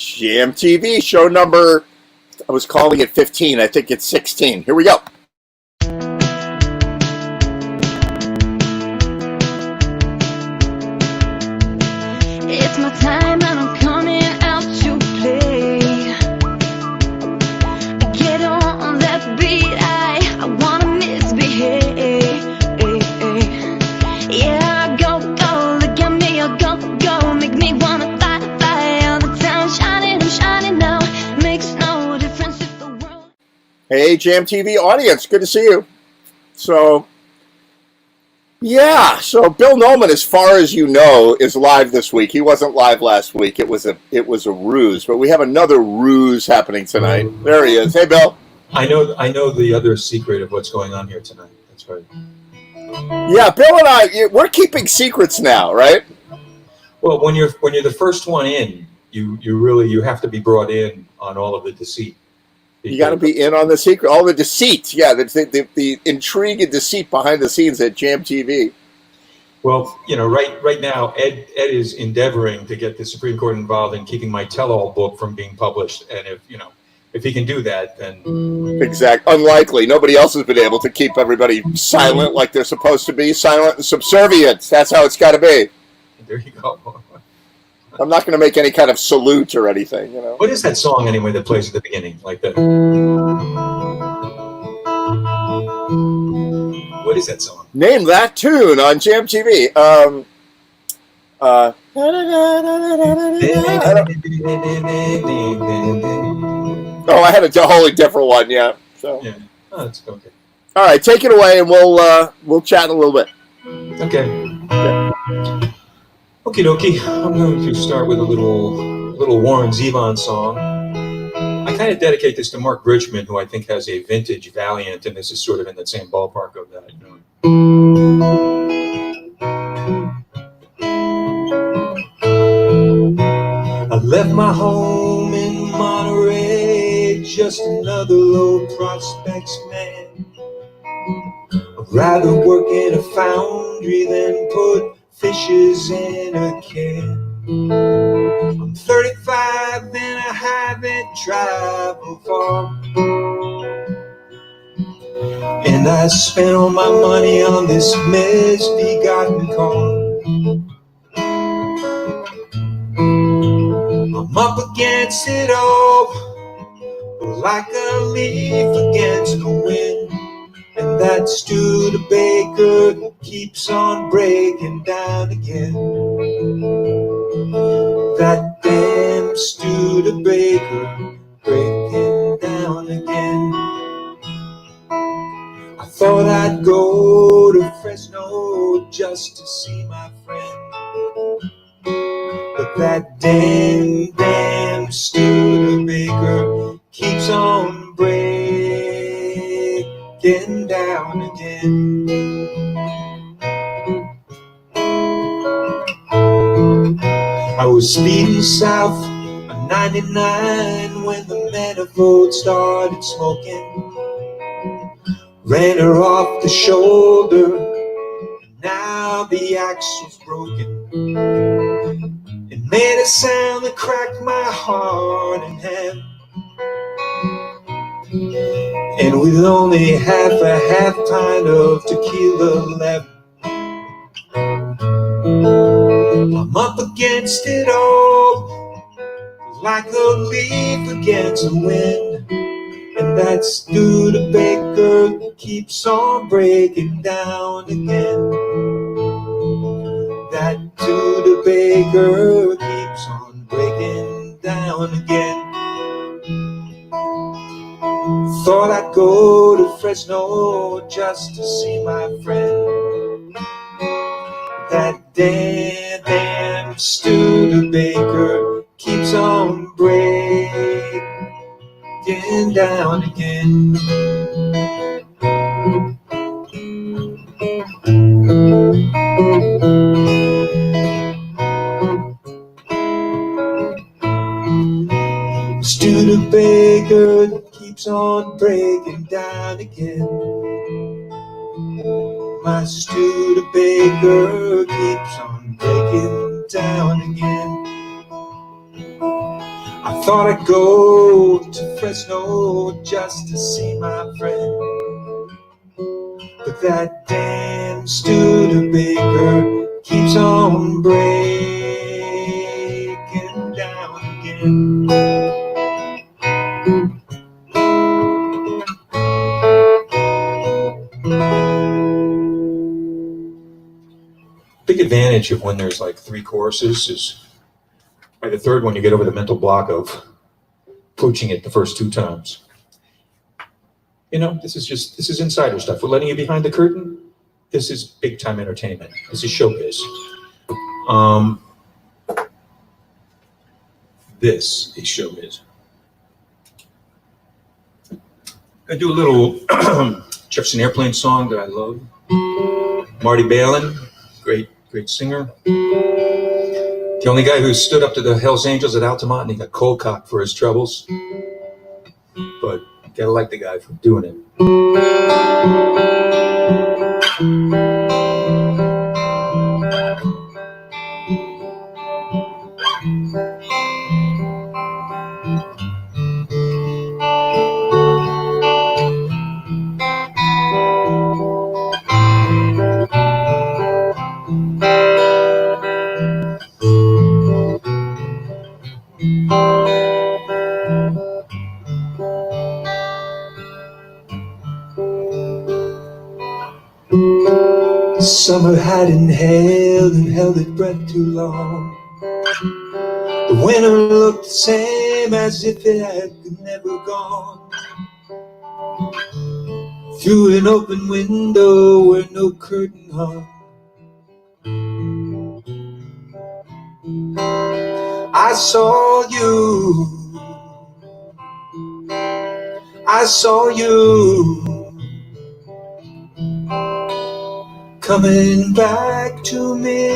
GMTV show number, I was calling it 15. I think it's 16. Here we go. It's my time and I'm coming out to play. Get on that beat, I wanna misbehave. Yeah, go, look at me, go, make me wanna fly all the time. I'm shining now, makes no difference if the world... Hey, Jam TV audience, good to see you. So Bill Nolan, as far as you know, is live this week. He wasn't live last week. It was a ruse, but we have another ruse happening tonight. There he is. Hey, Bill. I know the other secret of what's going on here tonight. That's right. Yeah, Bill and I, we're keeping secrets now, right? Well, when you're the first one in, you have to be brought in on all of the deceit. You got to be in on the secret, all the deceit. Yeah, the intrigue and deceit behind the scenes at Jam TV. Well, right now, Ed is endeavoring to get the Supreme Court involved in keeping my tell-all book from being published, and if he can do that, then unlikely. Nobody else has been able to keep everybody silent like they're supposed to be, silent and subservient. That's how it's got to be. There you go. I'm not going to make any kind of salute or anything, What is that song anyway that plays at the beginning, like that? What is that song? Name that tune on Jam TV. I had a totally different one. Yeah. So. Yeah. Oh, that's okay. All right, take it away, and we'll chat a little bit. Okay. Okie dokie. I'm going to start with a little Warren Zevon song. I kind of dedicate this to Mark Bridgman, who I think has a vintage Valiant, and this is sort of in the same ballpark of that. I left my home in Monterey, just another low prospects man. I'd rather work in a foundry than put fishes in a can. I'm 35 and I haven't traveled far, and I spent all my money on this misbegotten car. I'm up against it all, like a leaf against the wind, and that Studebaker keeps on breaking down again. That damn Studebaker breaking down again. I thought I'd go to Fresno just to see my friend, but that damn Studebaker keeps on breaking down again. I was speeding south on 99 when the manifold started smoking. Ran her off the shoulder, and now the axle's broken. It made a sound that cracked my heart in half. And with only half a pint of tequila left, I'm up against it all, like a leaf against the wind, and that Studebaker keeps on breaking down again. That Studebaker keeps on breaking down again. Thought I'd go to Fresno just to see my friend. That damn Studebaker keeps on breaking down again. Studebaker keeps on breaking down again. My Studebaker keeps on breaking down again. I Thought I'd go to Fresno just to see my friend, but that damn Studebaker keeps on breaking down again. Big advantage of when there's like 3 choruses is by the third one you get over the mental block of approaching it the first 2 times. You know, this is insider stuff. We're letting you behind the curtain. This is big time entertainment. This is showbiz. This is showbiz. I do a little Jefferson Airplane song that I love. Marty Balin, great singer. The only guy who stood up to the Hells Angels at Altamont, and he got cold cocked for his troubles. But you gotta like the guy for doing it. Summer had inhaled and held its breath too long. The winter looked the same as if it had never gone. Through an open window where no curtain hung, I saw you. I saw you coming back to me.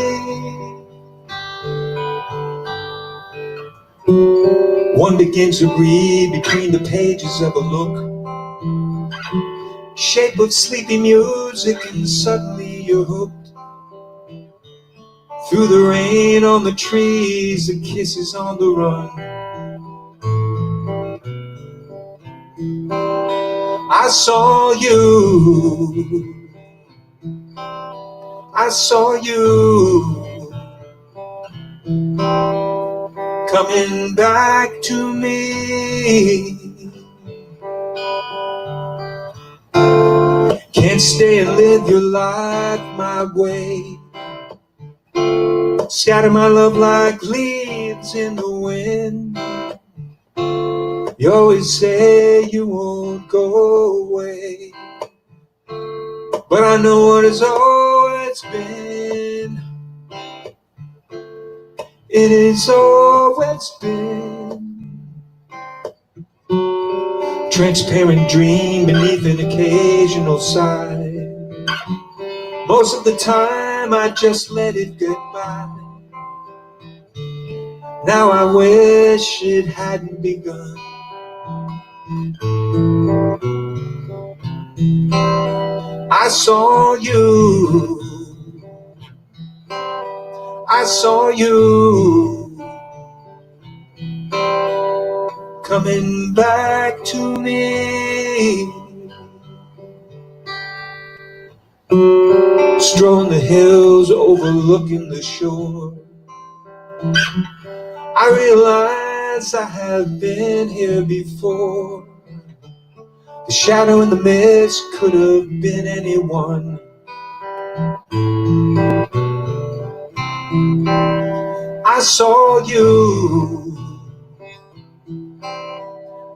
One begins to read between the pages of a look, shape of sleepy music, and suddenly you're hooked. Through the rain on the trees, the kisses on the run. I saw you. I saw you coming back to me. Can't stay and live your life my way. Scatter my love like leaves in the wind. You always say you won't go away, but I know what it's always been. It has always been transparent dream beneath an occasional sigh. Most of the time I just let it get by. Now I wish it hadn't begun. I saw you. I saw you coming back to me. Strolling the hills overlooking the shore, I realize I have been here before. The shadow in the mist could have been anyone. I saw you.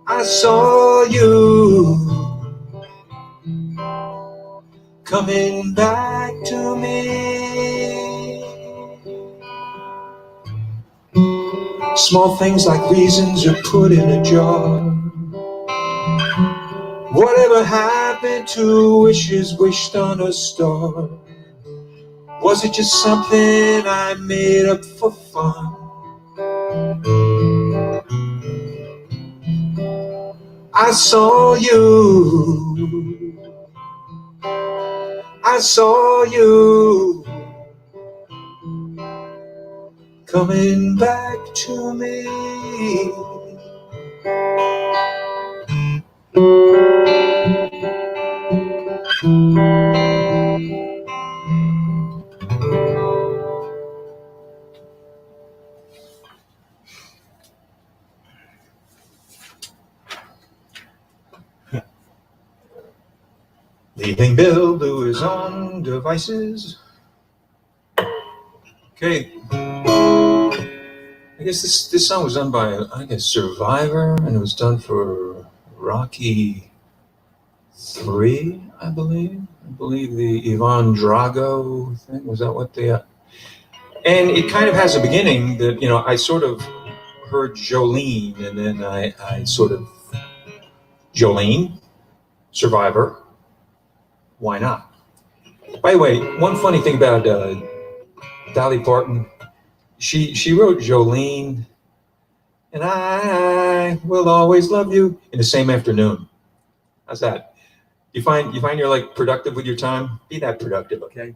I saw you coming back to me. Small things like reasons are put in a jar. Whatever happened to wishes wished on a star? Was it just something I made up for fun? I saw you. I saw you coming back to me. Leaving Bill to his own devices. Okay. I guess this song was done by, I guess, Survivor, and it was done for Rocky 3, I believe. I believe the Ivan Drago thing, was that what they... And it kind of has a beginning that, I sort of heard Jolene, and then I sort of... Jolene, Survivor, why not? By the way, one funny thing about Dolly Parton, she wrote Jolene and I will always love you in the same afternoon. How's that? You find you're like productive with your time? Be that productive, okay?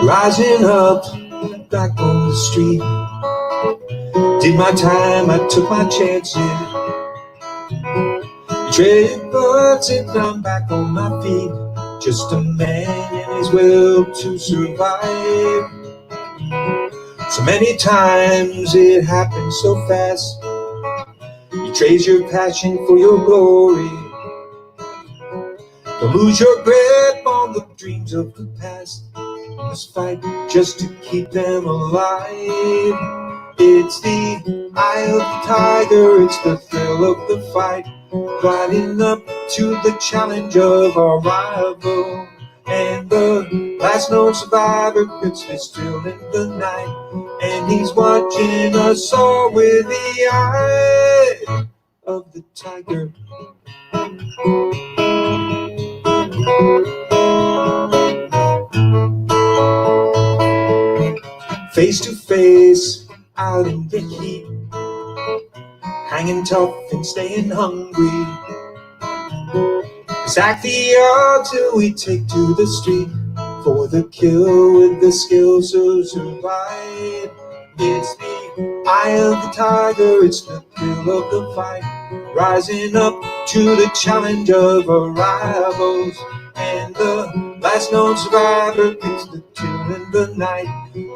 Rising up back on the street, did my time, I took my chances. Traded buds and I'm back on my feet. Just a man in his will to survive. So many times it happens so fast. You trade your passion for your glory. Don't lose your grip on the dreams of the past. You must fight just to keep them alive. It's the eye of the tiger, it's the thrill of the fight. Riding up to the challenge of our rival. And the last known survivor puts me still in the night. And he's watching us all with the eye of the tiger. Face to face, out in the heat, hanging tough and staying hungry. Stack the odds till we take to the street for the kill with the skills to survive. It's the eye of the tiger, it's the thrill of the fight. Rising up to the challenge of our rivals. And the last known survivor picks the tune in the night.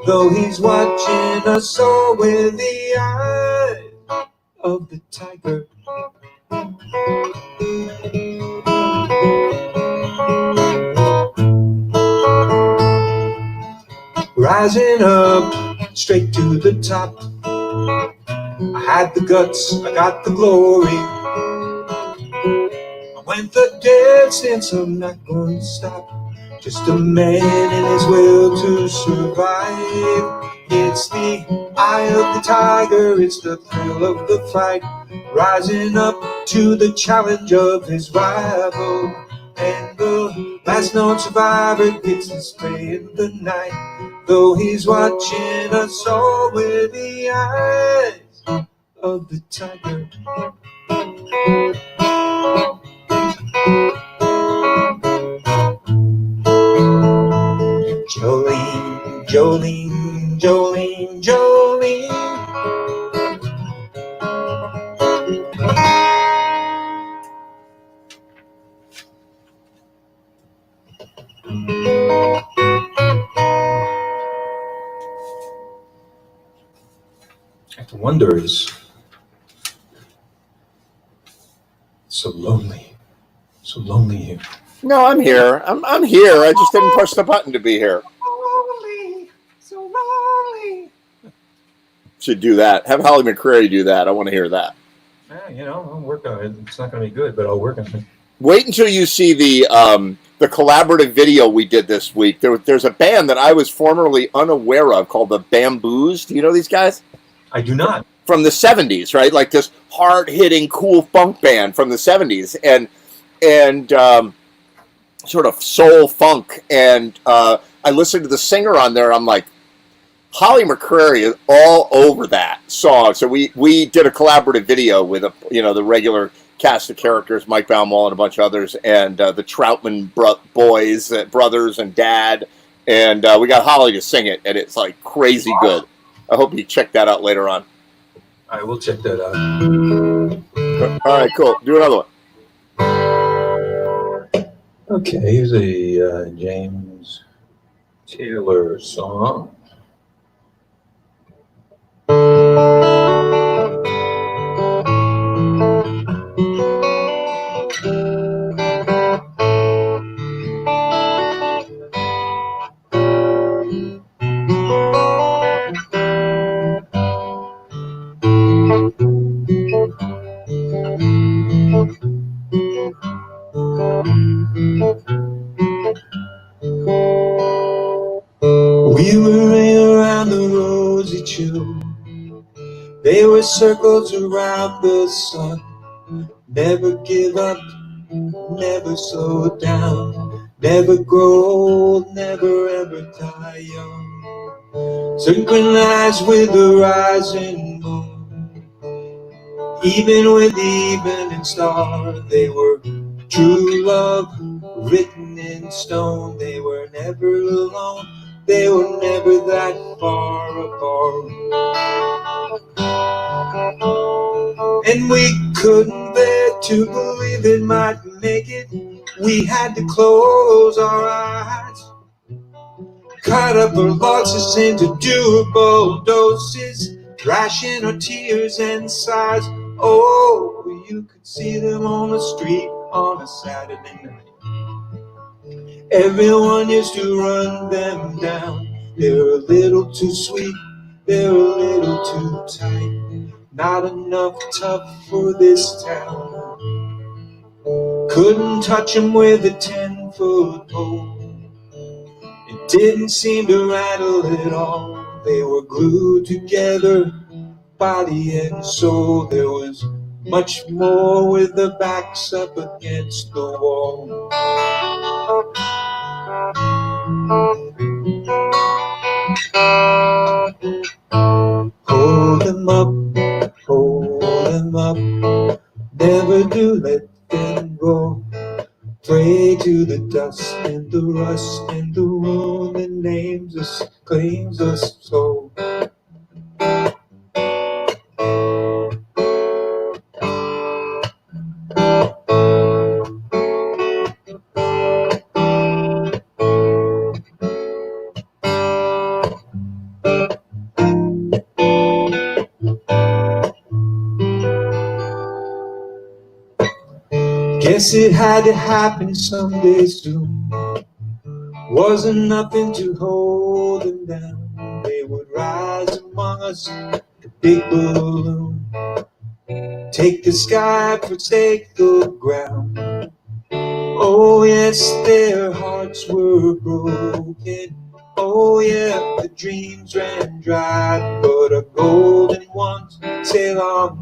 Though he's watching us all with the eye of the tiger. Rising up straight to the top. I had the guts, I got the glory. I went the distance, I'm not going to stop. Just a man in his will to survive. It's the eye of the tiger, it's the thrill of the fight. Rising up to the challenge of his rival. And the last known survivor gets his prey in the night. Though he's watching us all with the eyes of the tiger. Jolene, Jolene, Jolene, Jolene. I have to wonder, is so lonely here. No, I'm here. I'm here. I just didn't push the button to be here. So lonely. Should do that. Have Holly McCreary do that. I want to hear that. Yeah, I'll work on it. It's not going to be good, but I'll work on it. Wait until you see the collaborative video we did this week. There's a band that I was formerly unaware of called the Bamboos. Do you know these guys? I do not. From the 70s, right? Like this hard-hitting, cool funk band from the 70s. And sort of soul funk. And I listened to the singer on there. I'm like, Holly McCreary is all over that song. So we did a collaborative video with the regular cast of characters, Mike Baumwall and a bunch of others, and the Troutman boys, brothers and dad, and we got Holly to sing it, and it's like crazy good. I hope you check that out later on. I will check that out. All right, cool. Do another one. Okay, here's a James Taylor song. We were running around the rosy chew. They were circles around the sun. Never give up, never slow down, never grow old, never ever die young. Synchronized with the rising moon, even with the evening star. They were true love written in stone. They were never alone. They were never that far apart. And we couldn't bear to believe it might make it. We had to close our eyes, cut up our losses into doable doses, ration our tears and sighs. Oh, you could see them on the street on a Saturday night. Everyone used to run them down. They're a little too sweet, they're a little too tight. Not enough tough for this town. Couldn't touch them with a 10-foot pole. It didn't seem to rattle at all. They were glued together, body and soul. There was much more with their backs up against the wall. Hold them up, never do let them go. Pray to the dust and the rust and the ruin that names us, claims us so. Guess it had to happen someday soon. Wasn't nothing to hold them down. They would rise among us, a big balloon. Take the sky, forsake the ground. Oh yes, their hearts were broken. Oh yeah, the dreams ran dry. But our golden ones sail on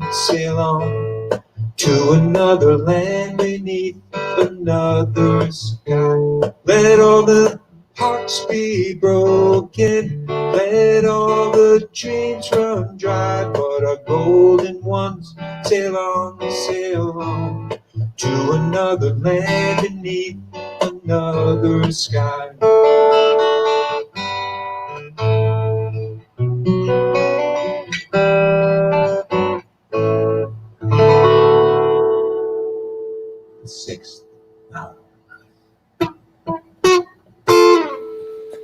to another land beneath another sky. Let all the hearts be broken, let all the dreams run dry. But our golden ones sail on to another land beneath another sky. Sixth hour.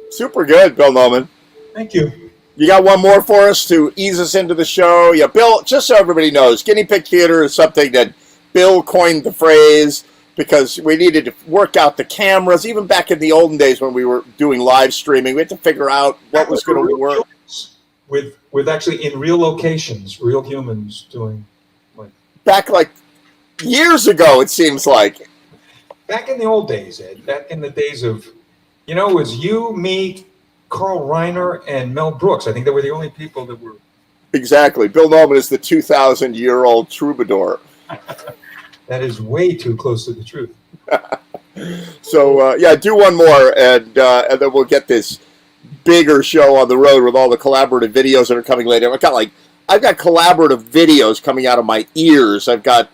Super good, Bill Noman. Thank you. You got one more for us to ease us into the show? Yeah, Bill, just so everybody knows, guinea pig theater is something that Bill coined the phrase because we needed to work out the cameras. Even back in the olden days when we were doing live streaming, we had to figure out what was going to work. With actually in real locations, real humans doing like back like years ago, it seems like. Back in the old days, Ed. Back in the days of, it was you, me, Carl Reiner, and Mel Brooks. I think they were the only people that were. Exactly. Bill Noman is the 2,000-year-old troubadour. That is way too close to the truth. So, do one more, and then we'll get this bigger show on the road with all the collaborative videos that are coming later. I've got collaborative videos coming out of my ears. I've got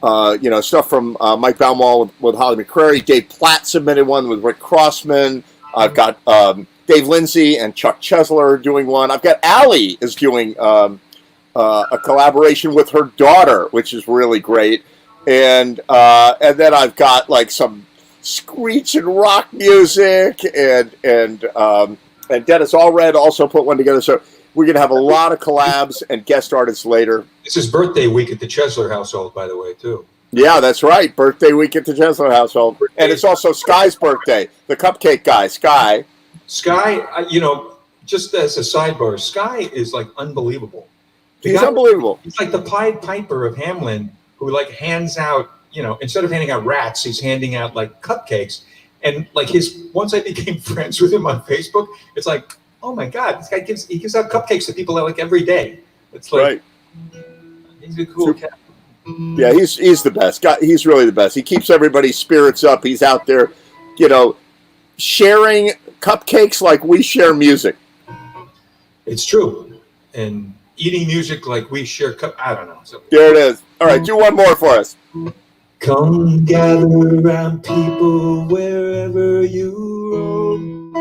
stuff from Mike Baumwall with Holly McCrary. Dave Platt submitted one with Rick Crossman. I've got Dave Lindsay and Chuck Chesler doing one. I've got Allie is doing a collaboration with her daughter, which is really great. And then I've got like some screech and rock music, and Dennis Allred also put one together. So we're gonna have a lot of collabs and guest artists later. It's his birthday week at the Chesler household, by the way, too. Yeah, that's right. Birthday week at the Chesler household, and it's also Sky's birthday. The cupcake guy, Sky. Sky, just as a sidebar, Sky is like unbelievable. He's unbelievable. He's like the Pied Piper of Hamlin, who like hands out, instead of handing out rats, he's handing out like cupcakes. And like once I became friends with him on Facebook, it's like, oh my God, this guy gives out cupcakes to people like every day. It's like, right. He's a cool cat. Yeah, he's the best. He's really the best. He keeps everybody's spirits up. He's out there, sharing cupcakes like we share music. It's true. And eating music like we share I don't know. So, there it is. All right, do one more for us. Come gather around people wherever you roam,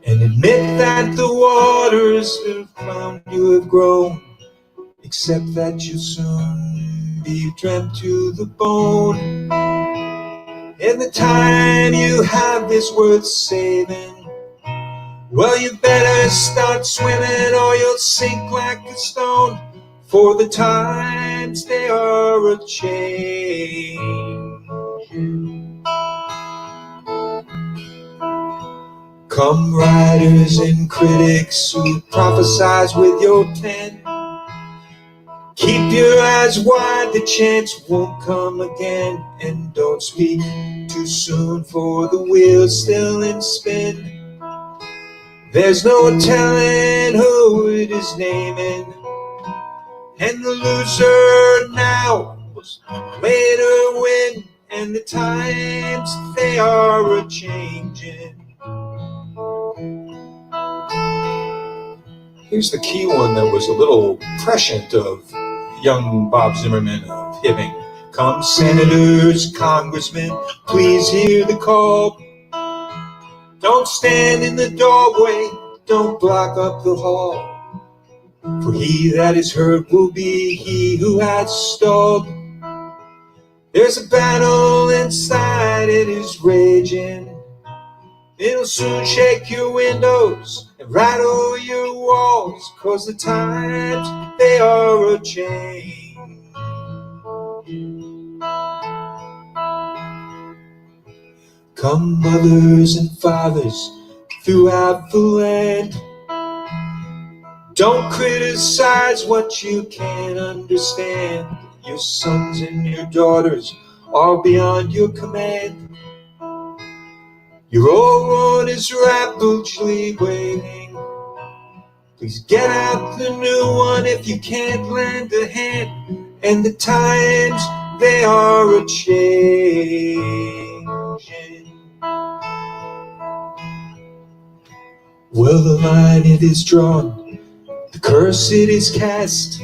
and admit that the waters have found you have grown, except that you'll soon be drenched to the bone. And the time you have is worth saving. Well, you better start swimming or you'll sink like a stone, for the times they are a-changing. Come writers and critics who prophesize with your pen, keep your eyes wide, the chance won't come again. And don't speak too soon, for the wheel's still in spin. There's no telling who it is naming, and the loser now must later win. And the times they are a-changing. Here's the key one that was a little prescient of young Bob Zimmerman of Hibbing. Come senators, congressmen, please hear the call. Don't stand in the doorway, don't block up the hall. For he that is heard will be he who has stalled. There's a battle inside, it is raging. It'll soon shake your windows and rattle your walls, 'cause the times, they are a-changing. Come mothers and fathers throughout the land, don't criticize what you can't understand. Your sons and your daughters are beyond your command. Your old one is rapidly waiting. Please get out the new one if you can't lend a hand. And the times, they are a-changing. Well, the line it is drawn, the curse it is cast.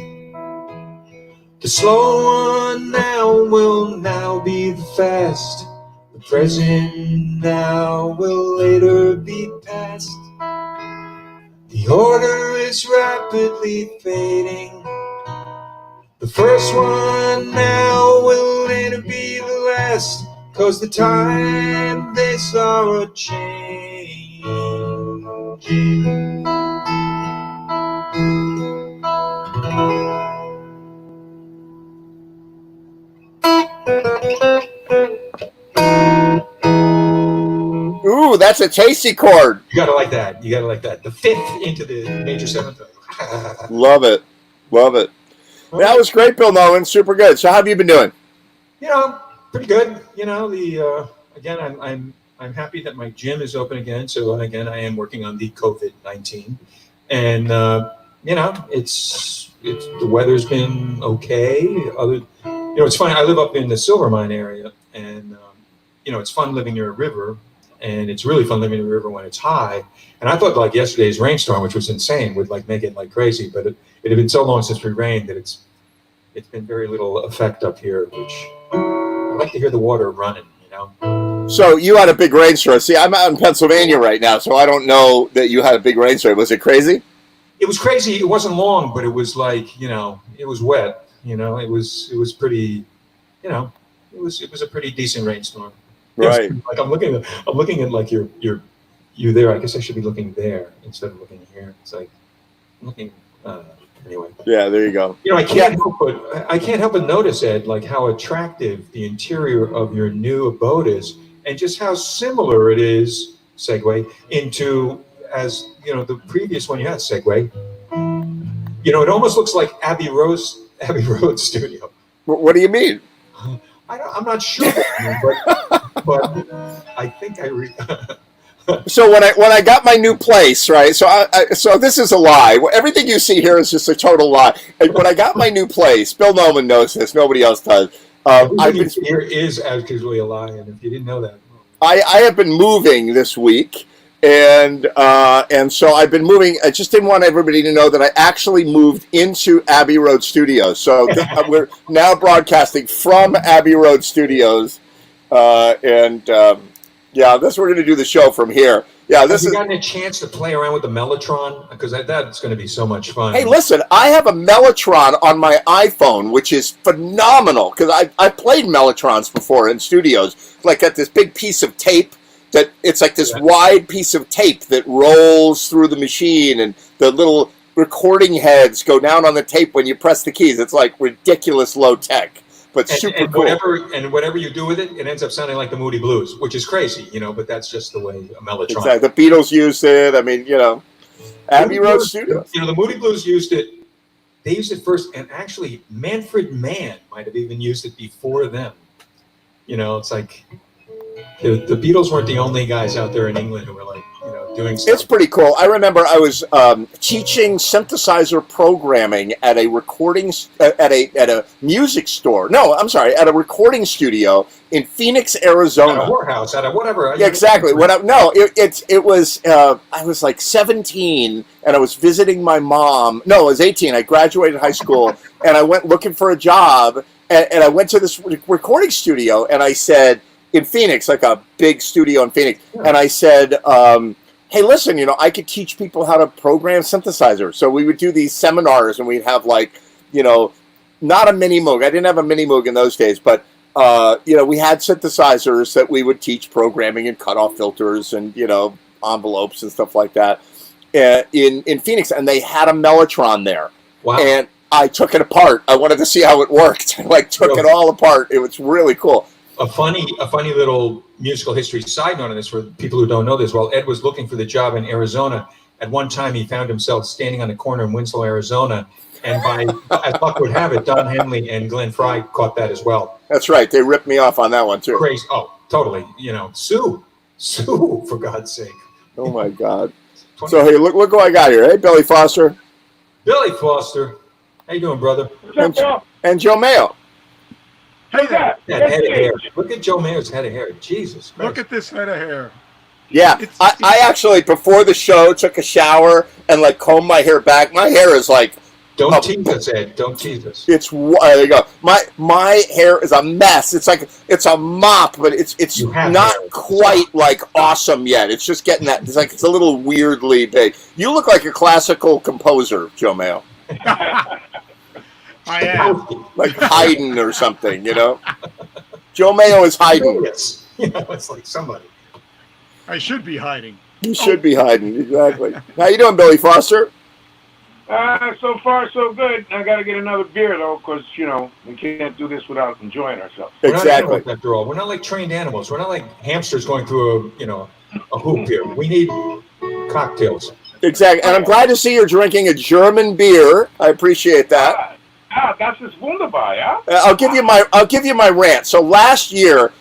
The slow one now will now be the fast. The present now will later be past. The order is rapidly fading. The first one now will later be the last, 'cause the time, they are a-changing. Ooh, that's a tasty chord. You gotta like that. You gotta like that. The fifth into the major seventh. Love it. Love it. That was great, Bill Nolan. Super good. So how have you been doing? Pretty good. Again, I'm happy that my gym is open again. So again, I am working on the COVID-19, and it's the weather's been okay. It's funny. I live up in the Silvermine area, and it's fun living near a river, and it's really fun living near a river when it's high. And I thought like yesterday's rainstorm, which was insane, would like make it like crazy, but it had been so long since we rained that it's it's been very little effect up here, which I like to hear the water running, you know. So you had a big rainstorm. See, I'm out in Pennsylvania right now, so I don't know that you had a big rainstorm. Was it crazy? It was crazy. It wasn't long, but it was like, you know, it was wet. You know, it was pretty, you know, it was a pretty decent rainstorm. Right. Like I'm looking at like you there. I guess I should be looking there instead of looking here. It's like I'm looking anyway. Yeah, there you go. You know, I can't help but notice, Ed, like how attractive the interior of your new abode is, and just how similar it is. Segue into, as you know, the previous one you had. Segue. You know, it almost looks like Abbey Road studio. What do you mean? I'm not sure, but I think So when I got my new place, right? So this is a lie. Everything you see here is just a total lie. And when I got my new place, Bill Noman knows this. Nobody else does. Here is actually a lie, and if you didn't know that, I have been moving this week, and so I've been moving. I just didn't want everybody to know that I actually moved into Abbey Road Studios. So we're now broadcasting from Abbey Road Studios, yeah, we're going to do the show from here. Yeah, have you gotten a chance to play around with the Mellotron? Because that's going to be so much fun. Hey, listen, I have a Mellotron on my iPhone, which is phenomenal, because I played Mellotrons before in studios, like at this big piece of tape that it's like this wide piece of tape that rolls through the machine, and the little recording heads go down on the tape when you press the keys. It's like ridiculous low tech, but super cool. Whatever you do with it, it ends up sounding like the Moody Blues, which is crazy, you know, but that's just the way a Mellotron. Exactly. The Beatles used it. I mean, you know, Abbey Road Studios. You know, the Moody Blues used it. They used it first, and actually Manfred Mann might have even used it before them. You know, it's like the Beatles weren't the only guys out there in England who were like, you know, doing stuff. It's pretty cool. I remember I was teaching synthesizer programming at a at a music store. No, I'm sorry, at a recording studio in Phoenix, Arizona. At a whorehouse, at a whatever. Yeah, exactly. It was I was like 17, and I was visiting my mom. No, I was 18. I graduated high school, and I went looking for a job, and I went to this recording studio, and I said, in Phoenix, like a big studio in Phoenix. Yeah. And I said, hey, listen, you know, I could teach people how to program synthesizers. So we would do these seminars, and we'd have like, you know, not a Mini Moog. I didn't have a Mini Moog in those days, but, you know, we had synthesizers that we would teach programming and cutoff filters and, you know, envelopes and stuff like that in Phoenix. And they had a Mellotron there. Wow. And I took it apart. I wanted to see how it worked. I like took it all apart. It was really cool. A funny little musical history side note on this for people who don't know this. While Ed was looking for the job in Arizona, at one time he found himself standing on the corner in Winslow, Arizona, and as luck would have it, Don Henley and Glenn Frey caught that as well. That's right. They ripped me off on that one too. Crazy. Oh, totally. You know, sue, for God's sake. Oh my God. So hey, look who I got here. Hey, Billy Foster. Billy Foster. How you doing, brother? And Joe Mayo. Hey there. That head of hair. Look at Joe Mayo's head of hair. Jesus Christ. Look at this head of hair. Yeah, I actually, before the show, took a shower and like combed my hair back. My hair is like... Don't tease us, Ed. Don't tease us. There you go. My hair is a mess. It's like, it's a mop, but it's not quite like awesome yet. It's just getting that, it's a little weirdly big. You look like a classical composer, Joe Mayo. I am. Like Haydn or something, you know? Joe Mayo is Haydn. Yes. You know, it's like somebody. I should be hiding. You should be hiding, exactly. How you doing, Billy Foster? So far, so good. I got to get another beer, though, because, you know, we can't do this without enjoying ourselves. Exactly. We're not after all. We're not like trained animals. We're not like hamsters going through a hoop here. We need cocktails. Exactly. And I'm glad to see you're drinking a German beer. I appreciate that. Das ist wunderbar, yeah? I'll give you my rant. So last year,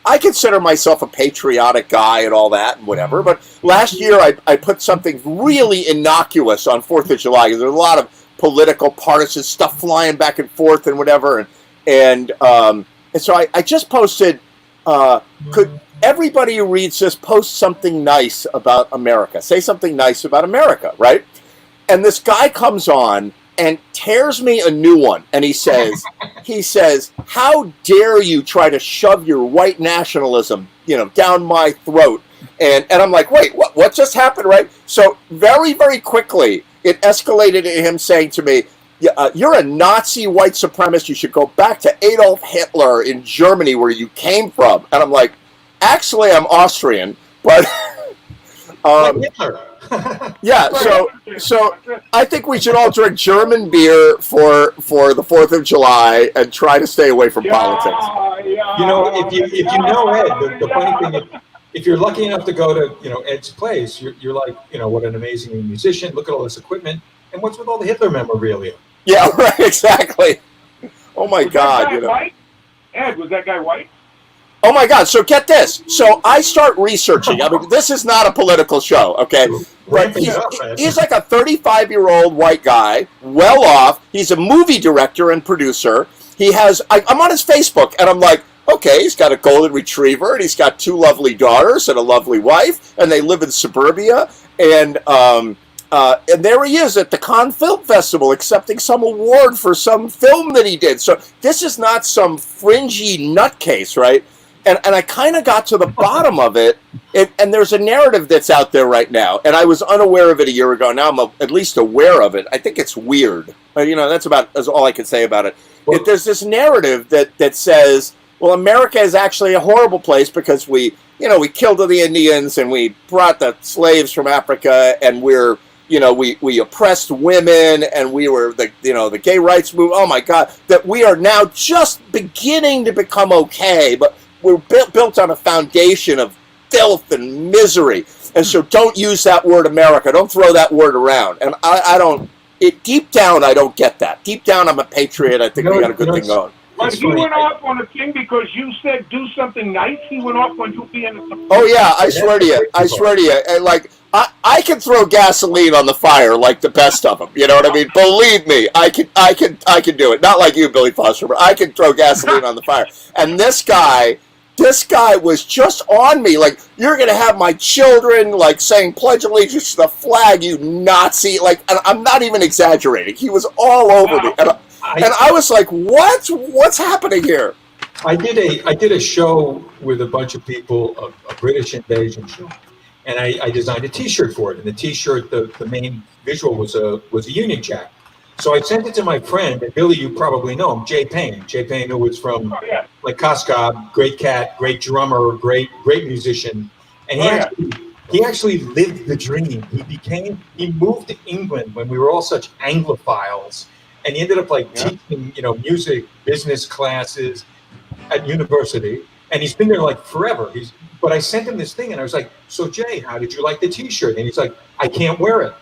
I consider myself a patriotic guy and all that and whatever, but last year I put something really innocuous on 4th of July because there's a lot of political partisan stuff flying back and forth and whatever, and so I just posted, could everybody who reads this post something nice about America? Say something nice about America, right? And this guy comes on and tears me a new one. And he says, how dare you try to shove your white nationalism, down my throat? And I'm like, wait, what just happened, right? So very, very quickly, it escalated to him saying to me, you're a Nazi white supremacist. You should go back to Adolf Hitler in Germany, where you came from. And I'm like, actually, I'm Austrian, but Hitler. yeah. So I think we should all drink German beer for the 4th of July and try to stay away from politics. If you know Ed, the funny thing is, if you're lucky enough to go to Ed's place, you're like, what an amazing musician. Look at all this equipment. And what's with all the Hitler memorabilia? Yeah, right, exactly. Oh my God, that guy white? Ed, was that guy white? Oh my God! So get this. So I start researching. I mean, this is not a political show, okay? But he's like a 35-year-old white guy, well off. He's a movie director and producer. He has. I'm on his Facebook, and I'm like, okay, he's got a golden retriever, and he's got 2 lovely daughters and a lovely wife, and they live in suburbia, and there he is at the Cannes Film Festival accepting some award for some film that he did. So this is not some fringy nutcase, right? And I kind of got to the bottom of it, and there's a narrative that's out there right now, and I was unaware of it a year ago. Now I'm at least aware of it. I think it's weird. That's all I can say about it. There's this narrative that says, well, America is actually a horrible place because we killed the Indians and we brought the slaves from Africa, and we oppressed women, and we were the gay rights movement. Oh my God, that we are now just beginning to become okay, but we're built on a foundation of filth and misery. And so don't use that word America. Don't throw that word around. And I don't, deep down, I don't get that. Deep down, I'm a patriot. I think we got a good thing going. But he went off on a thing because you said do something nice. He went off on you being a... Oh yeah, I swear to you. And like, I can throw gasoline on the fire like the best of them. You know what I mean? Believe me, I can do it. Not like you, Billy Foster, but I can throw gasoline on the fire. And this guy was just on me. Like, you're going to have my children, like, saying pledge allegiance to the flag, you Nazi. Like, and I'm not even exaggerating. He was all over me. And I was like, what's happening here? I did a show with a bunch of people, a British invasion show. And I designed a T-shirt for it. And the T-shirt, the main visual was a Union Jack. So I sent it to my friend, and Billy, you probably know him, Jay Payne. Jay Payne, who was from like Koskov, great cat, great drummer, great musician. And he actually lived the dream. He moved to England when we were all such Anglophiles, and he ended up teaching, music, business classes at university. And he's been there like forever. But I sent him this thing, and I was like, so Jay, how did you like the T-shirt? And he's like, I can't wear it.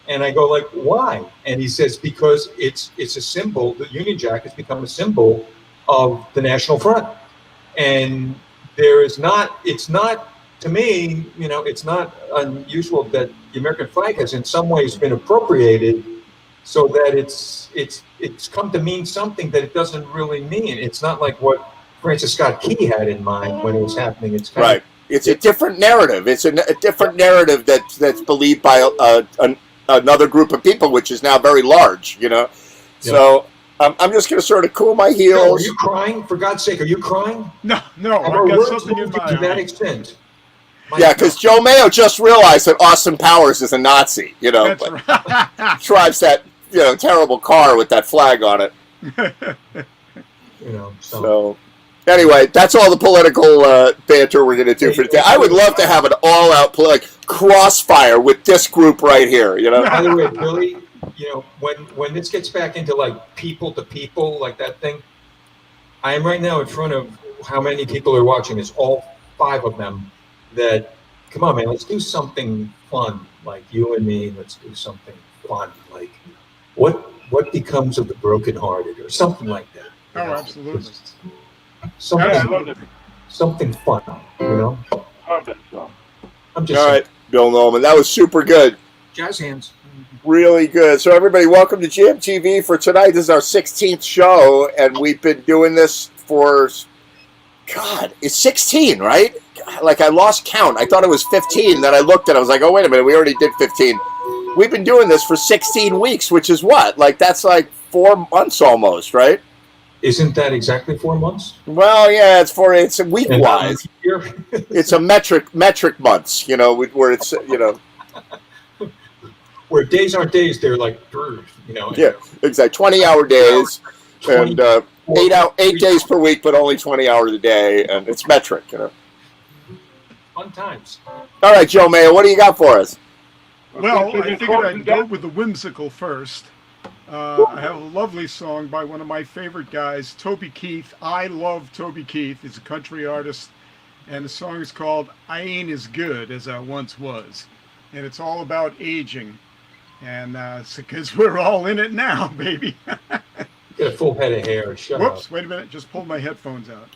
And I go like, why? And he says, because it's a symbol. The Union Jack has become a symbol of the National Front. And it's not, to me, it's not unusual that the American flag has in some ways been appropriated so that it's come to mean something that it doesn't really mean. It's not like what Francis Scott Key had in mind when it was happening. It's kind of, it's a different narrative. It's a different narrative that's believed by another group of people, which is now very large, So I'm just going to sort of cool my heels. Are you crying? For God's sake, are you crying? No, I've got something in my to that eye. extent. Because Joe Mayo just realized that Austin Powers is a Nazi, That's right. drives that terrible car with that flag on it. So anyway, that's all the political banter we're going to do for today. I would love to have an all-out crossfire with this group right here. By the way, Billy, when this gets back into like people to people, like that thing, I am right now in front of how many people are watching this, all 5 of them, that, come on, man, let's do something fun, like you and me, let's do something fun, like what becomes of the brokenhearted or something like that. Oh, absolutely. Something fun, Love that song. I'm just All right, Bill Nolan, that was super good. jazz hands. Really good. So everybody, welcome to GMTV for tonight. This is our 16th show, and we've been doing this for, God, it's 16, right? Like, I lost count. I thought it was 15. Then I looked and I was like, oh, wait a minute, we already did 15. we've been doing this for 16 weeks, which is what? Like, that's like 4 months almost, right? Isn't that exactly 4 months? Well, yeah, it's a week And wise. here, It's a metric months, you know, where it's, you know. where days aren't days, they're like, you know. Yeah, exactly. 20-hour days and 8 days per week, but only 20 hours a day, and it's metric, you know. Fun times. All right, Joe Mayo, what do you got for us? Well, Okay, so I just figured close I'd it go down. with the whimsical first. I have a lovely song by one of my favorite guys, Toby Keith. I love Toby Keith. He's a country artist, and the song is called "I Ain't As Good As I Once Was," and it's all about aging, and because we're all in it now, baby. Get a full head of hair. Shut Whoops! up. Wait a minute. Just pulled my headphones out.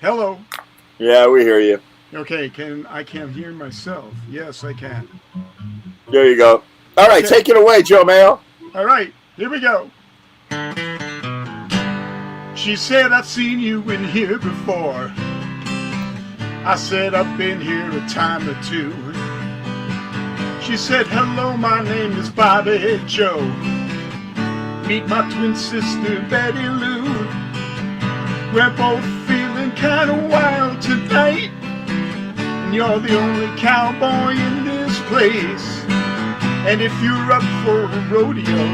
Hello. Yeah, we hear you. Okay. I can't hear myself? Yes, I can. There you go. All right, Okay. take it away, Joe Mayo. All right, here we go. She said, I've seen you in here before. I said, I've been here a time or two. She said, hello, my name is Bobby Joe. Meet my twin sister, Betty Lou. We're both feeling kind of wild tonight. And you're the only cowboy in this place. And if you're up for a rodeo,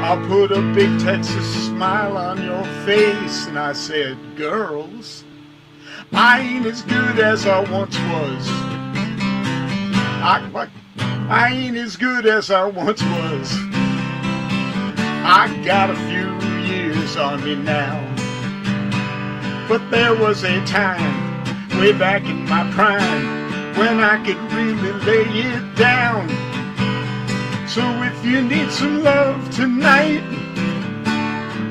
I'll put a big Texas smile on your face. And I said, girls, I ain't as good as I once was. I ain't as good as I once was. I got a few years on me now. But there was a time, way back in my prime, when I could really lay it down. So if you need some love tonight,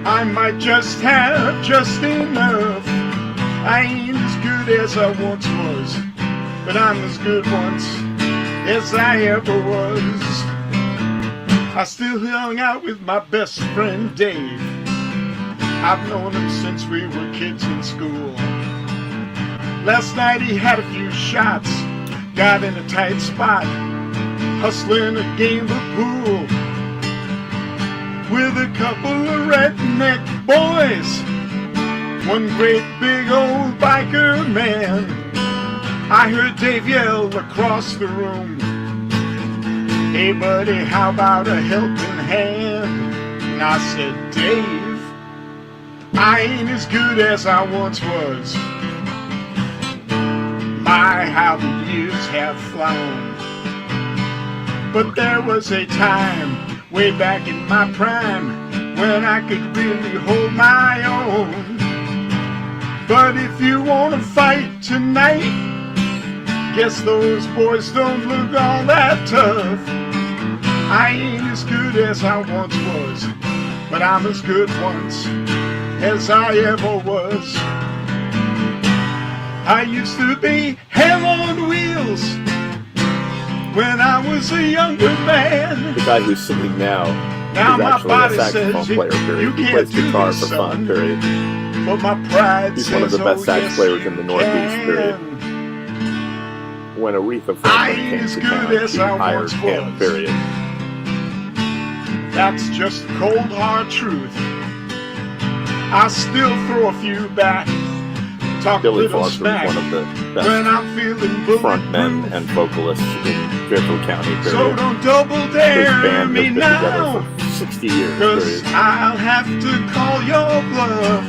I might just have just enough. I ain't as good as I once was, but I'm as good once as I ever was. I still hung out with my best friend Dave. I've known him since we were kids in school. Last night he had a few shots, got in a tight spot, hustling a game of pool with a couple of redneck boys, one great big old biker man. I heard Dave yell across the room, hey buddy, how about a helping hand? And I said, Dave, I ain't as good as I once was. My, how the years have flown. But there was a time, way back in my prime, when I could really hold my own. But if you wanna fight tonight, guess those boys don't look all that tough. I ain't as good as I once was, but I'm as good once as I ever was. I used to be hell on wheels when I was a younger man. The guy who's singing now Now is my actually body a saxophone says player, period. you He can't plays do guitar this, for fun, son. period. But my pride He's says, one of the best oh, sax yes, players you in the Northeast, period. can. When Aretha I Franklin ain't came as to good town, as she I hired once him, was. period. That's just the cold hard truth. I still throw a few back, talk a Billy little Foster was smack one of the when best I'm feeling frontmen bulletproof. and vocalists in Fairfield County, period. So don't double His dare band me has been now, together for 60 years, cause period. I'll have to call your bluff.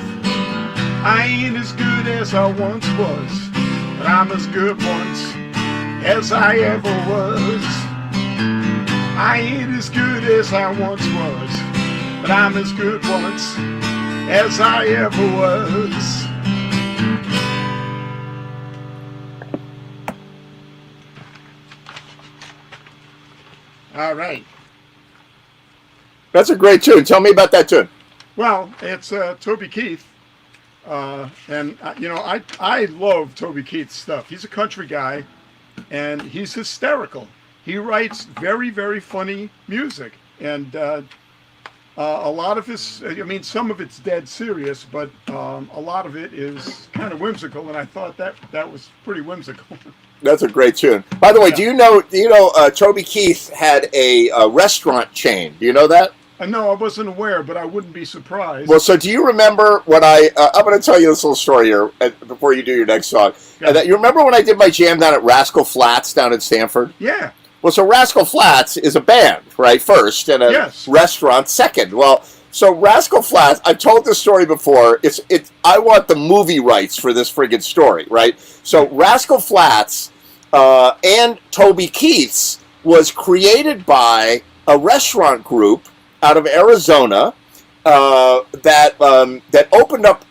I ain't as good as I once was, but I'm as good once as I ever was. I ain't as good as I once was, but I'm as good once as I ever was. All right. That's a great tune. Tell me about that tune. Well, it's Toby Keith, and you know I love Toby Keith's stuff. He's a country guy, and he's hysterical. He writes very, very funny music, and a lot of his, I mean, some of it's dead serious, but a lot of it is kind of whimsical, and I thought that was pretty whimsical. That's a great tune. By the way, Yeah. do you know Toby Keith had a restaurant chain? Do you know that? No, I wasn't aware, but I wouldn't be surprised. Well, so do you remember when I'm going to tell you this little story here before you do your next song. Yeah. And that you remember when I did my jam down at Rascal Flatts down in Stanford? Yeah. Well, so Rascal Flatts is a band, right, first, and a Yes. restaurant second. Well, so Rascal Flatts, I've told this story before. I want the movie rights for this friggin' story, right? So Rascal Flatts and Toby Keith's was created by a restaurant group out of Arizona that opened up,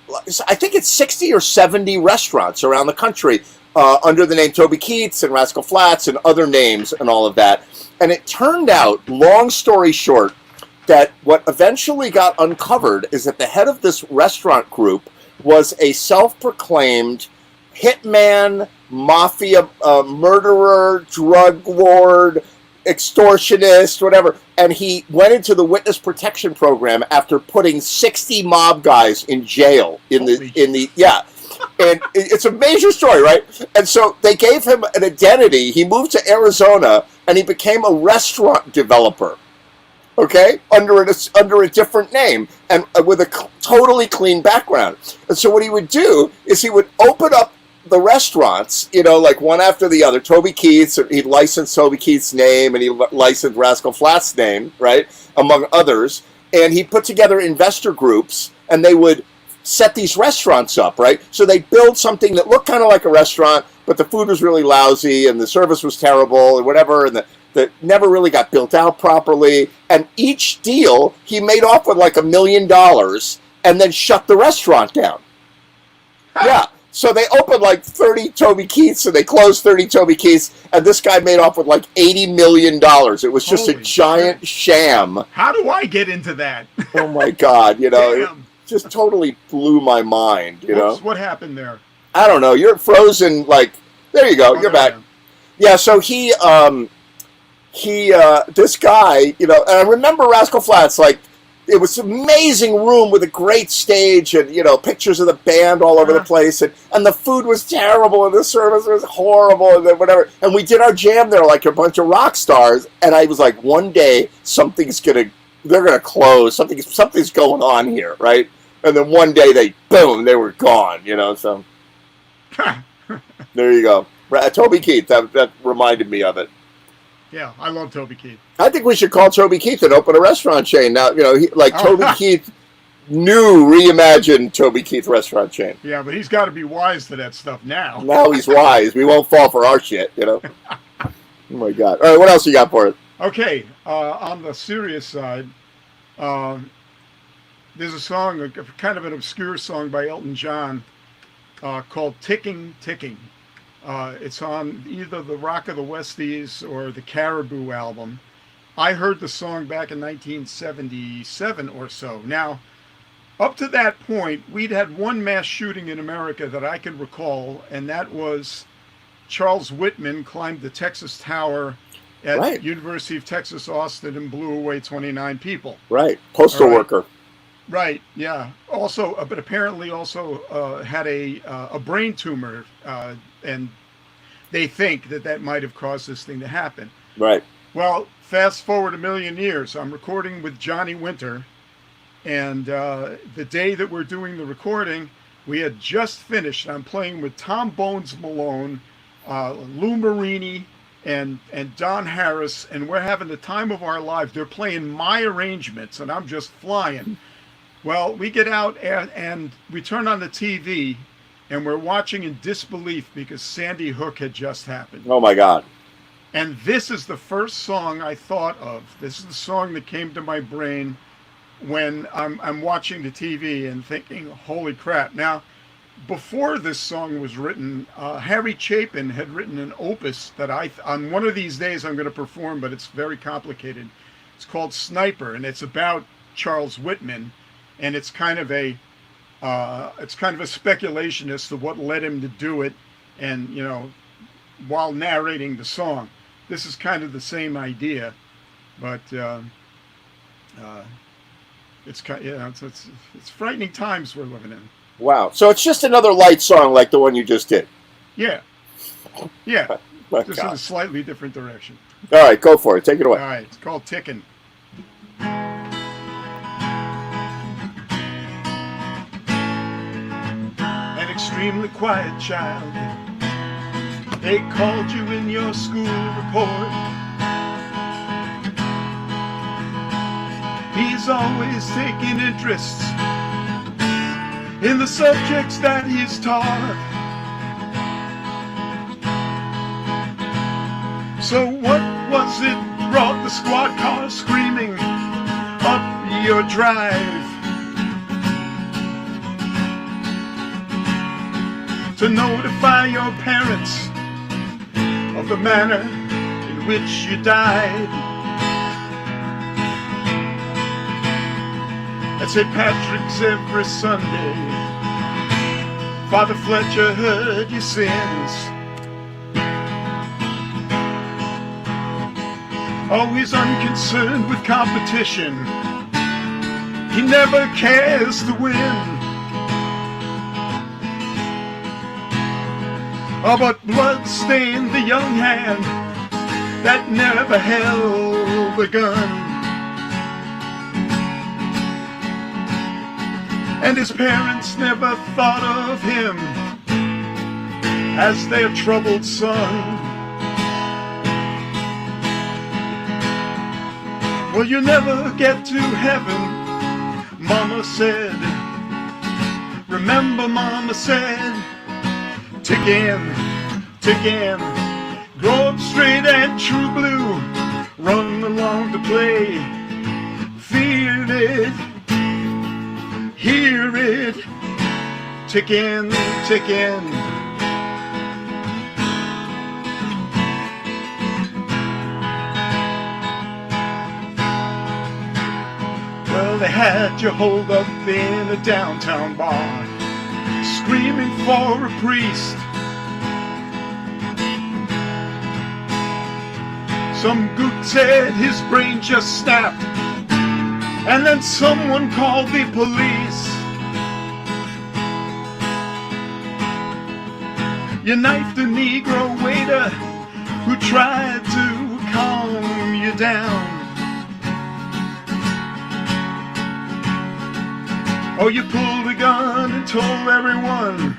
I think it's 60 or 70 restaurants around the country under the name Toby Keith's and Rascal Flatts and other names and all of that. And it turned out, long story short, that what eventually got uncovered is that the head of this restaurant group was a self-proclaimed hitman, mafia, murderer, drug lord, extortionist, whatever, and he went into the witness protection program after putting 60 mob guys in jail in the and it's a major story, right? And so they gave him an identity. He moved to Arizona and he became a restaurant developer, okay, under a different name and with a totally clean background. And so what he would do is he would open up the restaurants, like one after the other. Toby Keith's, he'd license Toby Keith's name, and he licensed Rascal Flatts' name, right, among others. And he put together investor groups, and they would set these restaurants up, right? So they build something that looked kind of like a restaurant, but the food was really lousy, and the service was terrible, and whatever, and that never really got built out properly. And each deal, he made off with like $1 million, and then shut the restaurant down. Yeah. So they opened like 30 Toby Keith's and they closed 30 Toby Keith's, and this guy made off with like $80 million. It was just a Holy giant shit. sham. How do I get into that? Oh my God, it Damn. just totally blew my mind, Whoops, what happened there? I don't know, you're frozen, like, there you go, Oh, you're there I back. am. Yeah, so this guy, and I remember Rascal Flatts, like, it was an amazing room with a great stage and, pictures of the band all over the place. And the food was terrible and the service was horrible and whatever. And we did our jam there like a bunch of rock stars. And I was like, one day they're going to close. Something's going on here, right? And then one day they were gone, so there you go. Toby Keith, that reminded me of it. Yeah, I love Toby Keith. I think we should call Toby Keith and open a restaurant chain. Now, Toby Keith, reimagined Toby Keith restaurant chain. Yeah, but he's got to be wise to that stuff now. Now he's wise. We won't fall for our shit, Oh my God. All right, what else you got for us? Okay, on the serious side, there's a song, kind of an obscure song by Elton John called Ticking, Ticking. It's on either the Rock of the Westies or the Caribou album. I heard the song back in 1977 or so. Now, up to that point, we'd had one mass shooting in America that I can recall, and that was Charles Whitman climbed the Texas Tower at University of Texas, Austin, and blew away 29 people. Right. Postal worker. Right, yeah. Also, but apparently also had a brain tumor, and they think that might have caused this thing to happen. Right. Well, fast forward a million years. I'm recording with Johnny Winter, and the day that we're doing the recording, we had just finished. I'm playing with Tom Bones Malone, Lou Marini, and Don Harris, and we're having the time of our life. They're playing my arrangements, and I'm just flying. Well, we get out and we turn on the TV, and we're watching in disbelief because Sandy Hook had just happened. Oh my God. And this is the first song I thought of. This is the song that came to my brain when I'm watching the TV and thinking, holy crap. Now, before this song was written, Harry Chapin had written an opus that on one of these days I'm going to perform, but it's very complicated. It's called Sniper, and it's about Charles Whitman, and it's kind of a speculation as to what led him to do it, and while narrating the song. This is kind of the same idea, but it's frightening times we're living in. Wow. So it's just another light song like the one you just did. Yeah. Yeah, My just in God. a slightly different direction. All right, go for it. Take it All away. right, it's called Ticking. An extremely quiet child. They called you in your school report. He's always taking interest in the subjects that he's taught. So what was it brought the squad car screaming up your drive? To notify your parents of the manner in which you died. At St. Patrick's every Sunday, Father Fletcher heard your sins. Always unconcerned with competition, he never cares to win. Oh, but blood stained the young hand that never held a gun. And his parents never thought of him as their troubled son. Well, you never get to heaven, Mama said. Remember, Mama said, tick in, grow up straight and true blue, run along to play, feel it, hear it, tick in. Well, they had you holed up in a downtown bar, screaming for a priest. Some gook said his brain just snapped, and then someone called the police. You knifed a Negro waiter who tried to calm you down. Oh, you pulled a gun and told everyone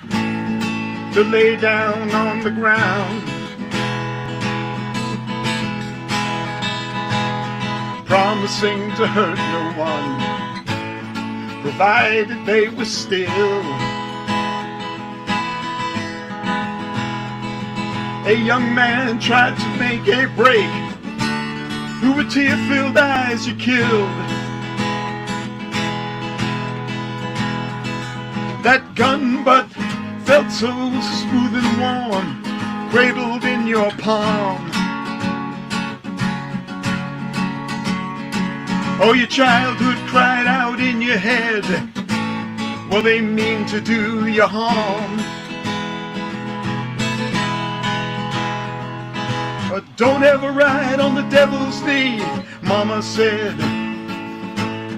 to lay down on the ground. Promising to hurt no one, provided they were still. A young man tried to make a break, who with tear-filled eyes you killed. That gun butt felt so smooth and warm, cradled in your palm. Oh, your childhood cried out in your head, well, they mean to do you harm. But don't ever ride on the devil's knee, Mama said.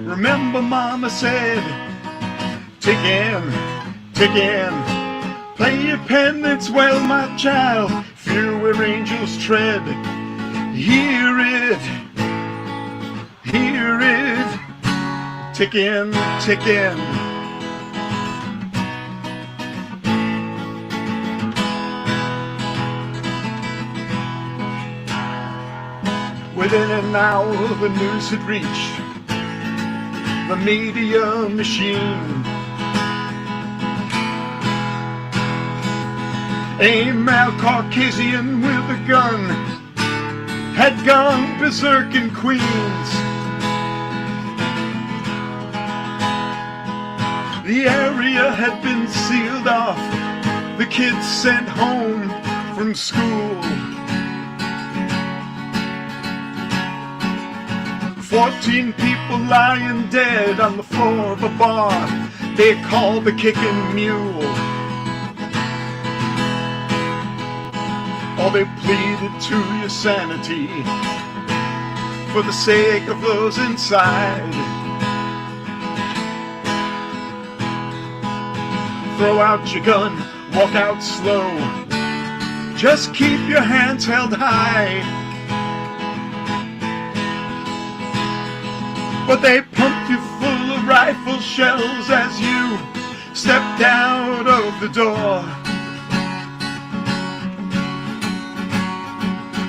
Remember, Mama said, tick in, play your penance well, my child, fear where angels tread. Hear it, tick in. Within an hour the news had reached the media machine. A male Caucasian with a gun had gone berserk in Queens. The area had been sealed off, the kids sent home from school. 14 people lying dead on the floor of a bar they called the Kicking Mule. Oh, they pleaded to your sanity for the sake of those inside. Throw out your gun, walk out slow, Just keep your hands held high. But they pumped you full of rifle shells as you stepped out of the door.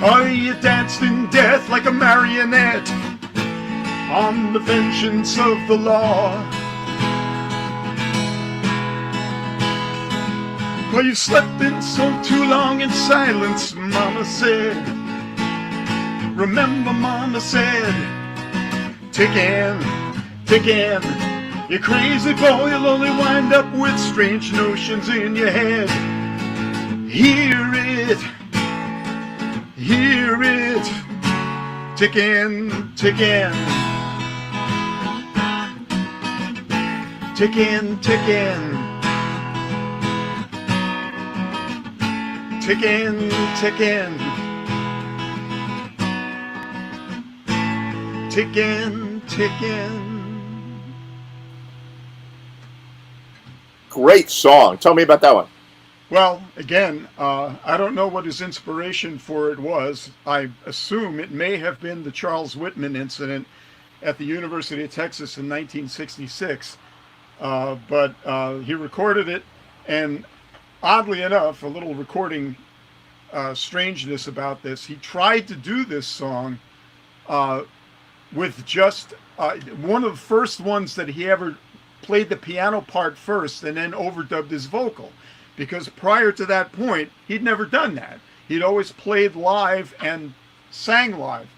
Oh, you danced in death like a marionette on the vengeance of the law. Well, you slept in so too long in silence, Mama said. Remember, Mama said, ticking, ticking. You crazy boy, you'll only wind up with strange notions in your head. Hear it, ticking, ticking. Ticking, ticking. Ticking, ticking. Ticking, ticking. Great song. Tell me about that one. Well, again, I don't know what his inspiration for it was. I assume it may have been the Charles Whitman incident at the University of Texas in 1966. But he recorded it, and oddly enough, a little recording strangeness about this, he tried to do this song with just one of the first ones that he ever played the piano part first and then overdubbed his vocal. Because prior to that point, he'd never done that. He'd always played live and sang live.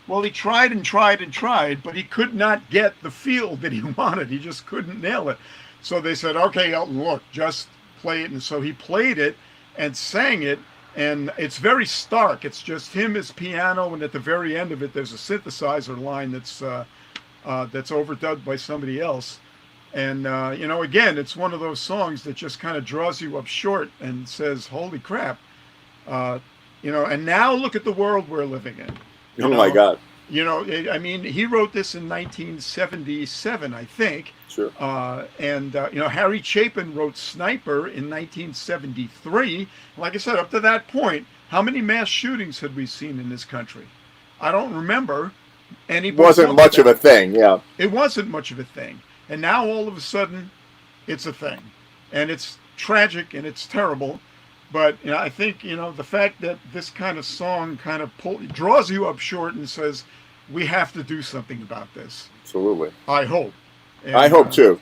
Well, he tried and tried and tried, but he could not get the feel that he wanted. He just couldn't nail it. So they said, okay, Elton, look, just play it. And so he played it and sang it, and it's very stark. It's just him, his piano, and at the very end of it, there's a synthesizer line that's overdubbed by somebody else. And, again, it's one of those songs that just kind of draws you up short and says, holy crap. And now look at the world we're living in. My God. I mean, he wrote this in 1977, I think. Sure. Harry Chapin wrote Sniper in 1973. Like I said, up to that point, how many mass shootings had we seen in this country? I don't remember any. Wasn't much of a thing, yeah. It wasn't much of a thing. And now all of a sudden, it's a thing. And it's tragic and it's terrible. But I think, the fact that this kind of song kind of draws you up short and says, we have to do something about this. Absolutely. I hope. And, I hope too.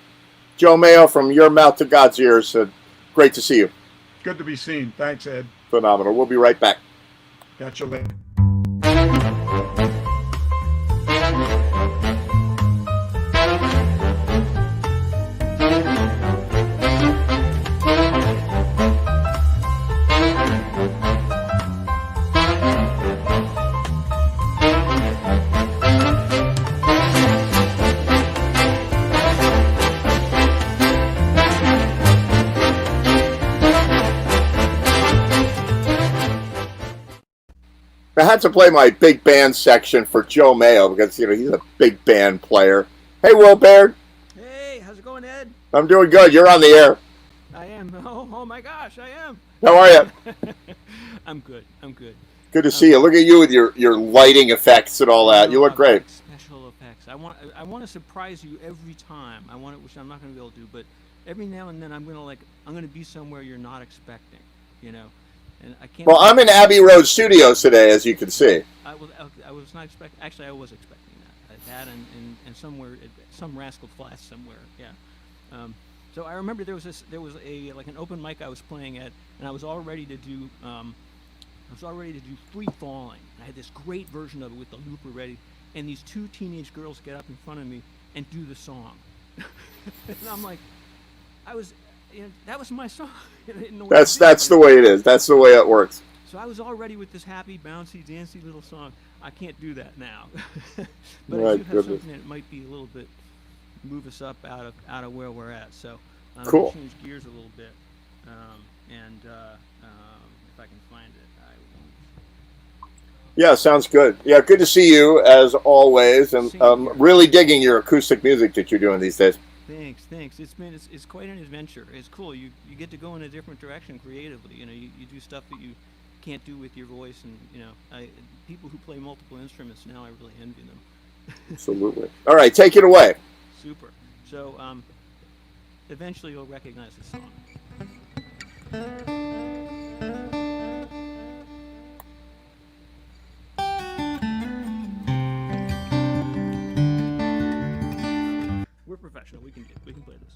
Joe Mayo, from your mouth to God's ears, great to see you. Good to be seen. Thanks, Ed. Phenomenal. We'll be right back. Catch you later. I had to play my big band section for Joe Mayo because, he's a big band player. Hey, Will Baird. Hey, how's it going, Ed? I'm doing good. You're on the air. I am. Oh my gosh, I am. How are you? I'm good. Good to see you. Look at you with your lighting effects and all that. You look great. Special effects. I want to surprise you every time. Which I'm not going to be able to do, but every now and then I'm going to be somewhere you're not expecting, And I can't. Well, I'm in Abbey Road Studios today, as you can see. I was not expecting. Actually, I was expecting that. And somewhere, some rascal flats somewhere. Yeah. So I remember there was an open mic I was playing at, and I was all ready to do Free Falling. I had this great version of it with the looper ready, and these two teenage girls get up in front of me and do the song. And I'm like, that was my song. That's the way it is. That's the way it works. So I was all ready with this happy, bouncy, dancey little song. I can't do that now. But I do have something that might be a little bit move us up out of where we're at. So I'm cool. Gonna change gears a little bit, if I can find it, I will. Yeah, sounds good. Yeah, good to see you as always, and really digging your acoustic music that you're doing these days. Thanks. It's quite an adventure. It's cool. You get to go in a different direction creatively. You do stuff that you can't do with your voice, and people who play multiple instruments now, I really envy them. Absolutely. All right, take it away. Super. So eventually you'll recognize the song. We're professional. We can play this.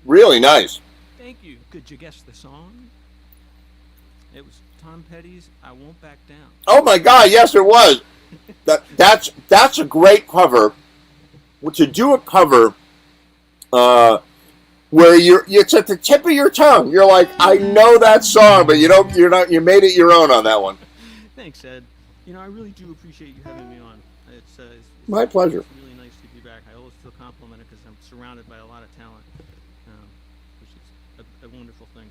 Really nice. Thank you. Could you guess the song? It was Tom Petty's "I Won't Back Down." Oh my God! Yes, it was. That's a great cover. To do a cover where it's at the tip of your tongue. You're like, I know that song, but you made it your own on that one. Thanks, Ed. I really do appreciate you having me on. It's My pleasure. It's really nice to be back. I always feel complimented because I'm surrounded by a lot of talent, which is a wonderful thing.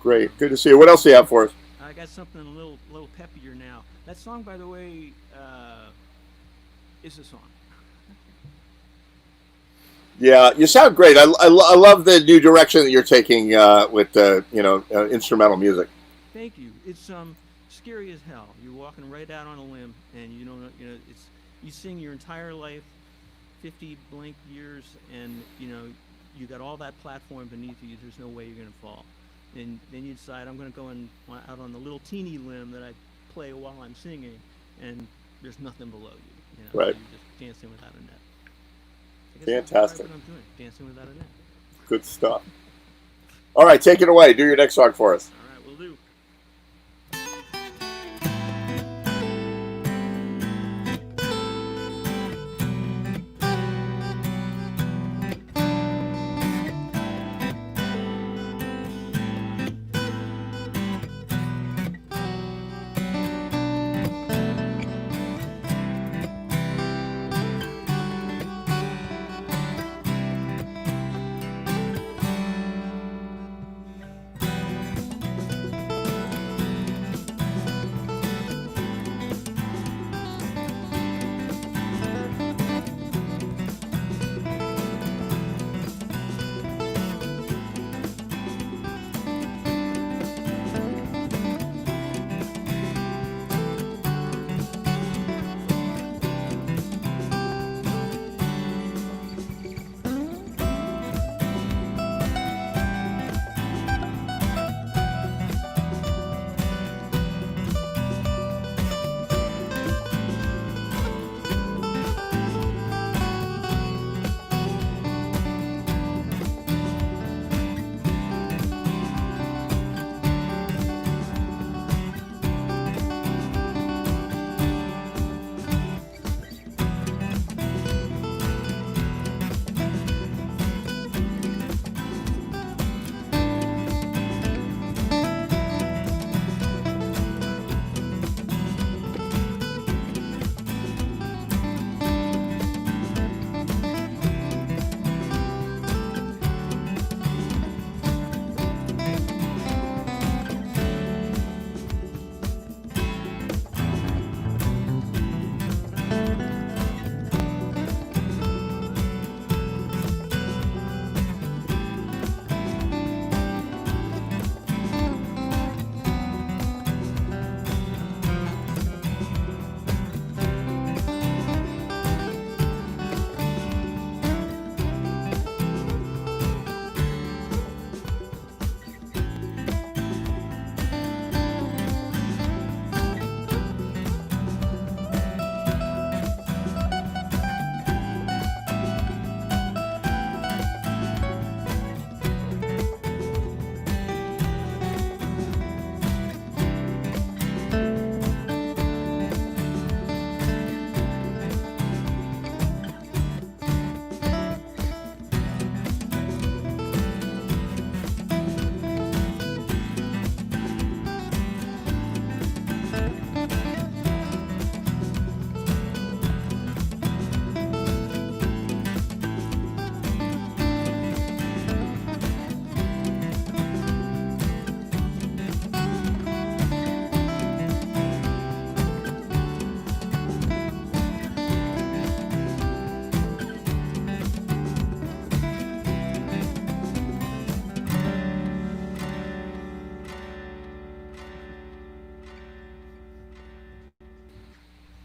Great. Good to see you. What else do you have for us? I got something a little peppier now. That song, by the way, is a song. Yeah, you sound great. I love the new direction that you're taking with instrumental music. Thank you. It's scary as hell. You're walking right out on a limb, and you don't know. It's you sing your entire life, 50 blank years, and you got all that platform beneath you. There's no way you're gonna fall. And then you decide I'm gonna go out on the little teeny limb that I play while I'm singing, and there's nothing below you. Right. So you're just dancing without a net. I guess Fantastic. That's what I'm doing. Dancing without a net. Good stuff. All right, take it away. Do your next song for us. All right, we'll do.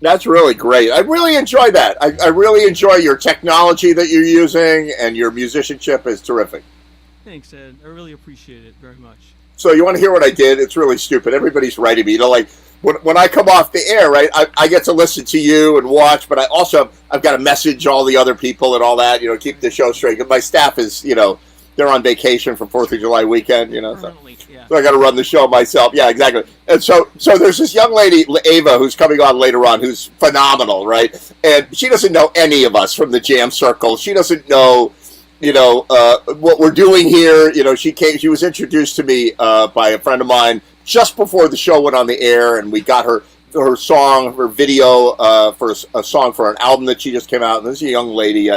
That's really great. I really enjoy that. I really enjoy your technology that you're using, and your musicianship is terrific. Thanks, Ed. I really appreciate it very much. So you want to hear what I did? It's really stupid. Everybody's writing me. Like when I come off the air, right? I get to listen to you and watch, but I've got to message all the other people and all that. Keep the show straight. My staff is they're on vacation for 4th of July weekend. So I got to run the show myself. Yeah, exactly. And so there's this young lady, Ava, who's coming on later on, who's phenomenal, right? And she doesn't know any of us from the Jam Circle. She doesn't know, what we're doing here. She was introduced to me by a friend of mine just before the show went on the air, and we got her video for a song for an album that she just came out. And this is a young lady.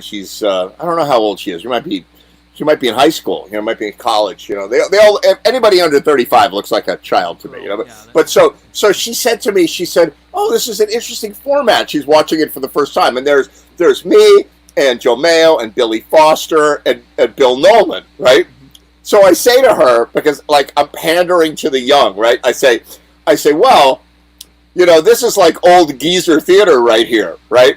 She's I don't know how old she is. She might be in high school, might be in college. They all, anybody under 35 looks like a child to me. But so she said to me, she said, "Oh, this is an interesting format." She's watching it for the first time, and there's me and Joe Mayo and Billy Foster and Bill Nolan, right? So I say to her, because I'm pandering to the young, right? I say, well, this is like old geezer theater right here, right?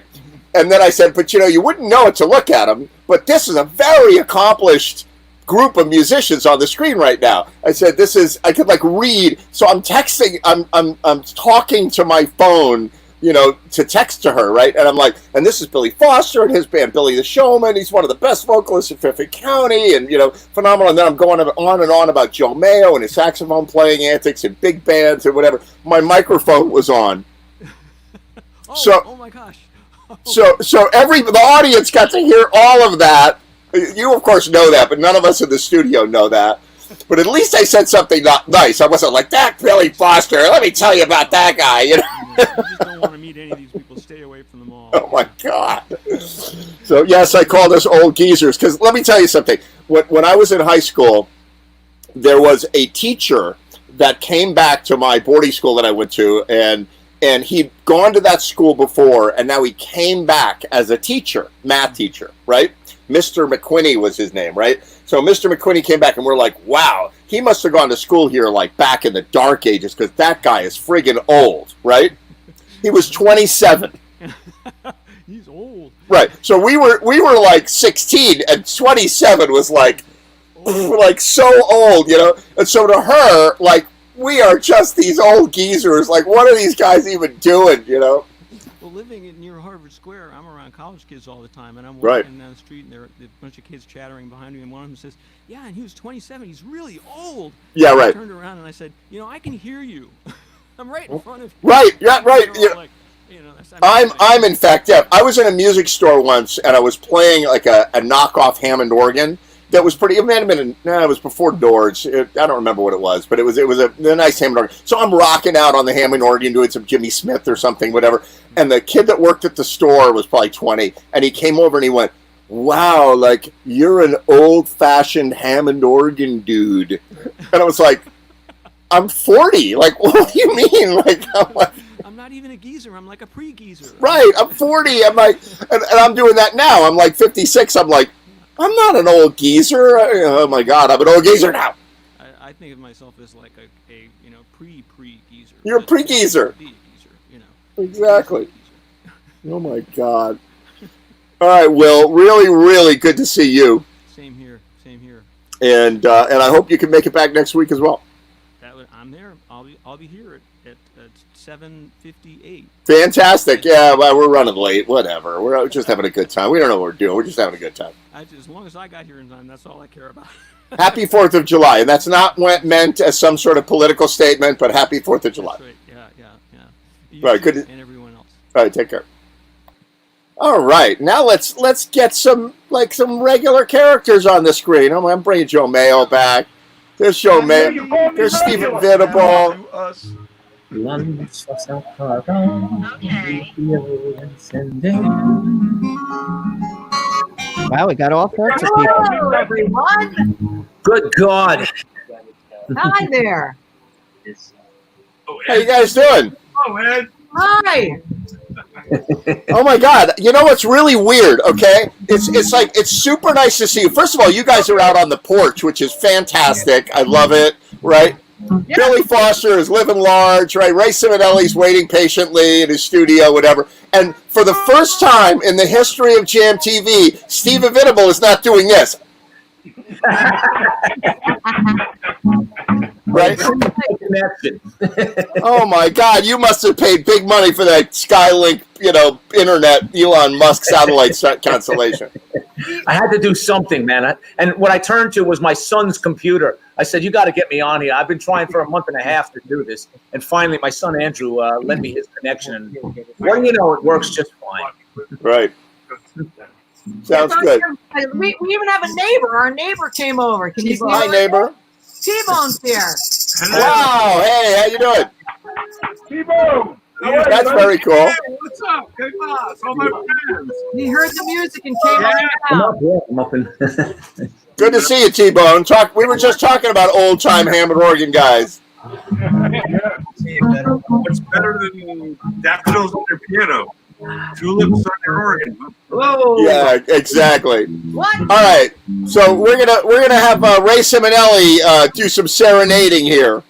And then I said, but you wouldn't know it to look at them, but this is a very accomplished group of musicians on the screen right now. I said, I could read. So I'm texting, I'm talking to my phone, to text to her, right? And I'm like, and this is Billy Foster and his band, Billy the Showman. He's one of the best vocalists in Fairfield County, and, phenomenal. And then I'm going on and on about Joe Mayo and his saxophone playing antics and big bands and whatever. My microphone was on. Oh my gosh. So the audience got to hear all of that. You, of course, know that, but none of us in the studio know that. But at least I said something not nice. I wasn't like, that Billy Foster, let me tell you about that guy. You just don't want to meet any of these people. Stay away from them all. Oh, my God. So, yes, I call this old geezers. Because let me tell you something. When I was in high school, there was a teacher that came back to my boarding school that I went to, and he'd gone to that school before, and now he came back as a teacher, math teacher, right? Mr. McQuinney was his name, right? So Mr. McQuinney came back, and we're like, wow, he must have gone to school here back in the dark ages, because that guy is friggin' old, right? He was 27. He's old. Right. So we were 16, and 27 was so old, And so to her, we are just these old geezers. What are these guys even doing, Well, living near Harvard Square, I'm around college kids all the time, and I'm Right. walking down the street, and there are a bunch of kids chattering behind me, and one of them says, yeah, and he was 27. He's really old. Yeah, and right. I turned around, and I said, I can hear you. I'm right in front of you. Right, yeah, right. They're all I'm in fact deaf. I was in a music store once, and I was playing a knockoff Hammond organ that was pretty. It might have been. It was before Doors. I don't remember what it was, but it was a nice Hammond organ. So I'm rocking out on the Hammond organ, doing some Jimmy Smith or something, whatever. And the kid that worked at the store was probably 20, and he came over and he went, "Wow, you're an old-fashioned Hammond organ dude." And I was like, "I'm 40. What do you mean?" I'm not even a geezer. I'm like a pre-geezer. Right, I'm 40. I'm and I'm doing that now. I'm 56. I'm I'm not an old geezer. Oh my God, I'm an old geezer now. I think of myself as a pre-geezer. You're a pre-geezer. Be a geezer, Exactly. Oh my God. All right, Will. Really, really good to see you. Same here. And I hope you can make it back next week as well. I'm there. I'll be here at 7:58. Fantastic. Yeah, well, we're running late. Whatever. We're just having a good time. We don't know what we're doing. We're just having a good time. As long as I got here in time, that's all I care about. Happy 4th of July. And that's not meant as some sort of political statement, but happy 4th of July. That's right. Yeah. You right, good. and everyone else. All right, take care. All right, now let's get some regular characters on the screen. I'm bringing Joe Mayo back. There's Joe Mayo. There's Stephen Venable. Wow, we got all sorts of people. Hello, everyone. Good God. Hi there. How you guys doing? Oh, man. Hi. Oh my God! You know what's really weird? Okay, it's super nice to see you. First of all, you guys are out on the porch, which is fantastic. I love it. Right? Billy Foster is living large, right? Ray Simonelli's waiting patiently in his studio, whatever. And for the first time in the history of Jam TV, Steve Avitable is not doing this. Right? Connection. Oh my God! You must have paid big money for that Skylink, internet Elon Musk satellite constellation. I had to do something, man. And what I turned to was my son's computer. I said, "You got to get me on here. I've been trying for a month and a half to do this." And finally, my son Andrew lent me his connection, and well, it works just fine. Right. Sounds good. We even have a neighbor. Our neighbor came over. Can you see Hi, neighbor. T-Bone's here. Wow. Hey, how you doing? T-Bone! That's very cool. What's up? Hey, boss. All my friends. He heard the music and came right I'm out. up, yeah, I'm up in. Good to see you, T-Bone. We were just talking about old-time Hammond Organ guys. What's better than daffodils on your piano? Tulips on your organ. Hello. Yeah, exactly. What? All right, so we're gonna have Ray Simonelli do some serenading here.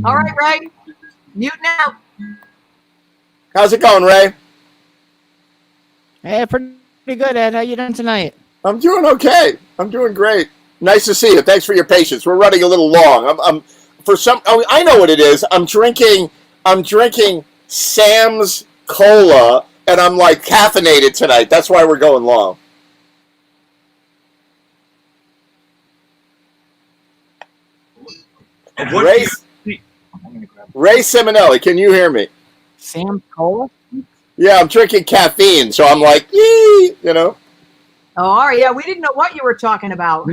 All right, Ray. Mute now. How's it going, Ray? Hey, pretty good, Ed. How you doing tonight? I'm doing okay. I'm doing great. Nice to see you. Thanks for your patience. We're running a little long. I know what it is. I'm drinking Sam's Cola, and I'm like caffeinated tonight. That's why we're going long. Ray Simonelli, can you hear me? Sam Cola? Yeah, I'm drinking caffeine, so I'm like, yee, Oh, all right. Yeah, we didn't know what you were talking about.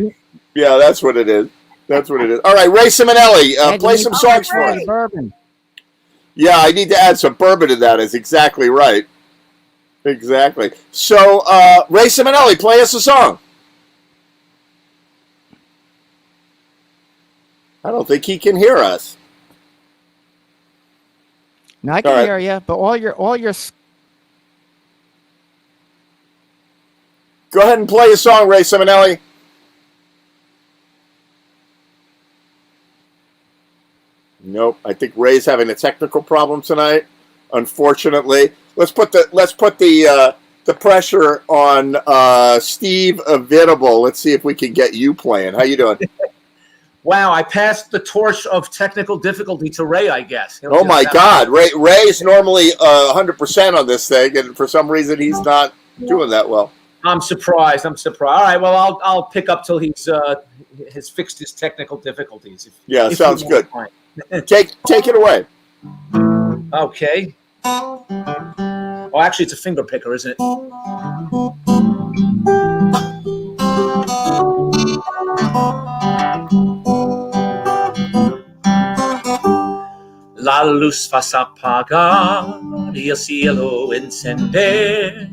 Yeah, that's what it is. That's what it is. All right, Ray Simonelli, play some songs for us. Bourbon. Yeah, I need to add some bourbon to that. Is exactly right. Exactly. So, Ray Simonelli, play us a song. I don't think he can hear us. No, I can hear you, but all your. Go ahead and play a song, Ray Simonelli. Nope. I think Ray's having a technical problem tonight. Unfortunately, let's put the pressure on Steve Avitable. Let's see if we can get you playing. How you doing? Wow, I passed the torch of technical difficulty to Ray, I guess. Oh my God, Ray's normally 100% on this thing, and for some reason he's not doing that well. I'm surprised. All right, well, I'll pick up till he's has fixed his technical difficulties. If Sounds good. Take it away. Okay. Oh, actually, it's a finger picker, isn't it? La luz vas a apagar y el cielo encender.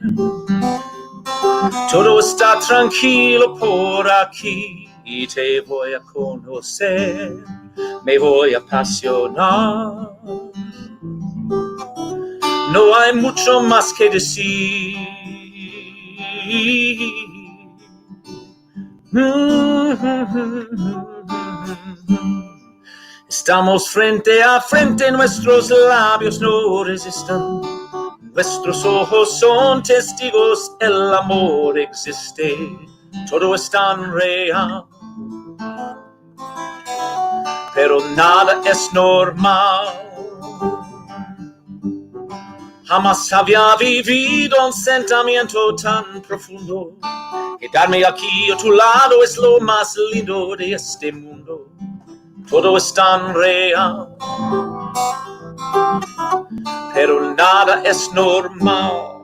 Todo está tranquilo por aquí y te voy a conocer. Me voy a apasionar. No hay mucho más que decir. Estamos frente a frente, nuestros labios no resisten. Nuestros ojos son testigos, el amor existe. Todo es tan real. Pero nada es normal. Jamás había vivido un sentimiento tan profundo. Quedarme aquí a tu lado es lo más lindo de este mundo. Todo es tan real. Pero nada es normal.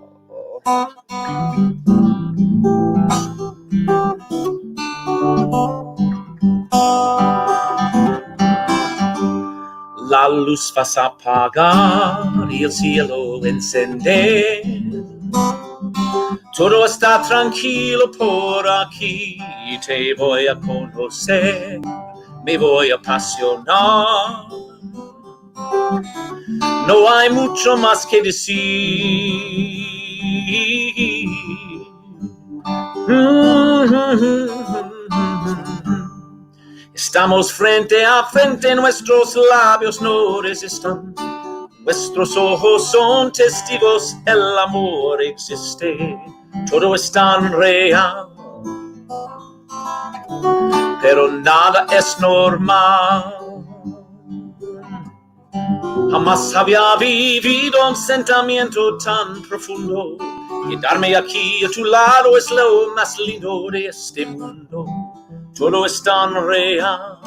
La luz vas a apagar y el cielo encender. Todo está tranquilo por aquí y te voy a conocer. Me voy a apasionar. No hay mucho más que decir. Estamos frente a frente, nuestros labios no resistan. Nuestros ojos son testigos, el amor existe. Todo es tan real, pero nada es normal. Jamás había vivido un sentimiento tan profundo. Quedarme aquí a tu lado es lo más lindo de este mundo. Todo es tan real,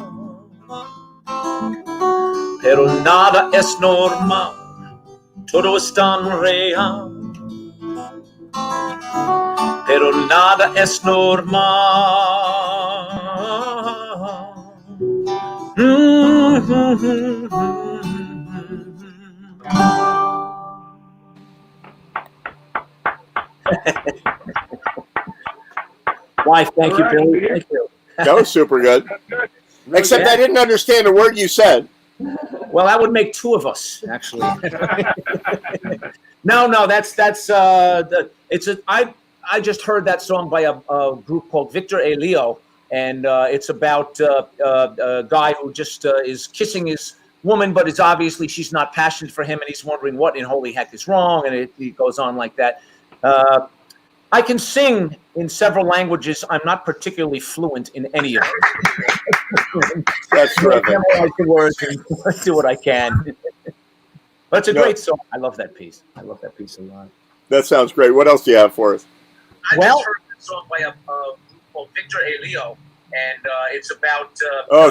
pero nada es normal. Todo es tan real, pero nada es normal. Why, thank you, Billy. Thank you. That was super good. Except I didn't understand a word you said. Well, that would make two of us, actually. No, I just heard that song by a group called Victor A. Leo, and it's about a guy who just is kissing his woman, but it's obviously she's not passionate for him, and he's wondering what in holy heck is wrong, and it goes on like that. I can sing in several languages. I'm not particularly fluent in any of them. That's terrific. I memorize the words and do what I can. But it's a great song. I love that piece. I love that piece a lot. That sounds great. What else do you have for us? I just heard that song by a group called Victor A. Leo, and it's about.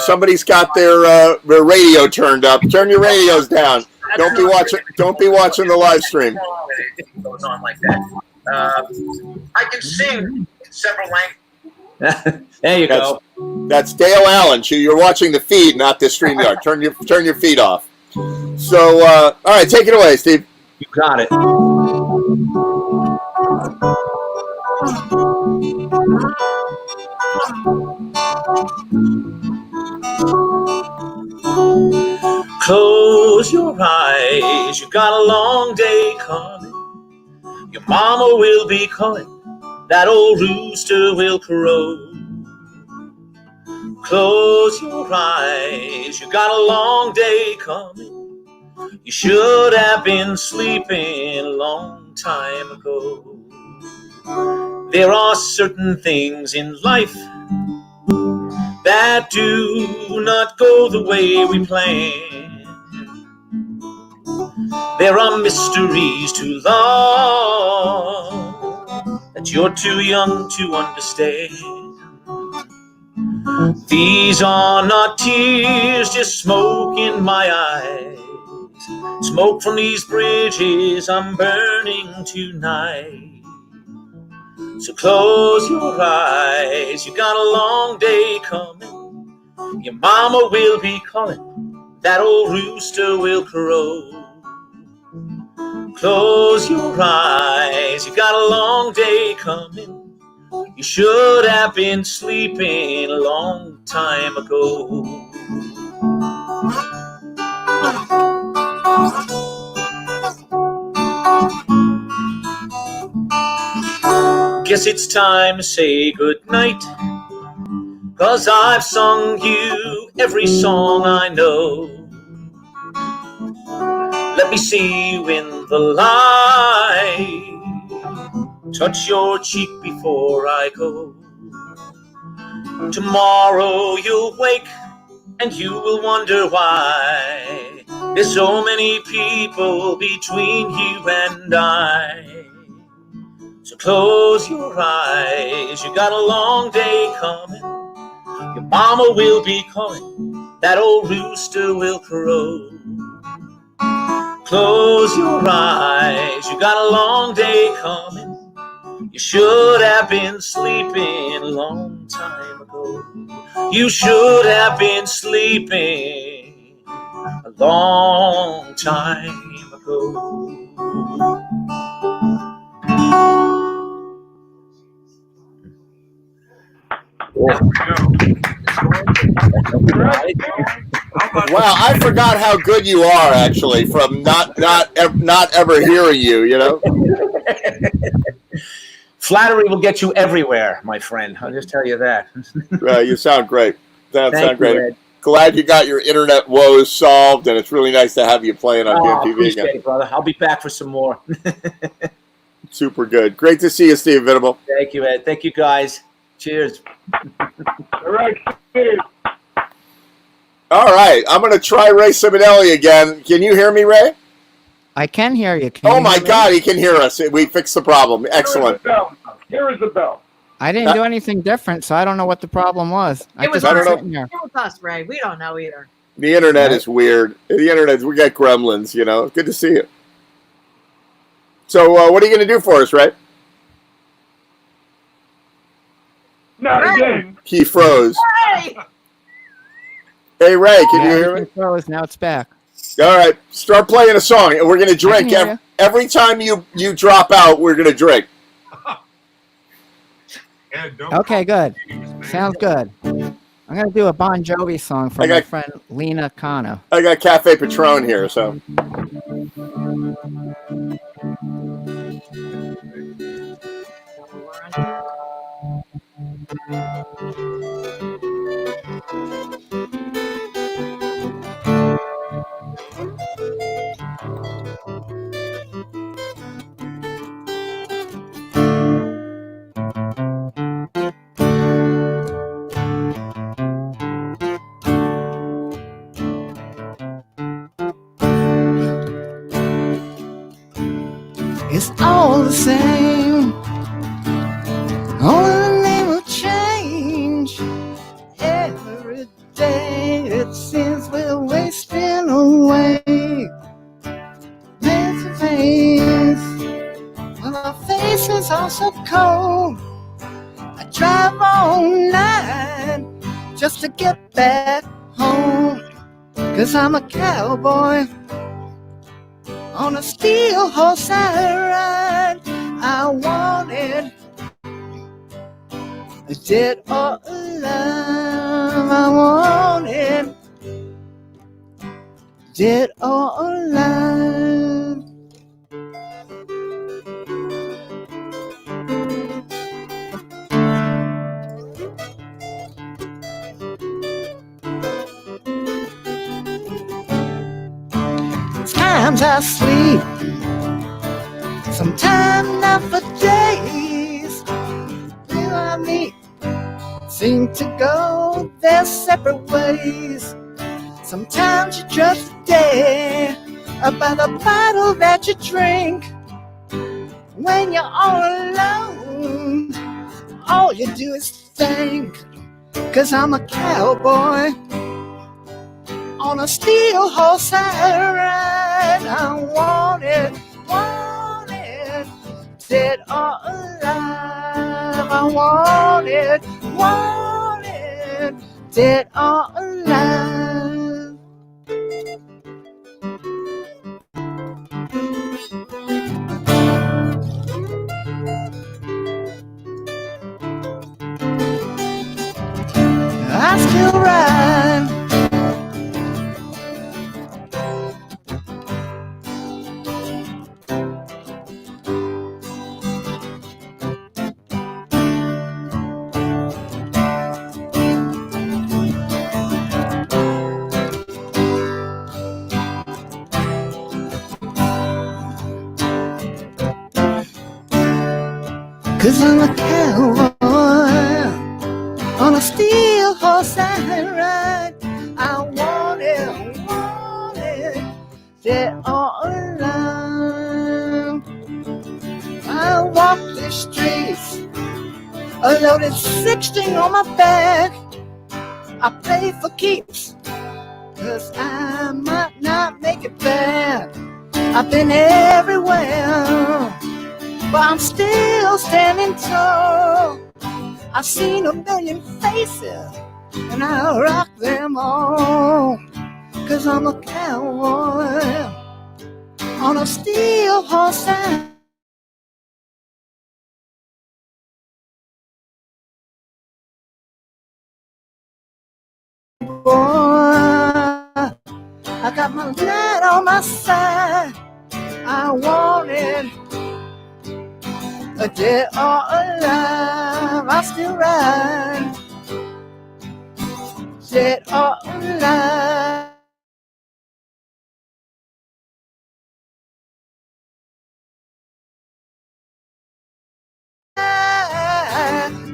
Somebody's got their radio turned up. Turn your radios down. Don't be watching the live stream. It goes on like that. I can sing in several languages. There you go. That's Dale Allen. You're watching the feed, not the StreamYard. Turn your feed off. So, all right, take it away, Steve. You got it. Close your eyes. You got a long day coming. Your mama will be calling, that old rooster will crow. Close your eyes, you got a long day coming. You should have been sleeping a long time ago. There are certain things in life that do not go the way we plan. There are mysteries to love that you're too young to understand. These are not tears, just smoke in my eyes. Smoke from these bridges I'm burning tonight. So close your eyes, you got a long day coming. Your mama will be calling, that old rooster will crow. Close your eyes, you got a long day coming. You should have been sleeping a long time ago. Guess it's time to say goodnight, 'cause I've sung you every song I know. Let me see you in the light. Touch your cheek before I go. Tomorrow you'll wake and you will wonder why there's so many people between you and I. So close your eyes, you got a long day coming. Your mama will be calling, that old rooster will crow. Close your eyes, you got a long day coming. You should have been sleeping a long time ago. You should have been sleeping a long time ago. Wow, I forgot how good you are, actually, from not ever hearing you, you know? Flattery will get you everywhere, my friend. I'll just tell you that. You sound great. That Thank sounds great. you, Ed. Glad you got your internet woes solved, and it's really nice to have you playing on Oh, DMTV appreciate again. it, brother. I'll be back for some more. Super good. Great to see you, Steve Venable. Thank you, Ed. Thank you, guys. Cheers. All right, Steve. All right, I'm going to try Ray Simonelli again. Can you hear me, Ray? I can hear you. Can Oh you my hear me? God, he can hear us. We fixed the problem. Excellent. Here is the bell. I didn't do anything different, so I don't know what the problem was. I It was just I don't know. sitting here. It was us, Ray. We don't know either. The internet Right. is weird. The internet, we got gremlins, you know. Good to see you. So, what are you going to do for us, Ray? Not Ray. again. He froze. Hey! Hey, Ray, can Yeah, you hear me? everything froze, now it's back. All right, start playing a song, and we're going to drink. hear you. Every time you drop out, we're going to drink. Ed, don't Okay, good. please, man. Sounds good. I'm going to do a Bon Jovi song for I my got- friend Lena Cano. I got Cafe Patron here, so. It's all the same. Only the name will change. Every day it seems we're wasting away. Face to face, well, our faces are so cold. I drive all night just to get back home. 'Cause I'm a cowboy on a steel horse I ride. I want it, dead or alive. I want it, dead or alive. Sometimes I sleep, sometimes not for days. You and me seem to go their separate ways. Sometimes you just stare about the bottle that you drink. When you're all alone, all you do is think. 'Cause I'm a cowboy on a steel horse I ride. I want it, dead or alive. I want it, dead or alive. I still ride. Cause I'm a cowboy on a steel horse I ride. I want it, dead or alive. I walk the streets, a loaded 16 on my back. I play for keeps, 'cause I might not make it back. I've been everywhere, but I'm still standing tall. I've seen a million faces, and I rock them all. 'Cause I'm a cowboy on a steel horse. Boy, I got my light on my side. I want it, dead or alive. I still ride. dead or alive.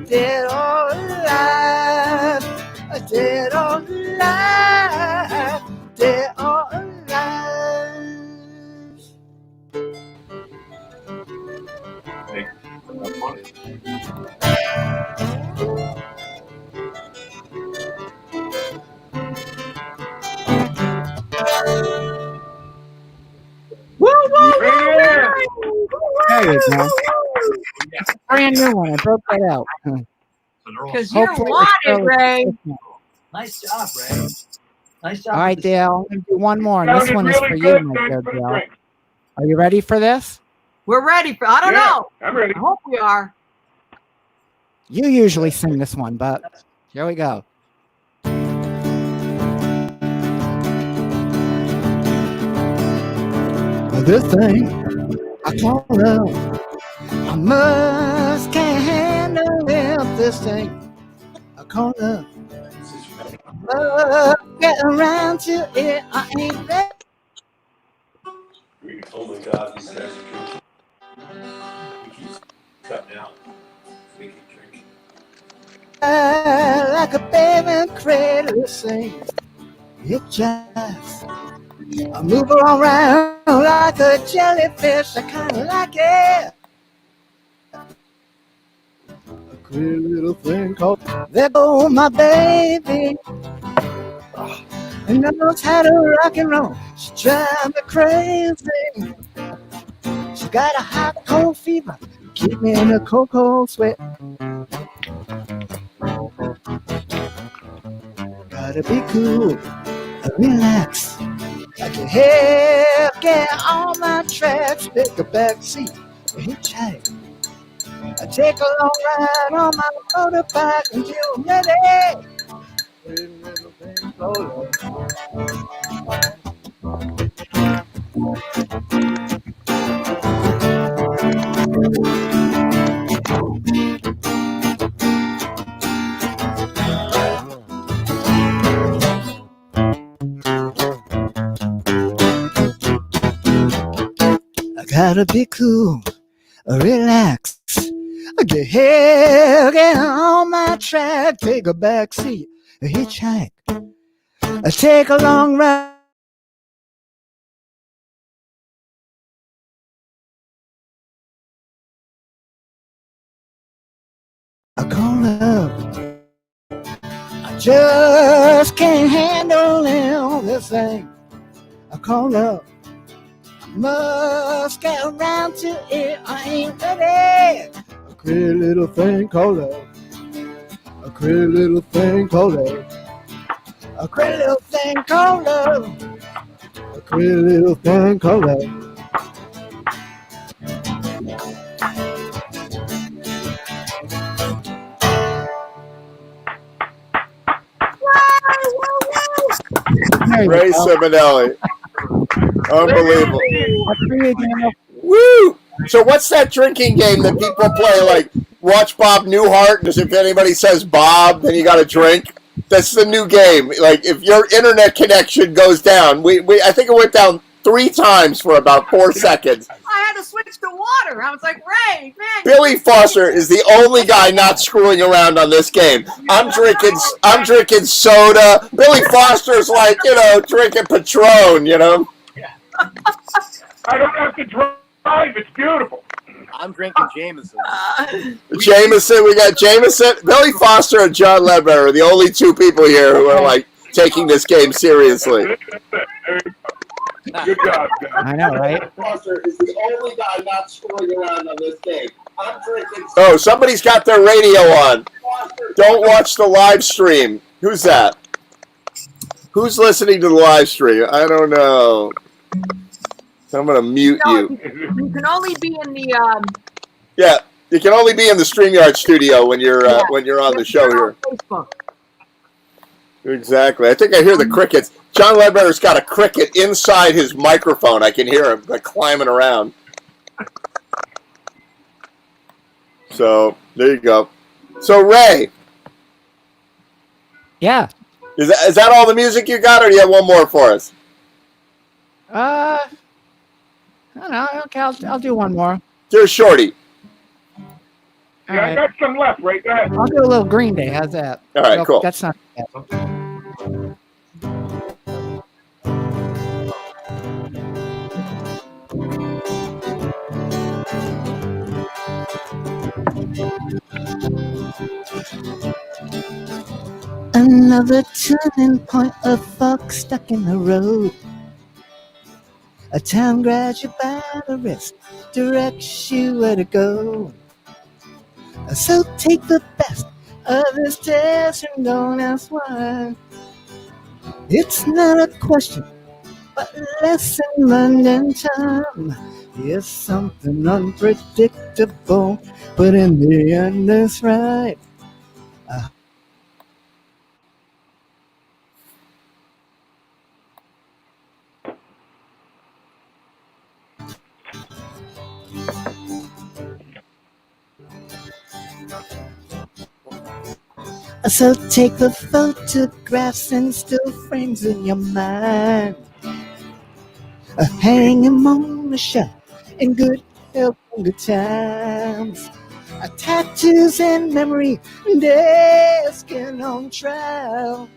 Dead or alive, dead or alive, dead or alive. Woo, woo, Yeah. There you go. Brand new one. I broke that out. because you're Hopefully wanted, Ray. Nice job, Ray. Nice job. All right, with the- Dale. I'm gonna do one more, and this Sounded one is really for you, good. my Thanks dear for the Dale. drink. Are you ready for this? We're ready for. I don't Yeah, know. I'm ready. I hope we are. You usually sing this one, but here we go. This thing I call love, I must can't handle it. This thing I call love, must get around to it. I ain't ready. Oh my God, these guys are drinking. He keeps cutting out. We keep drinking. Like a baby cradle sings, it just I move around like a jellyfish. I kind of like it. A pretty little thing called there go my baby. And knows how to rock and roll. She drives me crazy. She got a hot cold fever, keep me in a cold, cold sweat. Gotta be cool, relax. I can help get on my tracks, pick a back seat, hitchhike. I take a long ride on my motorbike until I'm ready. Pretty little thing called I gotta be cool, relax. Get here, get on my track, take a back seat, hitchhike. I take a long ride. I call love. I just can't handle all this thing. I call love. I must get around to it. I ain't ready. A pretty little thing called love. A pretty little thing called love. A pretty little thing called love. A pretty little thing called love. There you Ray go. Simonelli. Unbelievable. That's for you, Dale. Woo! So what's that drinking game that people play? Like, watch Bob Newhart, and if anybody says Bob, then you got to drink. That's the new game. Like, if your internet connection goes down, I think it went down 3 times for about 4 seconds. I had to switch to water. I was like, Ray, man. Billy Foster is the only guy not screwing around on this game. I'm drinking soda. Billy Foster's like, drinking Patron, I don't have to drive. It's beautiful. I'm drinking Jameson. Jameson, we got Jameson. Billy Foster and John Ledbetter are the only 2 people here who are like taking this game seriously. Good job, guys. I know, right? Foster is the only guy not screwing around on this game. I'm drinking. Oh, somebody's got their radio on. Don't watch the live stream. Who's that? Who's listening to the live stream? I don't know. So I'm gonna mute you. You can only be in the Yeah, you can only be in the StreamYard studio when you're on the show here. Facebook. Exactly. I think I hear the crickets. John Ledbetter's got a cricket inside his microphone. I can hear him climbing around. So there you go. So Ray, Yeah. Is that all the music you got, or do you have one more for us? I don't know. Okay, I'll do one more. Do a shorty. All Yeah, I right. got some left, right? Go ahead. I'll do a little Green Day. How's that? All right, cool. That's not bad. Another turning point, a fork stuck in the road. A town grabs you by the wrist, directs you where to go. So take the best of this test and don't ask why. It's not a question, but a lesson learned in time. It's something unpredictable, but in the end it's right. So take the photographs and still frames in your mind. Hang 'em on the shelf in good health and good times. Tattoos and memory, desking on trial.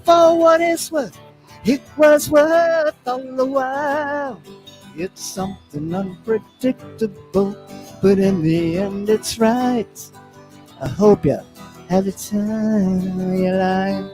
For what it's worth, it was worth all the while. It's something unpredictable, but in the end it's right. I hope you have the time of your life.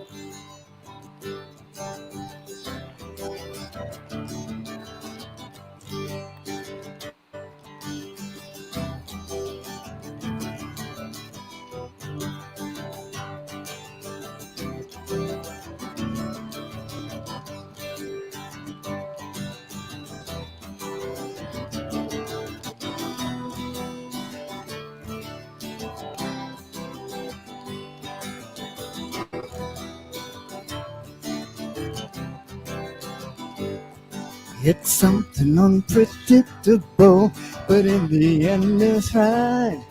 It's something unpredictable, but in the end it's right.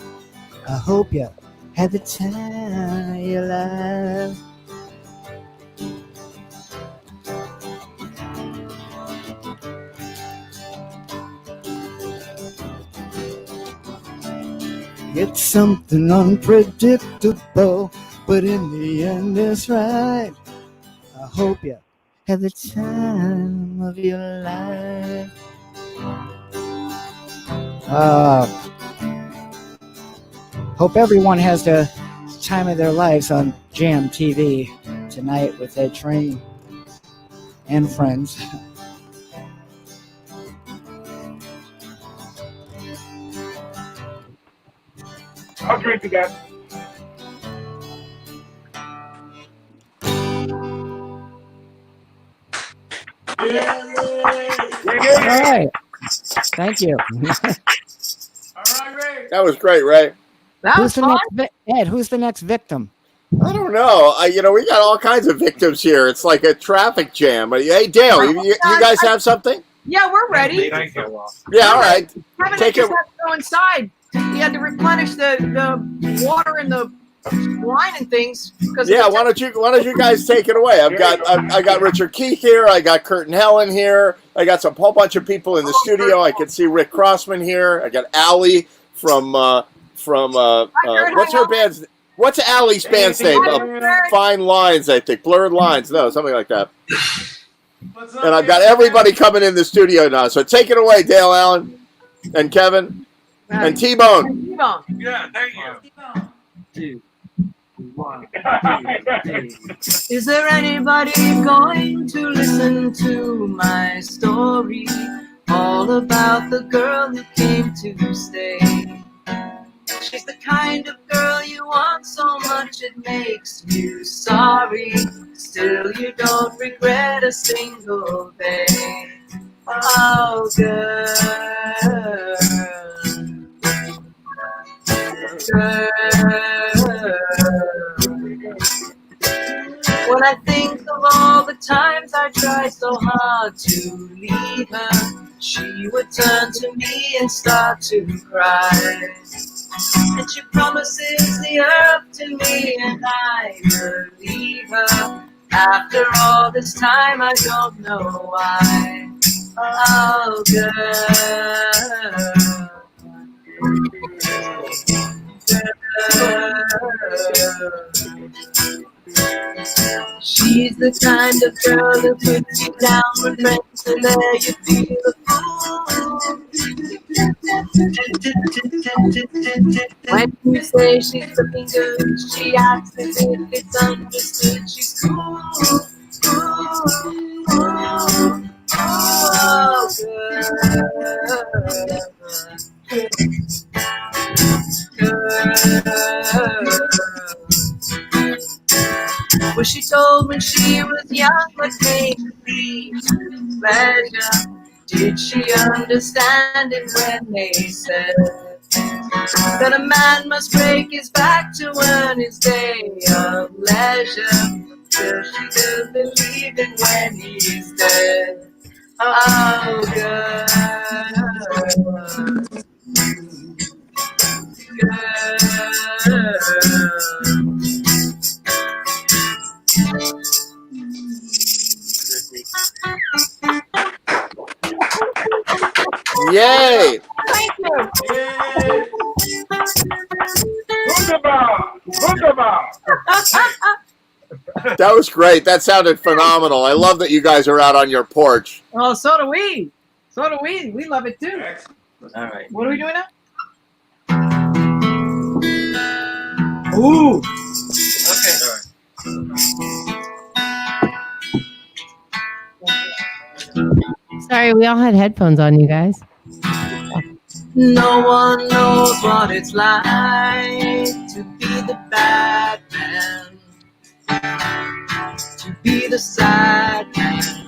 I hope you had the time of your life. It's something unpredictable, but in the end it's right. I hope you had the time of your life. Hope everyone has the time of their lives on Jam TV tonight with Ed Train and friends. I'll drink to that. All right. Thank you. That was great, right? Who's the next Ed, who's the next victim? I don't know. We got all kinds of victims here. It's like a traffic jam. Hey, Dale, you guys have something? Yeah, we're ready. Yeah, all right. Kevin Take just it. had to go inside. He had to replenish the water in the wine and things. Yeah, why don't you guys take it away? I got Richard Keith here. I got Kurt and Helen here. I got a whole bunch of people in the studio. I can see Rick Crossman here. I got Allie from what's her band's? What's Allie's band's name? Fine Lines, I think. Blurred Lines. No, something like that. And I've got everybody coming in the studio now. So take it away, Dale Allen and Kevin and T-Bone. T-Bone. Yeah, thank you. 2, 1, 2, 3. Is there anybody going to listen to my story? All about the girl who came to stay. She's the kind of girl you want so much it makes you sorry. Still you don't regret a single day. Oh, girl. When I think of all the times I tried so hard to leave her, she would turn to me and start to cry. And she promises the earth to me, and I believe her. After all this time, I don't know why. Oh, she's the kind of girl who puts you down when friends are there, you feel a fool. When you say she's looking good, she acts as if it's understood. She's cool, well, she told when she was young what made her be pleasure. Did she understand it when they said that a man must break his back to earn his day of leisure? Will she still believe it when he's dead? Oh, girl. Yay! Thank you. Wunderbar! That was great. That sounded phenomenal. I love that you guys are out on your porch. Oh, so do we. So do we. We love it too. All right. What are we doing now? Ooh. Okay. Sorry, we all had headphones on, you guys. No one knows what it's like to be the bad man, to be the sad man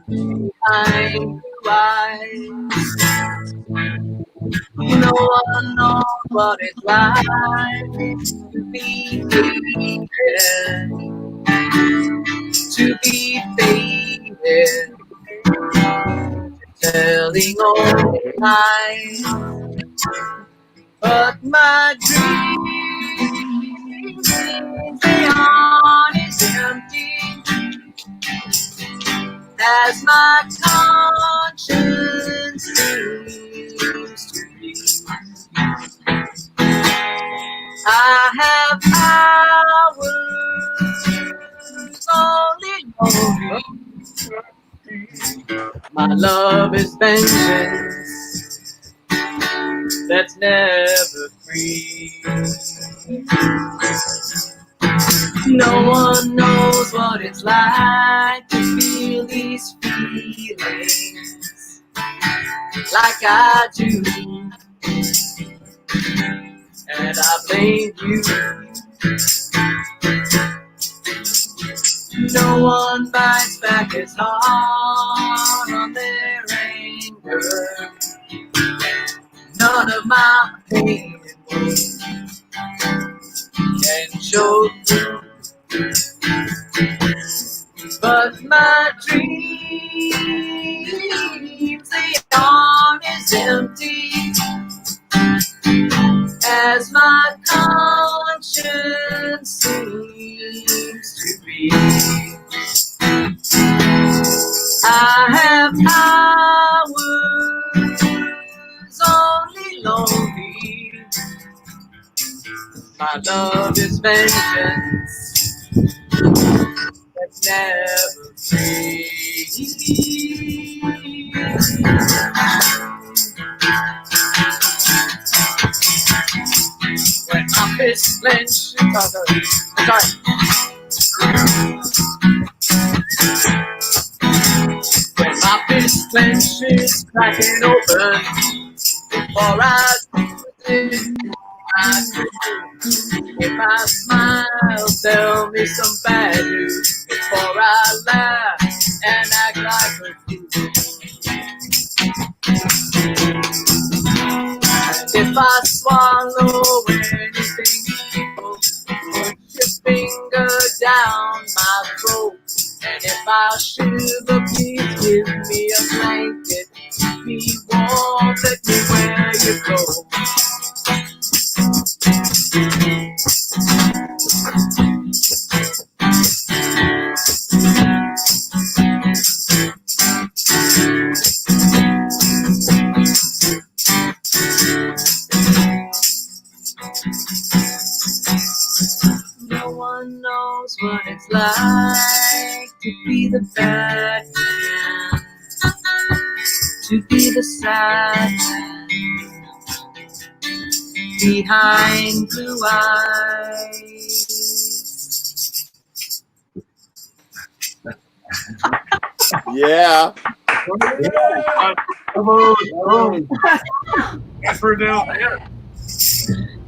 behind blue eyes. No one knows what it's like to be hated, to be faded, telling all lies. But my dreams, they aren't as empty as my conscience seems to be. I have hours only lonely. My love is vengeance that's never free. No one knows what it's like to feel these feelings like I do. And I blame you. No one bites back as hard on their anger. None of my pain and woe can show through. But my dreams, they aren't as empty as my conscience seems to be. I have hours only lonely. My love is vengeance that's never free. When my fist clenched, when my fist clenches, cracking open, before I do it, if I smile, tell me some bad news. Before I laugh and act like a fool. And if I swallow anything evil, put your finger down my throat. And if I shiver, please give me a blanket. Keep me warm, let me wear your clothes. what it's like to be the bad man, to be the sad man behind blue eyes. Yeah.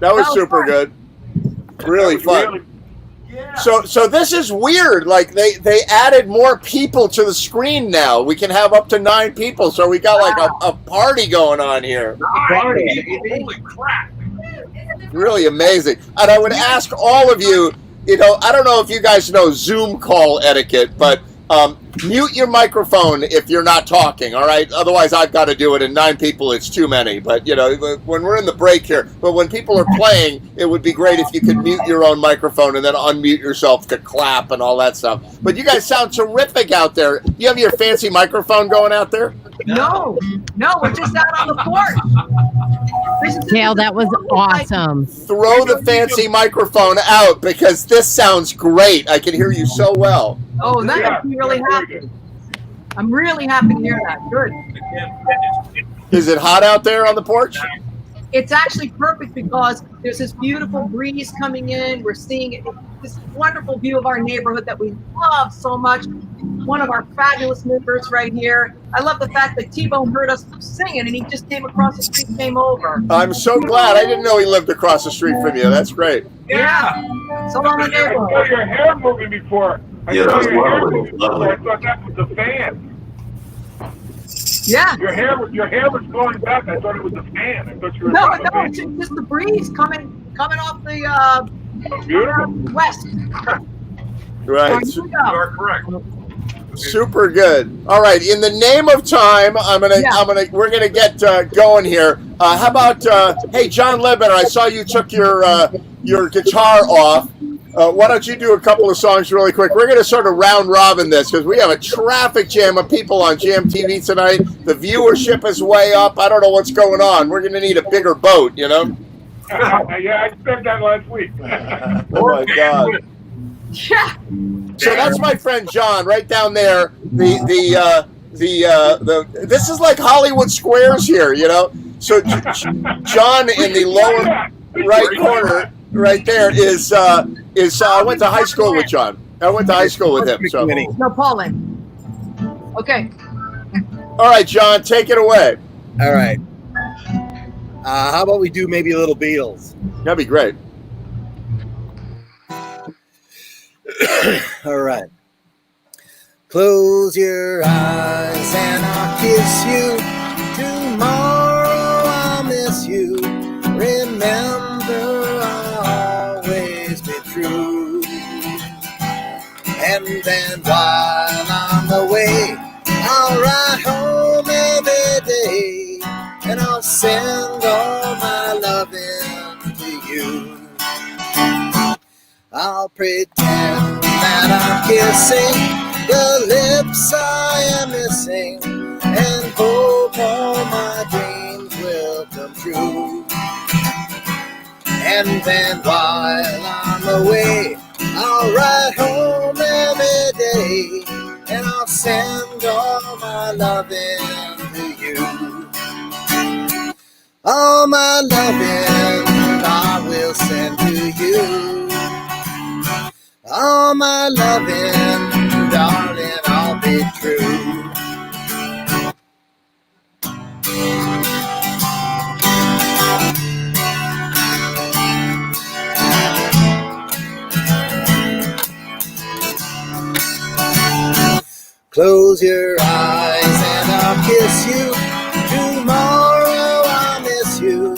That was super good. Really fun. So this is weird. Like they added more people to the screen now. We can have up to 9 people. So we got like a party going on here. Holy crap. Really amazing. And I would ask all of you, you know, I don't know if you guys know Zoom call etiquette, but mute your microphone if you're not talking, all right? Otherwise, I've got to do it, and 9 people, it's too many. But, you know, when we're in the break here, but when people are playing, it would be great if you could mute your own microphone and then unmute yourself to clap and all that stuff. But you guys sound terrific out there. You have your fancy microphone going out there? No, we're just out on the porch. Dale, that was awesome. Throw the fancy microphone out because this sounds great. I can hear you so well. Oh, that makes me really happy. I'm really happy to hear that. Good. Is it hot out there on the porch? It's actually perfect because there's this beautiful breeze coming in. We're seeing this wonderful view of our neighborhood that we love so much. One of our fabulous neighbors right here. I love the fact that T-Bone heard us singing and he just came across the street and came over. I'm so glad. I didn't know he lived across the street from you. That's great. Yeah. So long, I neighborhood. saw your hair moving before. Yeah, that was lovely. I thought that was the fan. Yeah. Your hair was blowing back. I thought it was the fan. I thought you were No, the fan. it's just the breeze coming off the west. Right. So here we You go. are correct. Super good. All right. In the name of time, we're gonna get going here. How about hey, John Ledbetter? I saw you took your guitar off. Why don't you do a couple of songs really quick? We're going to sort of round robin this because we have a traffic jam of people on Jam TV tonight. The viewership is way up. I don't know what's going on. We're going to need a bigger boat, you know? Yeah, I said that last week. Oh, my God. Yeah. So that's my friend John right down there. The this is like Hollywood Squares here, you know? So John in the lower right corner right there is I went to high school with John. I went to high school with him. So No, Paulin. Okay. all right, John, take it away. All right. How about we do maybe a little Beatles? That'd be great. All right. Close your eyes and I'll kiss you. Tomorrow I'll miss you. Remember, I'll always be true. And then while I'm away, I'll ride home every day, and I'll send all my loving to you. I'll pretend that I'm kissing the lips I am missing, and hope all my dreams will come true. And then while I'm away, I'll ride home every day, and I'll send all my loving to you. All my loving I will send to you. All my loving, darling, I'll be true. Close your eyes and I'll kiss you. Tomorrow I'll miss you.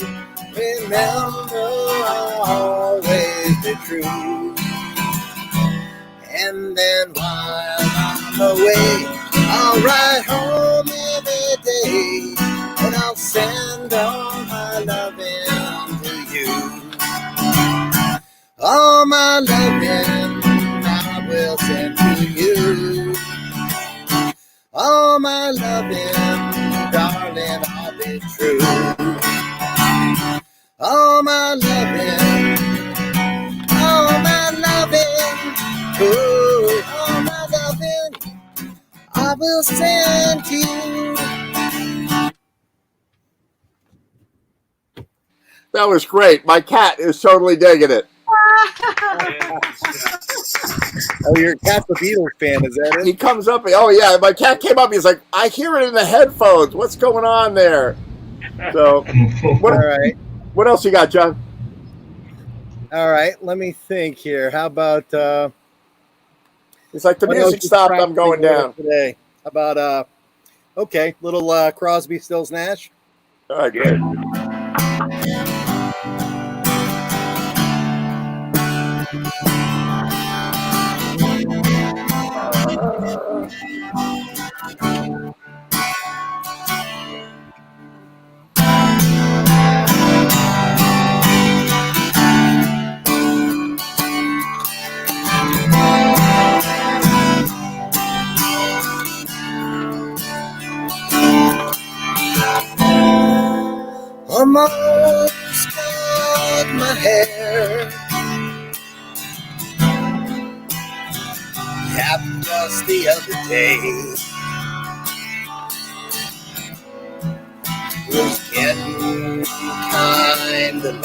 Remember, I'll always be true. And then while I'm away, I'll ride home every day, and I'll send all my loving to you. All my loving I will send to you. All my loving, darling, I'll be true. All my loving, oh, will send to you. That was great. My cat is totally digging it. Oh, your cat's a Beatles fan, is that it? He comes up. Oh yeah, my cat came up. He's like, I hear it in the headphones. What's going on there? So, what, All right. What else you got, John? All right, let me think here. How about It's like the what music else is stopped. I'm going trending down. today? How about okay, little Crosby, Stills, Nash. All right, great. Almost cut my hair. Happened just the other day. Was getting kinda long.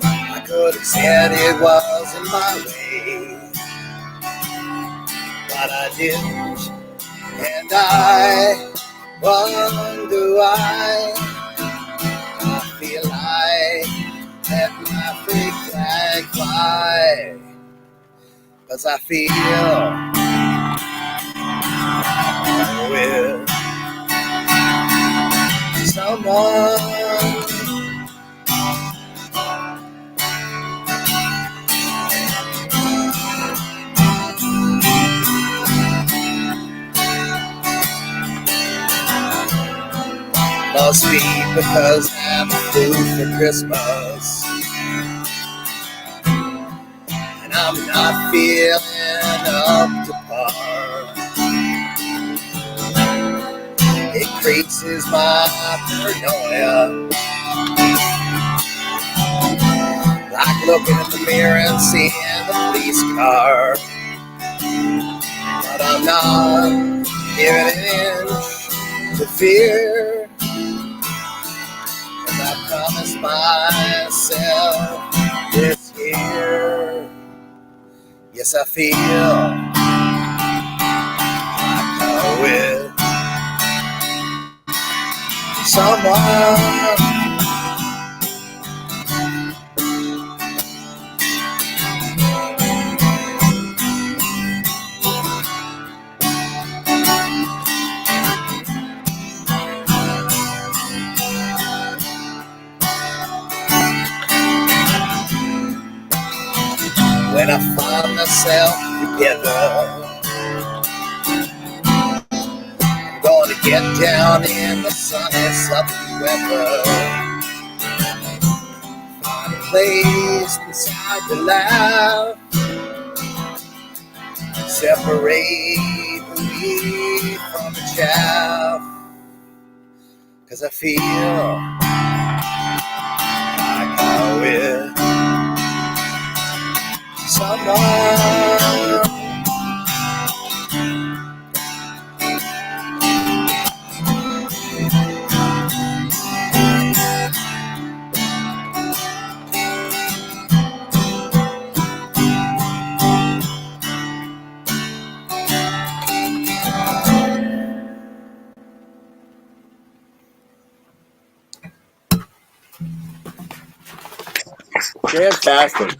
I could have said it wasn't my way, but I didn't, and I wonder why. I feel like let my freak flag fly, 'cause I feel with someone. Must be because I'm food for Christmas, and I'm not feeling up to par. It increases my paranoia, like looking in the mirror and seeing the police car. But I'm not giving an inch to fear. I promised myself this year. Yes, I feel like I'm with someone. When I find myself together, I'm going to get down in the sunny southern weather. Find a place beside the laugh, separate the wheat from the chaff, 'cause I feel like I'm with someone. Fantastic.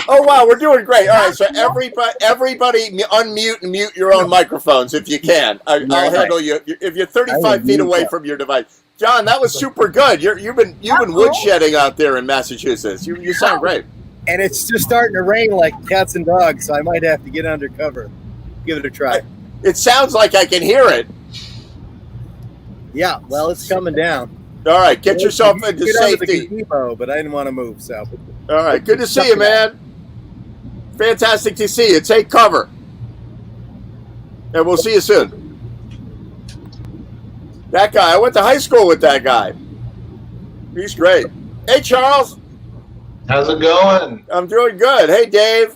Oh wow, we're doing great. All right, so everybody unmute and mute your own microphones if you can. I'll handle you if you're 35 feet away from your device. John, that was super good. You've been woodshedding out there in Massachusetts. You sound great. And it's just starting to rain like cats and dogs, so I might have to get undercover. Give it a try. It sounds like I can hear it. Yeah, well, it's coming down. All right, get yourself into Get under the safety. gazebo, but I didn't want to move, so. All right, good to see you, man. Fantastic to see you. Take cover. And we'll see you soon. That guy, I went to high school with that guy. He's great. Hey, Charles. How's it going? I'm doing good. Hey, Dave.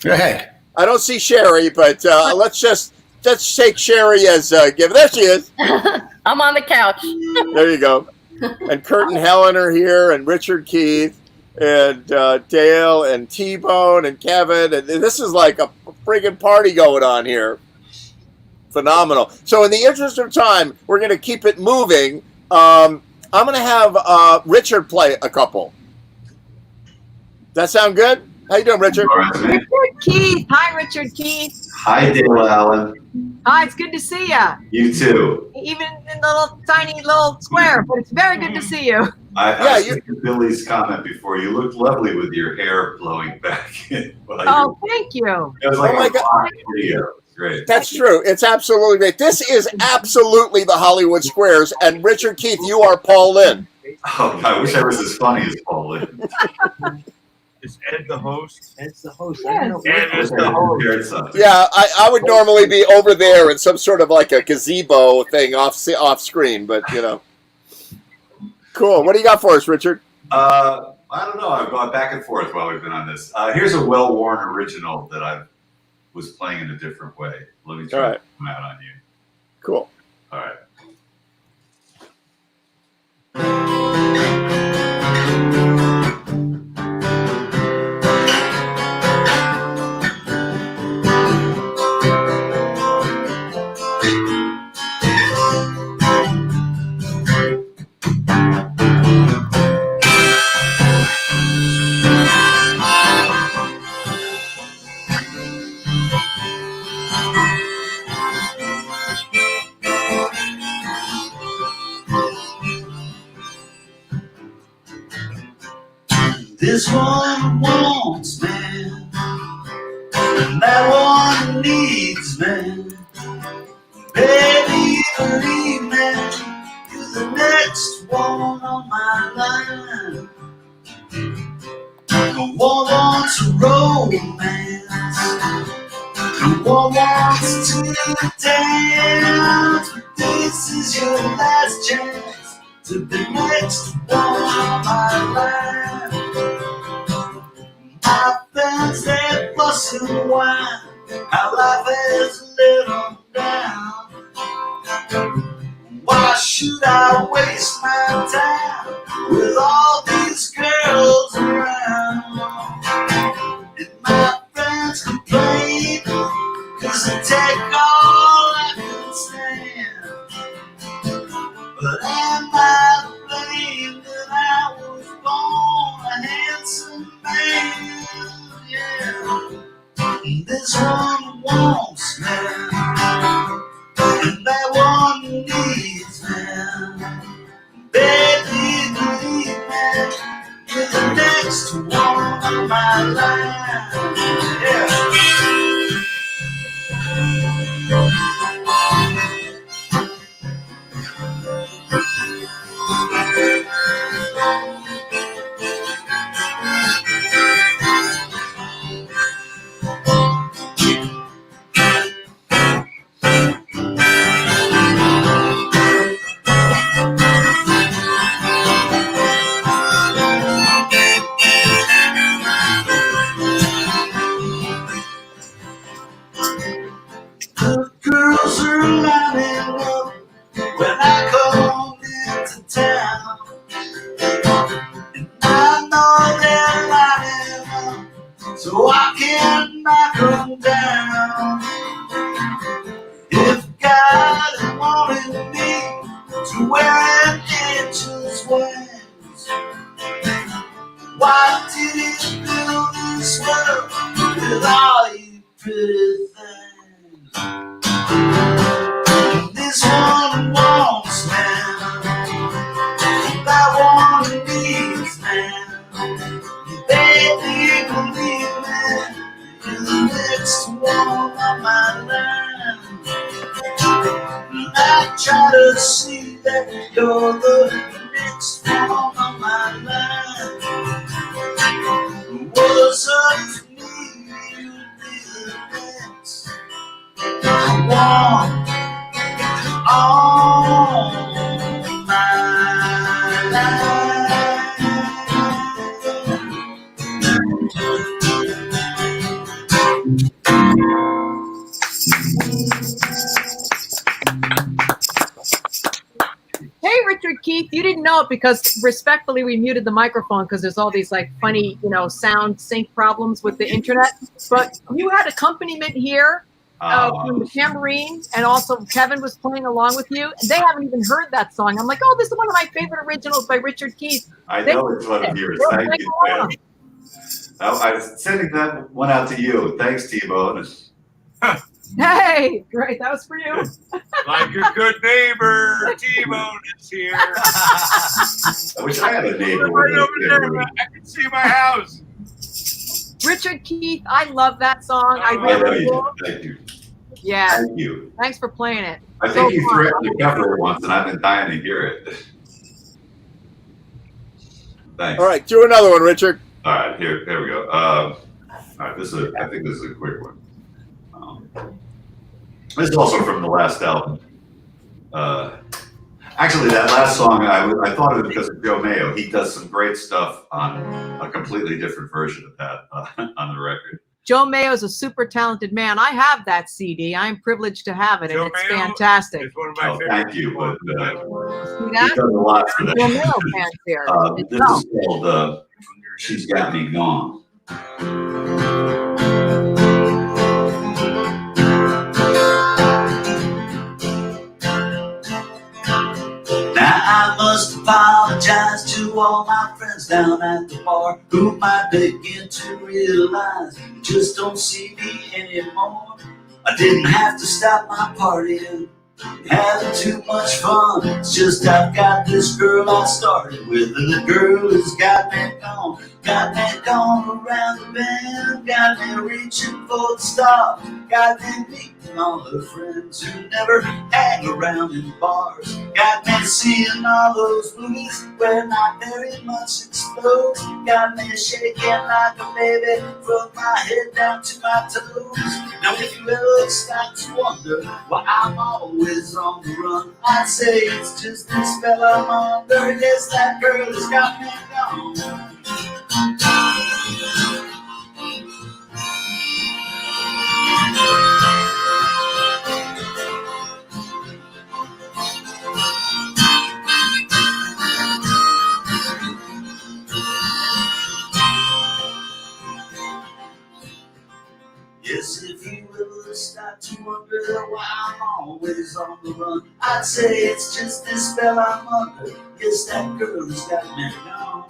Hey. I don't see Sherry, but let's take Sherry as given. There she is. I'm on the couch. There you go. And Kurt and Helen are here, and Richard Keith, and Dale, and T-Bone, and Kevin, and this is like a friggin' party going on here. Phenomenal. So in the interest of time, we're going to keep it moving. I'm going to have Richard play a couple. That sound good? How you doing, Richard? Richard Keith. Hi, Richard Keith. Hi, Dale Allen. Hi, it's good to see you. You too. Even in the little tiny little square, but it's very good to see you. I was thinking Billy's comment before. You looked lovely with your hair blowing back. Oh, thank you. It was like Oh my a God. video. Great. That's true. It's absolutely great. This is absolutely the Hollywood Squares, and Richard Keith, you are Paul Lynn. Oh, I wish I was as funny as Paul Lynn. Is Ed the host? Ed's the host. Yes. Ed is the host. Yeah, I would normally be over there in some sort of like a gazebo thing off screen, but you know. Cool. What do you got for us, Richard? I don't know. I've gone back and forth while we've been on this. Here's a well-worn original that I was playing in a different way. Let me try to come out on you. Cool. All right. This one wants man, and that one needs man. Baby, believe me, you're the next one on my line. No one wants romance, no one wants to dance. But this is your last chance to be next one on my line. My friends, they fuss and whine, how life has let them down. Why should I waste my time with all these girls around? And my friends complain, 'cause they take all I can stand. But am I blamed that I was born a handsome man? Yeah. This one wants man, and that one needs man. Baby, believe me, you're the next one on my line. Yeah. The girls are lining up when I come into town, and I know they're lining up so I can knock them down. If God had wanted me to wear an angel's wings, why did He build this world with all you pretty things? This one wants man, that one needs man. Baby, believe me, you're the next one on my line. I try to see that you're the next one on my line. Was up to me, you'd be the next one on my line. Richard Keith, you didn't know it because respectfully we muted the microphone because there's all these like funny, sound sync problems with the internet. But you had accompaniment here from the tambourine, and also Kevin was playing along with you. And they haven't even heard that song. I'm like, oh, this is one of my favorite originals by Richard Keith. I know it's one of yours. Thank you, man. I was sending that one out to you. Thanks, T-Bone. Hey, great. That was for you. Like your good neighbor, T-Bone is here. I wish I had a neighbor. Right over there. I can see my house. Richard Keith, I love that song. I I know really you do. did. Thank you. Yeah. Thank you. Thanks for playing it. I think So you fun. threatened to cover it once, and I've been dying to hear it. Thanks. All right, do another one, Richard. All right, here we go. All right, I think this is a quick one. This is also from the last album. Actually, that last song, I thought of it because of Joe Mayo. He does some great stuff on a completely different version of that on the record. Joe Mayo is a super talented man. I have that CD. I'm privileged to have it, and it's fantastic. It's one of my favorite. Thank you, but See he that? does a lot for Joe that. Mayo fans here. This is called She's Got Me Gone. Now I must apologize to all my friends down at the bar who might begin to realize you just don't see me anymore. I didn't have to stop my partying, having too much fun. It's just I've got this girl I started with, and the girl has got me gone around the bend, got me reaching for the stars, got me meeting all her friends who never hang around in bars, got me seeing all those movies where not very much explodes, got me shaking like a baby from my head down to my toes. Now if you ever start to wonder why I'm always on the run, I'd say it's just the spell I'm under. Yes, that girl has got me gone. Yes, if you ever start to wonder why I'm always on the run, I'd say it's just this spell I'm under. Yes, that girl has got me gone.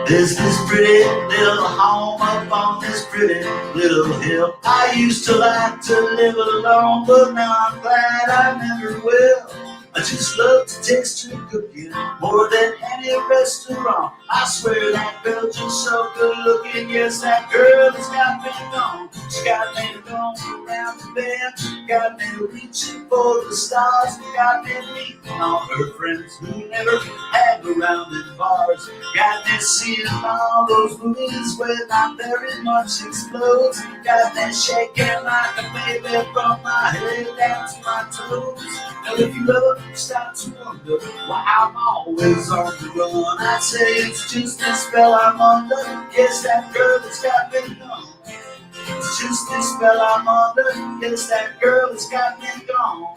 There's this pretty little home up on this pretty little hill. I used to like to live alone, but now I'm glad I never will. I just love to taste her cooking more than any restaurant. I swear that girl just so good looking. Yes, that girl has got me gone. She got me going around the bend, got me reaching for the stars, got me meeting all her friends who never hang around in bars, got me seeing all those movies where not very much explodes, got me shaking like a baby from my head down to my toes. Now if you ever start to wonder why I'm always on the run, I say it's just the spell I'm under. Yes, that girl has got me gone. It's just the spell I'm under. Yes, that girl has got me gone.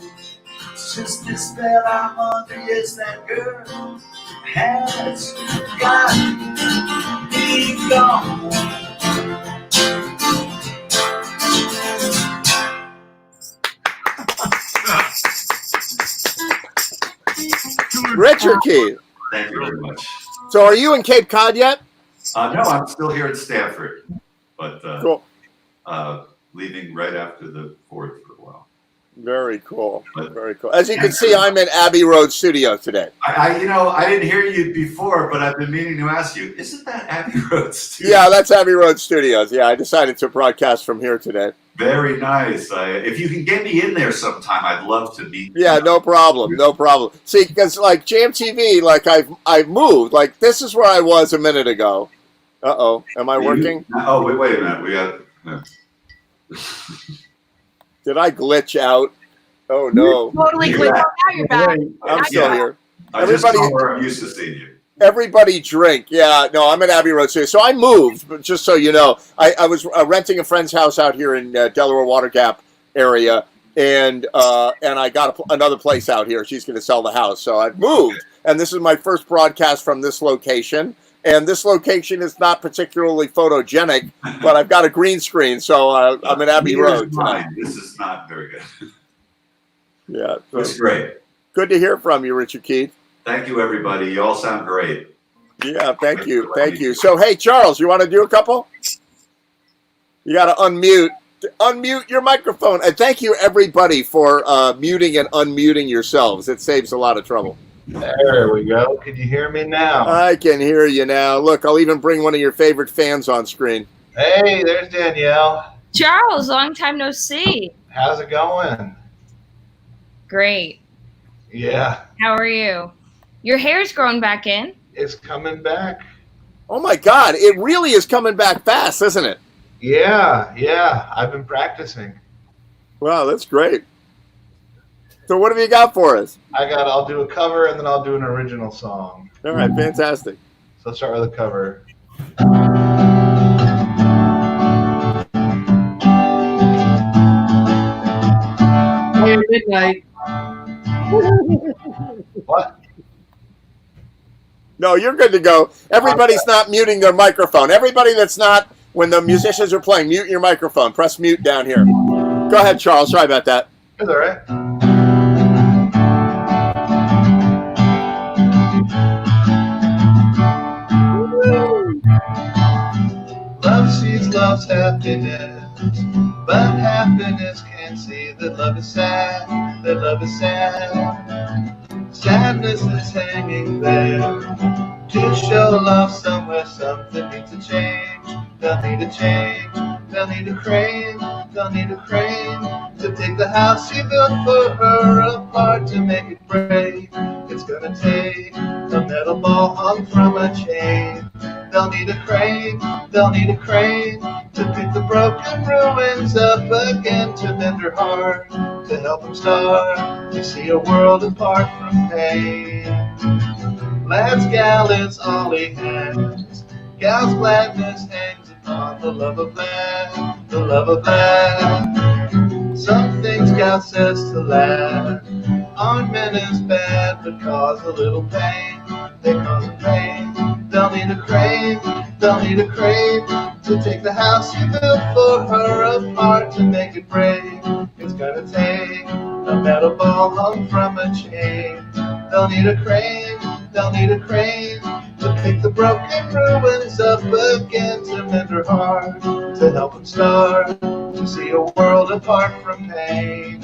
It's just the spell I'm under. Yes, that girl has got me gone. Richard Keith. Thank you very much. So are you in Cape Cod yet? No, I'm still here at Stanford, but Cool. Leaving right after the 4th for a while. Very cool. Very cool. As you can see, I'm in Abbey Road Studio today. I didn't hear you before, but I've been meaning to ask you, isn't that Abbey Road Studios? Yeah, that's Abbey Road Studios. Yeah, I decided to broadcast from here today. Very nice. If you can get me in there sometime, I'd love to meet you. Yeah, no problem. No problem. See, because like Jam TV, like I've moved. Like this is where I was a minute ago. Uh-oh. Am I working? Oh, wait a minute. We got... Did I glitch out? Oh, no. Totally glitched out. Now you're back. I'm still here. I just saw where I'm used to seeing you. Everybody drink. Yeah, no, I'm at Abbey Road Studio. So I moved, but just so you know, I was renting a friend's house out here in Delaware Water Gap area, and I got another place out here. She's going to sell the house, so I've moved, and this is my first broadcast from this location. And this location is not particularly photogenic, but I've got a green screen, so I'm in Abbey Road tonight. This is not very good. Yeah, That's great. Good to hear from you, Richard Keith. Thank you, everybody. You all sound great. Yeah, thank you. So, hey, Charles, you want to do a couple? You got to unmute your microphone. And thank you, everybody, for muting and unmuting yourselves. It saves a lot of trouble. There we go. Can you hear me now? I can hear you now. Look, I'll even bring one of your favorite fans on screen. Hey, there's Danielle. Charles, long time no see. How's it going? Great. Yeah. How are you? Your hair's growing back in. It's coming back. Oh, my God. It really is coming back fast, isn't it? Yeah. I've been practicing. Wow, that's great. So what have you got for us? I'll do a cover and then I'll do an original song. All right, fantastic. So let's start with a cover. Hey, midnight. What? No, you're good to go. Everybody's not muting their microphone. Everybody that's not, when the musicians are playing, mute your microphone. Press mute down here. Go ahead, Charles. Sorry about that. That's all right. Love sees love's happiness, but happiness can't see that love is sad, that love is sad. Sadness is hanging there to show love somewhere. Something needs to change. They'll need a change. They'll need a crane. They'll need a crane to take the house she built for her apart to make it break. It's gonna take a metal ball hung from a chain. They'll need a crane. They'll need a crane to pick the broken ruins up again, to mend her heart, to help him start to see a world apart from pain. Lad's gal is all he has. Gal's gladness hangs upon the love of lad, the love of lad. Some things gal says to lad aren't meant as bad, but cause a little pain. They cause a pain. They'll need a crane. They'll need a crane to take the house you built for her apart to make it break. It's gonna take a metal ball hung from a chain. They'll need a crane. They'll need a crane to pick the broken ruins up again, to mend her heart, to help him start to see a world apart from pain.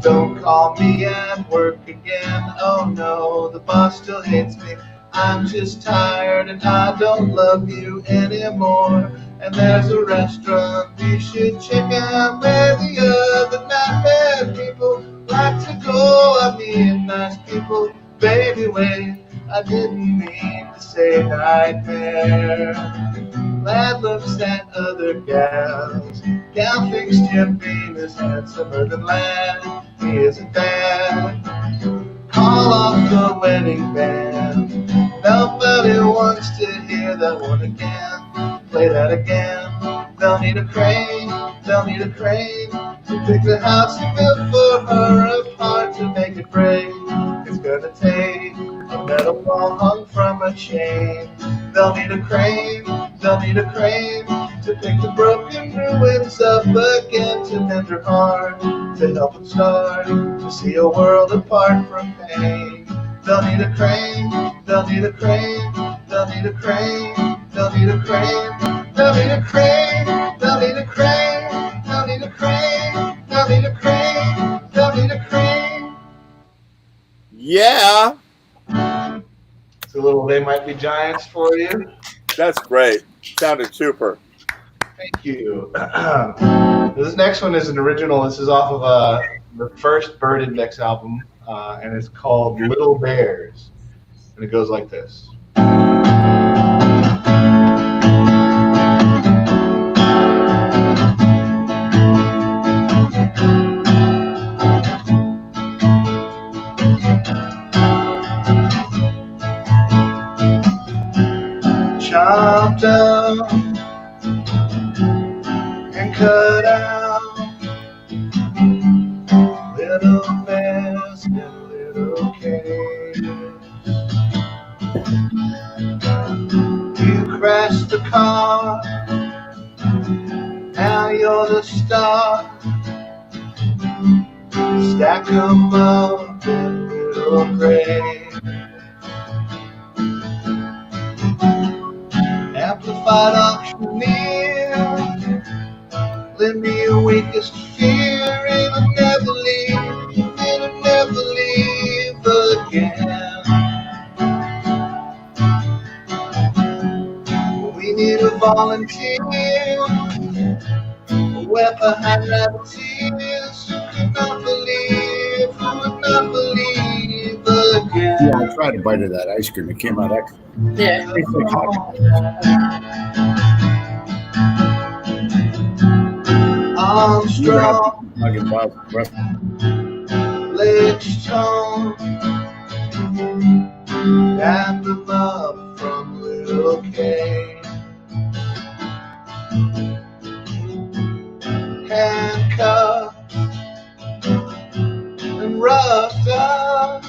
Don't call me at work again. Oh no, the boss still hates me. I'm just tired and I don't love you anymore. And there's a restaurant we should check out where the other night bad people like to go. I mean nice people. Baby, wait, I didn't mean to say nightmare. Lad looks at other gals. Gal thinks Jim Beam is handsomer than Lad. He isn't bad. Call off the wedding band. Nobody wants to hear that one again. Play that again. They'll need a crane. They'll need a crane to pick the house you built for her apart to make it break. It's gonna take a metal ball hung from a chain. They'll need a crane. They'll need a crane to pick the broken ruins up again, to mend her heart, to help them start to see a world apart from pain. They'll need a crane. They'll need a crane. They'll need a crane. They'll need a crane. They'll need a crane. They'll need a crane. They'll need a crane. They'll need a crane. They'll need a crane. Yeah. It's a little They Might Be Giants for you. That's great. Sounded super. Thank you. This next one is an original. This is off of the first Bird Index album, and it's called Little Bears. And it goes like this. Chopped up and cut out nest in little caves. You crashed the car, now you're the star. Stack 'em up in little graves. Amplified auctioneer, lend me your weakest fear, and I'll never leave, and I'll never leave again. We need a volunteer, wet behind rabbit tears, who could not believe, who would not believe again. Yeah, I tried a bite of that ice cream. It came out excellent. Yeah. Tastes like hot. Armstrong, Nugget Bob, rest. legs torn, wrap them up from little caves. Handcuffed and roughed up,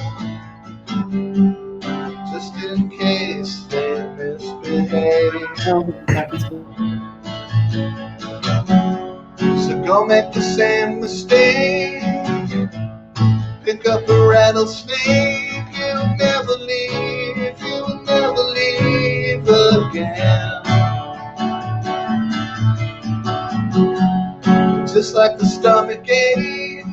just in case they misbehave. So go make the same mistake, pick up a rattlesnake. You'll never leave, you'll never leave again. Just like the stomach ache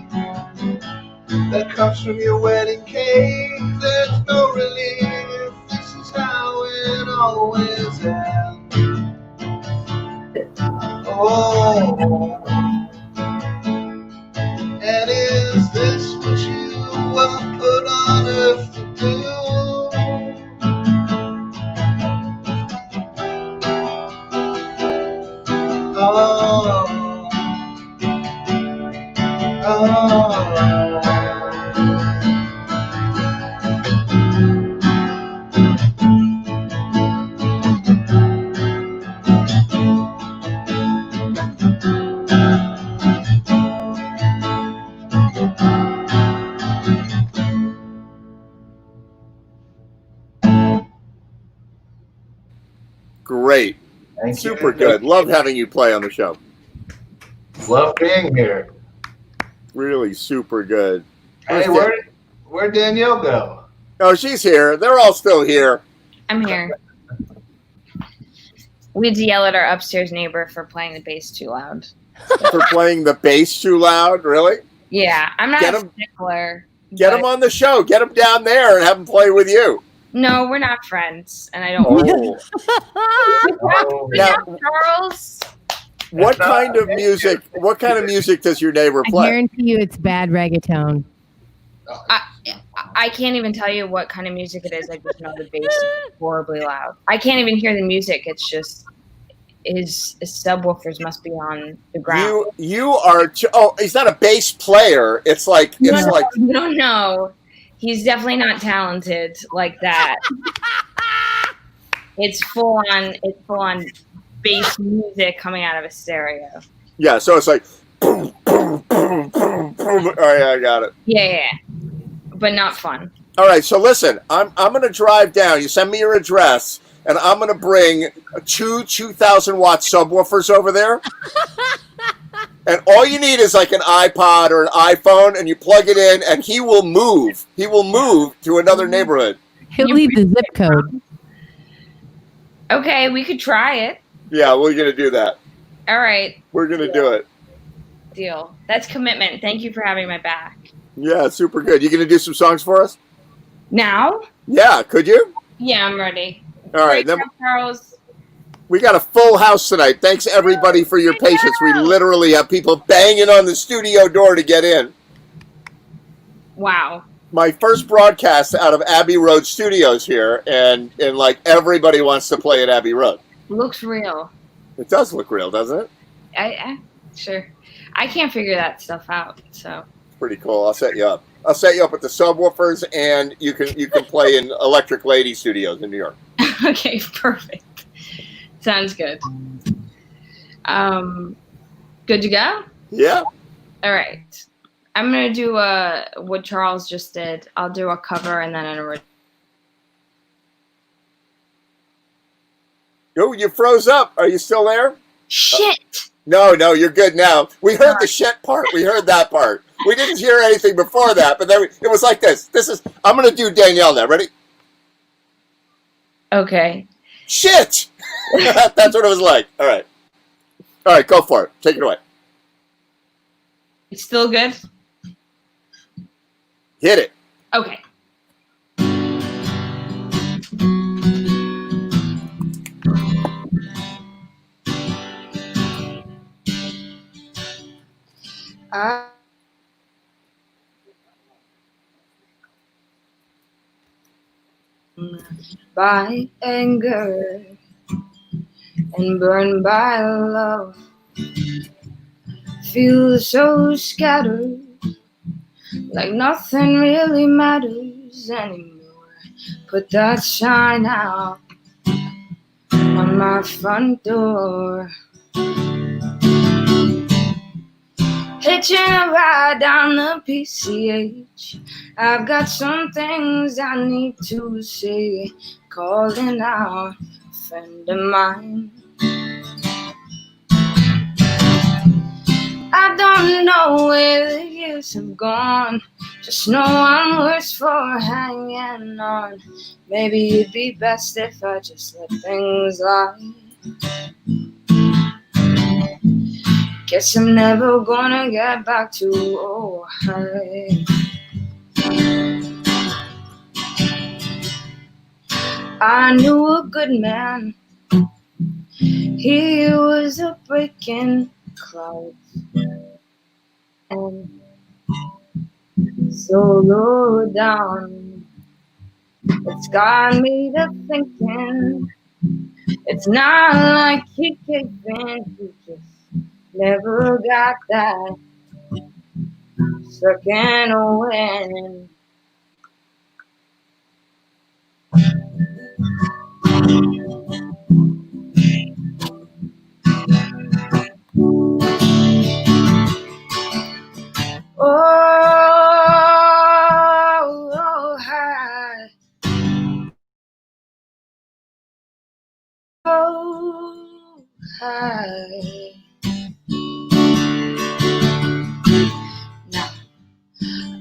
that comes from your wedding cake, there's no relief. This is how it always ends. Oh, and is this what you were put on earth to do? Oh. Great. Thank Super you. good. Love having you play on the show. Love being here. Really super good. Hey, where'd Danielle go? Oh, she's here. They're all still here. I'm here. We had to yell at our upstairs neighbor for playing the bass too loud. For playing the bass too loud, really? Yeah, I'm not Get a 'em- stickler. Get them on the show. Get them down there and have them play with you. No, we're not friends, and I don't. Oh. Now, Charles. what kind of music? What kind of music does your neighbor I play? guarantee you it's bad reggaeton. I can't even tell you what kind of music it is. I just know the bass is horribly loud. I can't even hear the music. It's just his subwoofers must be on the ground. You are. Oh, he's not a bass player. It's like You don't know. He's definitely not talented like that. It's full on. It's full on bass music coming out of a stereo. Yeah. So it's like. Boom, boom, boom, boom, boom. Oh yeah, I got it. Yeah, but not fun. All right. So listen, I'm gonna drive down. You send me your address, and I'm gonna bring two 2,000-watt subwoofers over there. And all you need is like an iPod or an iPhone, and you plug it in, and he will move. He will move to another neighborhood. He'll leave the zip code. Okay, we could try it. Yeah, we're gonna do that. All right, We're gonna do it. deal. That's commitment. Thank you for having my back. Yeah, super good. You gonna do some songs for us? Now? Yeah, could you? Yeah, I'm ready. All right, Great then job, Charles. we got a full house tonight. Thanks everybody for your patience. We literally have people banging on the studio door to get in. Wow. My first broadcast out of Abbey Road Studios here, and like everybody wants to play at Abbey Road. Looks real. It does look real, doesn't it? I sure. I can't figure that stuff out. So Pretty cool. I'll set you up. I'll set you up with the subwoofers, and you can play in Electric Lady Studios in New York. okay, perfect. Sounds good. Good to go? Yeah. All right. I'm gonna do what Charles just did. I'll do a cover and then an original. Oh, you froze up. Are you still there? Shit. No, you're good now. We heard the shit part. We heard that part. We didn't hear anything before that, but then it was like this. I'm going to do Danielle now. Ready? Okay. Shit! That's what it was like. All right. All right, go for it. Take it away. It's still good? Hit it. Okay. By anger and burned by love, feel so scattered, like nothing really matters anymore. Put that sign out on my front door, hitching a ride down the PCH. I've got some things I need to say, calling out a friend of mine. I don't know where the years have gone, just know I'm worse for hanging on. Maybe it'd be best if I just let things lie. Guess I'm never gonna get back to Ohio. I knew a good man. He was a breaking cloud and so low down. It's got me to thinking. It's not like he gave in. He just never got that second win. Oh, hi. Oh, hi. Now,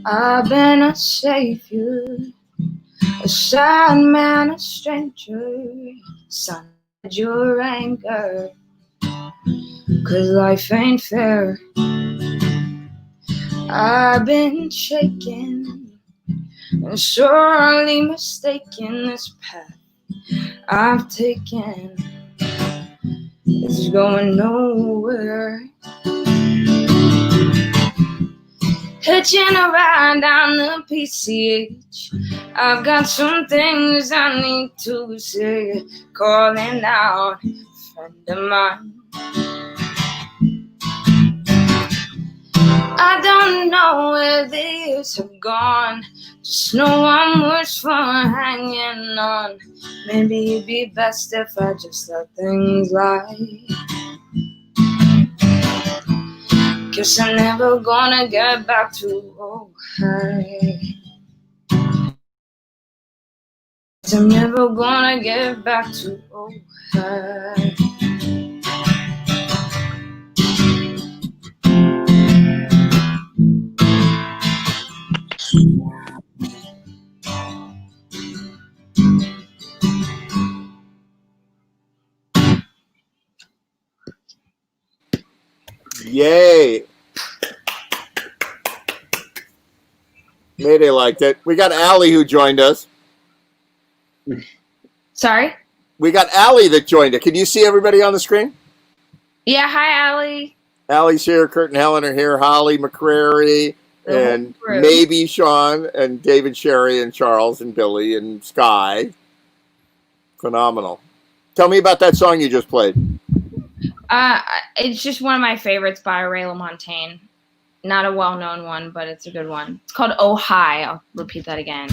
I've been a savior, a sad man, a stranger, son of your anger, 'cause life ain't fair. I've been shaken and sorely mistaken. This path I've taken is going nowhere. Hitching a ride down the PCH. I've got some things I need to say, calling out a friend of mine. I don't know where the years have gone, just know I'm worse for hanging on. Maybe it'd be best if I just let things lie. Guess I'm never gonna get back to Ohio. Guess I'm never gonna get back to Ohio. Yay. Mayday liked it. We got Allie who joined us. Sorry? We got Allie that joined us. Can you see everybody on the screen? Yeah, hi, Allie. Allie's here, Kurt and Helen are here, Holly McCrary, and maybe Sean, and David, Sherry, and Charles, and Billy, and Sky. Phenomenal. Tell me about that song you just played. It's just one of my favorites by Ray LaMontagne. Not a well-known one, but it's a good one. It's called Oh Hi. I'll repeat that again.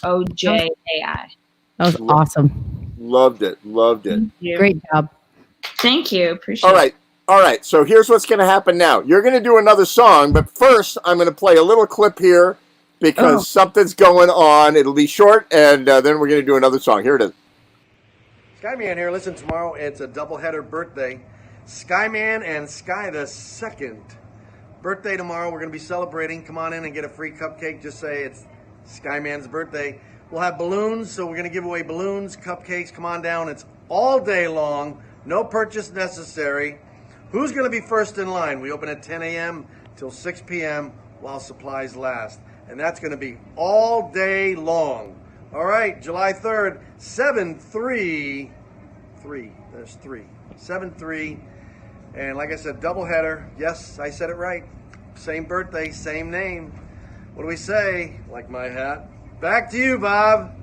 O-J-A-I. That was awesome. Loved it. Loved it. Thank you. Great job. Thank you. Appreciate it. All right. All right, so here's what's going to happen now. You're going to do another song, but first I'm going to play a little clip here because something's going on. It'll be short, and then we're going to do another song. Here it is. Skyman here. Listen, tomorrow it's a doubleheader birthday. Skyman and Sky the Second. Birthday tomorrow. We're going to be celebrating. Come on in and get a free cupcake. Just say it's Skyman's birthday. We'll have balloons, so we're going to give away balloons, cupcakes. Come on down. It's all day long. No purchase necessary. Who's going to be first in line? We open at 10 a.m. till 6 p.m. while supplies last. And that's going to be all day long. All right, July 3rd, 7-3. There's 3. 7-3. And like I said, doubleheader. Yes, I said it right. Same birthday, same name. What do we say? Like my hat. Back to you, Bob.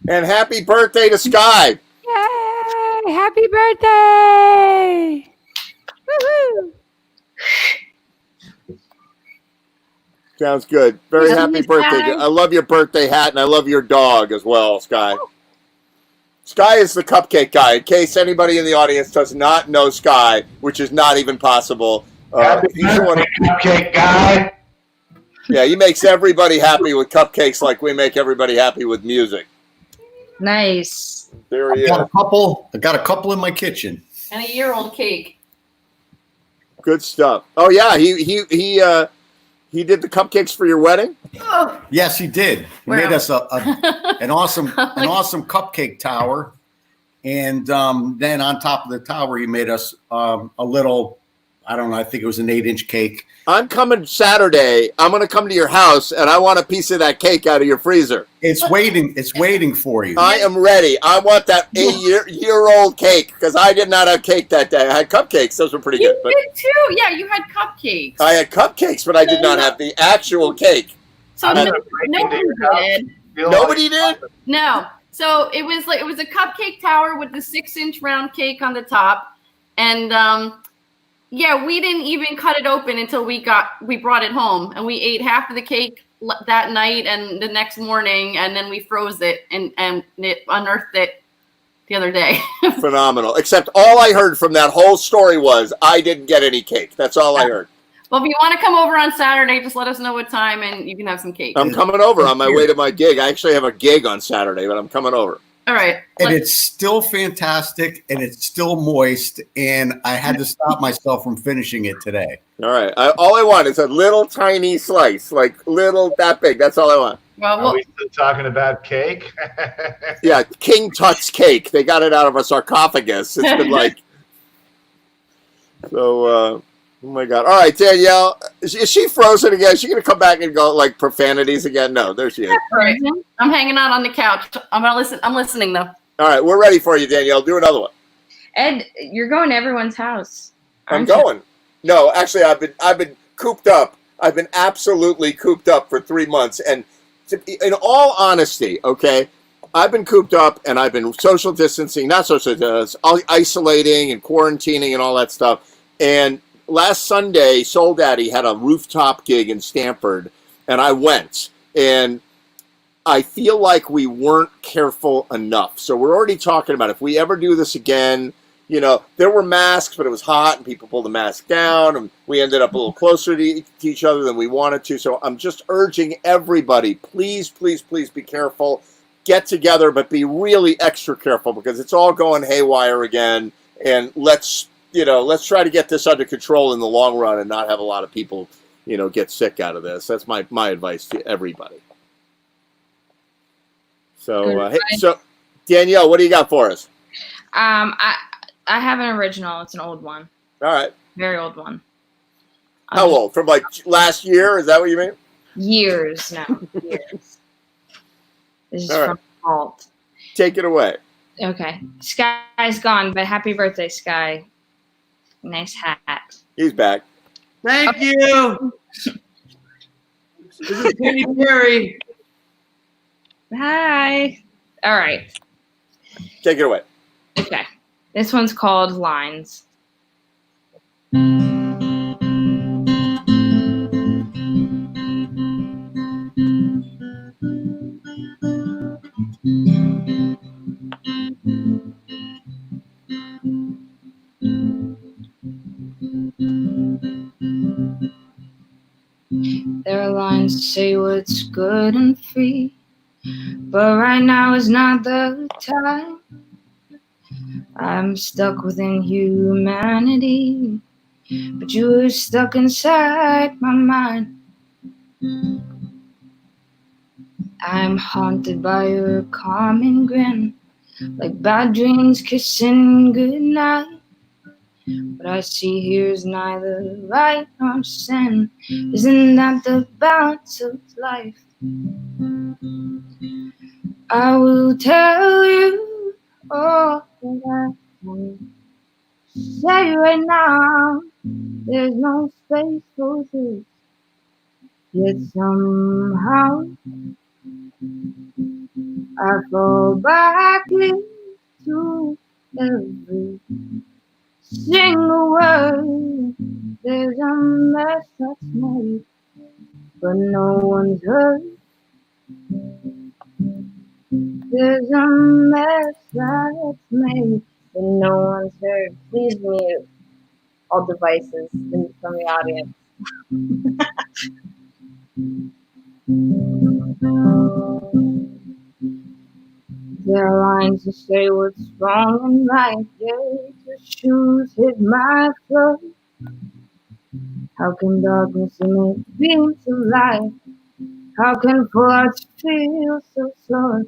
And happy birthday to Sky. Yay! Happy birthday! Woohoo! Sounds good. Very happy birthday. I love your birthday hat, and I love your dog as well, Sky. Sky is the cupcake guy. In case anybody in the audience does not know Sky, which is not even possible. Happy birthday, cupcake guy. Yeah, he makes everybody happy with cupcakes like we make everybody happy with music. Nice. There he I is. got a couple in my kitchen. And a year-old cake. Good stuff. Oh yeah, he did the cupcakes for your wedding. Oh. Yes, he did. He made us an awesome cupcake tower, and then on top of the tower, he made us a little. I don't know. I think it was an 8-inch cake. I'm coming Saturday. I'm going to come to your house, and I want a piece of that cake out of your freezer. It's waiting. It's waiting for you. I am ready. I want that 8-year-old cake because I did not have cake that day. I had cupcakes. Those were pretty good. But did too. Yeah, you had cupcakes. I had cupcakes, but I did not have the actual cake. So nobody did. Nobody did? No. So it was a cupcake tower with the 6-inch round cake on the top, and yeah, we didn't even cut it open until we brought it home, and we ate half of the cake that night and the next morning, and then we froze it and unearthed it the other day. Phenomenal. Except all I heard from that whole story was I didn't get any cake. That's all I heard. Well, if you want to come over on Saturday, just let us know what time, and you can have some cake. I'm coming over on my way to my gig. I actually have a gig on Saturday, but I'm coming over. All right. And it's still fantastic, and it's still moist, and I had to stop myself from finishing it today. All right. All I want is a little tiny slice, like little that big. That's all I want. Well, Are we still talking about cake? Yeah, King Tut's cake. They got it out of a sarcophagus. It's been like so. Oh my God! All right, Danielle, is she frozen again? Is she gonna come back and go like profanities again? No, there she is. I'm hanging out on the couch. I'm gonna listen. I'm listening though. All right, we're ready for you, Danielle. Do another one. Ed, you're going to everyone's house. I'm going. No, actually, I've been cooped up. I've been absolutely cooped up for 3 months, and in all honesty, okay, I've been cooped up and I've been social distancing, not social distancing, isolating and quarantining and all that stuff. And last Sunday, Soul Daddy had a rooftop gig in Stamford, and I went. And I feel like we weren't careful enough. So we're already talking about if we ever do this again, you know, there were masks, but it was hot, and people pulled the mask down, and we ended up a little closer to each other than we wanted to. So I'm just urging everybody, please, please, please be careful. Get together, but be really extra careful because it's all going haywire again. And let's try to get this under control in the long run and not have a lot of people, get sick out of this. That's my advice to everybody. So, so Danielle, what do you got for us? I have an original. It's an old one. All right. Very old one. How old? From like last year? Is that what you mean? Years now. Years. This is All right. from Vault. Take it away. Okay. Sky's gone, but happy birthday, Sky. Nice hat. He's back. Thank you. This is Katy Perry. Hi. All right. Take it away. Okay. This one's called Lines. There are lines to say what's good and free, but right now is not the time. I'm stuck within humanity, but you're stuck inside my mind. I'm haunted by your calming grin, like bad dreams kissing goodnight. What I see here is neither right nor sin. Isn't that the balance of life? I will tell you all that I can say right now. There's no space for this. Yet somehow I fall back into every single word. There's a mess that's made, but no one's hurt. There's a mess that's made, but no one's hurt. Please mute all devices from the audience. There are lines to say what's wrong and right. Yet your shoes hit my foot. How can darkness emit beams of light? How can full hearts feel so short?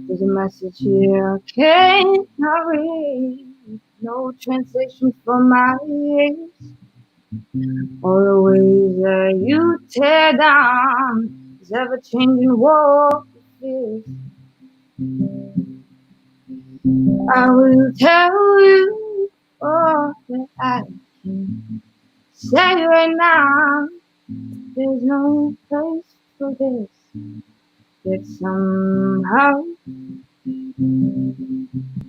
There's a message here I cannot read. No translation for my ears. All the ways that you tear down this ever-changing wall of fears. I will tell you all that I can say right now. There's no place for this. Yet somehow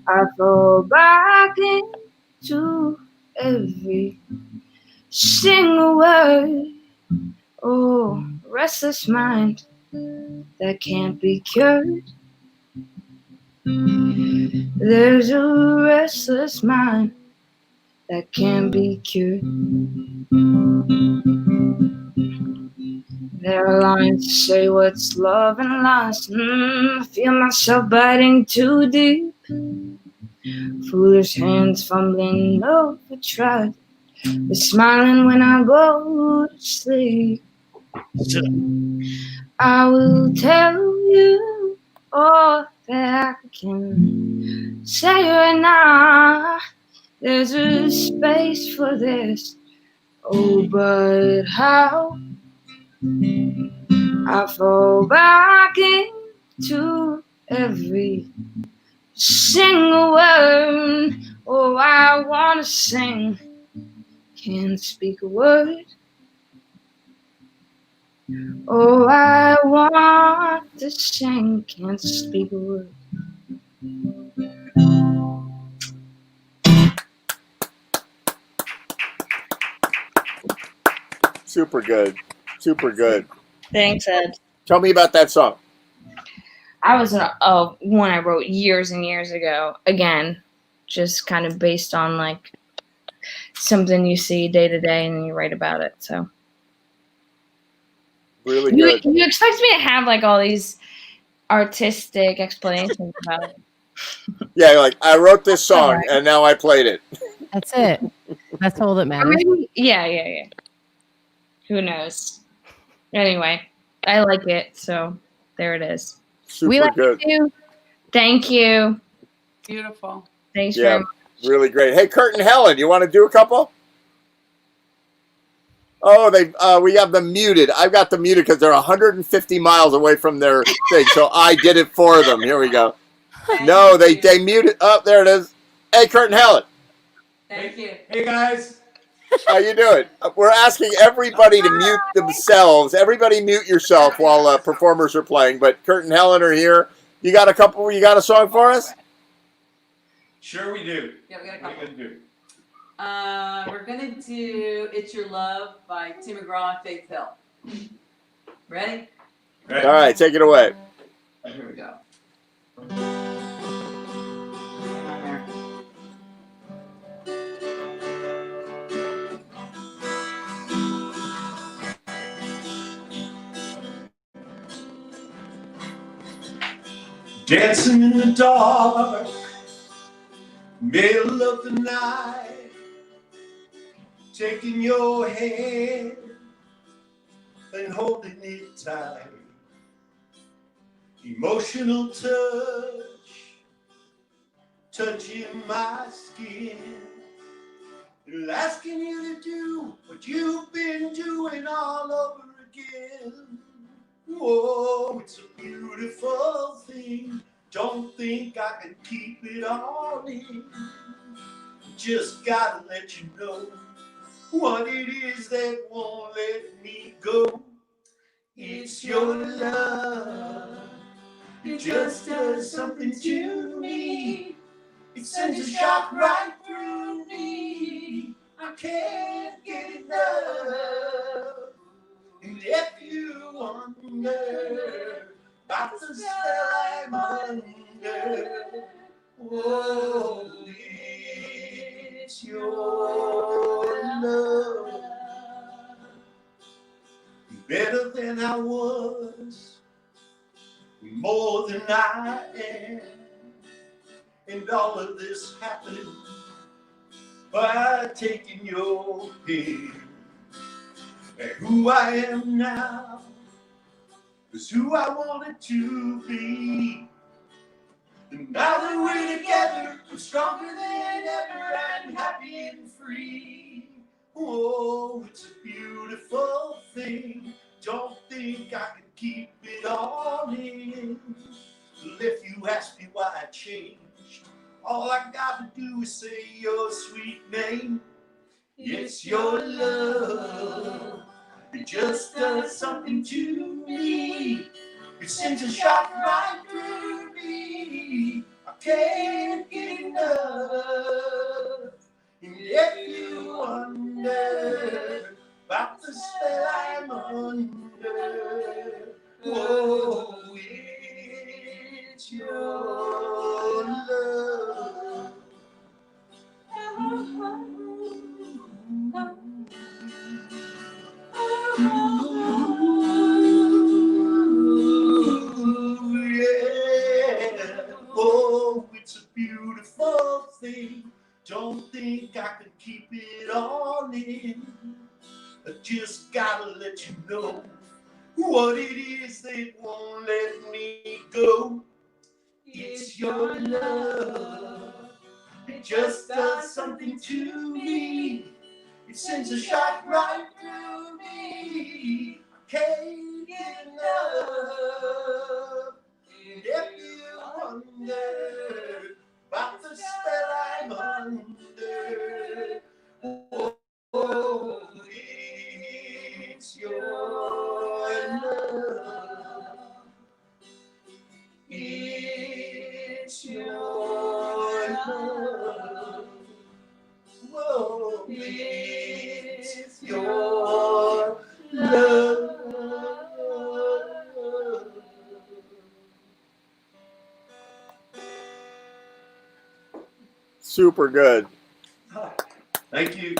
I fall back into every single word. Oh, restless mind that can't be cured. There's a restless mind that can't be cured. There are lines to say what's love and lost. I feel myself biting too deep. Foolish hands fumbling over trust. But smiling when I go to sleep. I will tell you all that I can say right now. There's a space for this. Oh, but how? I fall back into every single word. Oh, I wanna sing, can't speak a word. Oh, I want to sing, can't speak a word. Super good. Super good. Thanks, Ed. Tell me about that song. I was one I wrote years and years ago. Again, just kind of based on like something you see day to day and you write about it. So really good. You expect me to have like all these artistic explanations about it. Yeah, like I wrote this song and now I played it. That's it. That's all that Or matters. maybe, yeah. Who knows? Anyway, I like it, so there it is. Super we like good. You. Thank you. Beautiful. Thanks very much. Really great. Hey, Kurt and Helen, you want to do a couple? Oh, we have them muted. I've got them muted because they're 150 miles away from their thing, so I did it for them. Here we go. No, they muted. Oh, there it is. Hey, Kurt and Helen. Thank you. Hey, guys. How you doing? We're asking everybody to mute themselves. Everybody mute yourself while performers are playing. But Kurt and Helen are here. You got a song for us? Sure we do. Yeah, we got a couple. What are you gonna do? We're gonna do "It's Your Love" by Tim McGraw and Faith Hill. Ready? All right, take it away. Here we go. Dancing in the dark, middle of the night, taking your hand and holding it tight. Emotional touch, touching my skin, and asking you to do what you've been doing all over again. Whoa, it's a beautiful thing. Don't think I can keep it all in. Just gotta let you know what it is that won't let me go. It's your love. It just does something to me. It sends a shock right through me. I can't get enough. And if you wonder about the spell I'm under, oh, it's your love. Better than I was, more than I am. And all of this happened by taking your hand. And who I am now is who I wanted to be. And now that we're together, we're stronger than ever and happy and free. Oh, it's a beautiful thing. Don't think I can keep it all in. If you ask me why I changed, all I gotta do is say your sweet name. It's your love. It just does something to me. It sends a shock right through me. I can't get enough. And if you wonder about the spell I'm under, oh, it's your love. Yeah. Oh, it's a beautiful thing. Don't think I can keep it all in. I just gotta let you know what it is that won't let me go. It's your love. It just does something to me. It sends a shot right through me. I can't get enough. And if you wonder about the spell I'm under, oh, it's your love. It's your love. Whoa, it's your love. Super good. Thank you.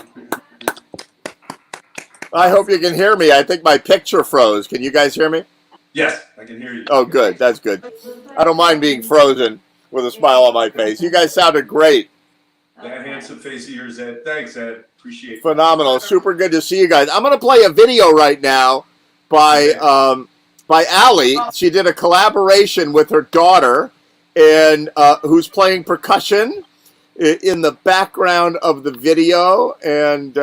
I hope you can hear me. I think my picture froze. Can you guys hear me? Yes, I can hear you. Oh, good. That's good. I don't mind being frozen with a smile on my face. You guys sounded great. That handsome face of yours, Ed. Thanks, Ed. Appreciate it. Phenomenal. Super good to see you guys. I'm going to play a video right now by Allie. She did a collaboration with her daughter, and who's playing percussion in the background of the video. And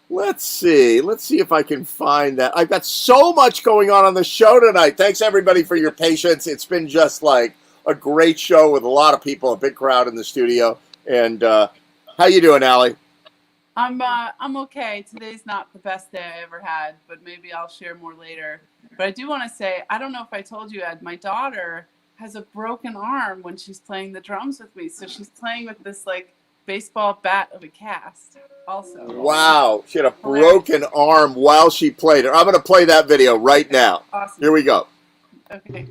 let's see if I can find that. I've got so much going on the show tonight. Thanks everybody for your patience. It's been just like a great show with a lot of people, a big crowd in the studio. And how you doing, Allie? I'm okay. Today's not the best day I ever had, but maybe I'll share more later. But I do want to say, I don't know if I told you, Ed, my daughter has a broken arm when she's playing the drums with me. So she's playing with this like baseball bat of a cast also. Wow. She had a broken arm while she played it. I'm going to play that video right now. Awesome. Here we go. Okay.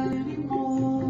Anymore.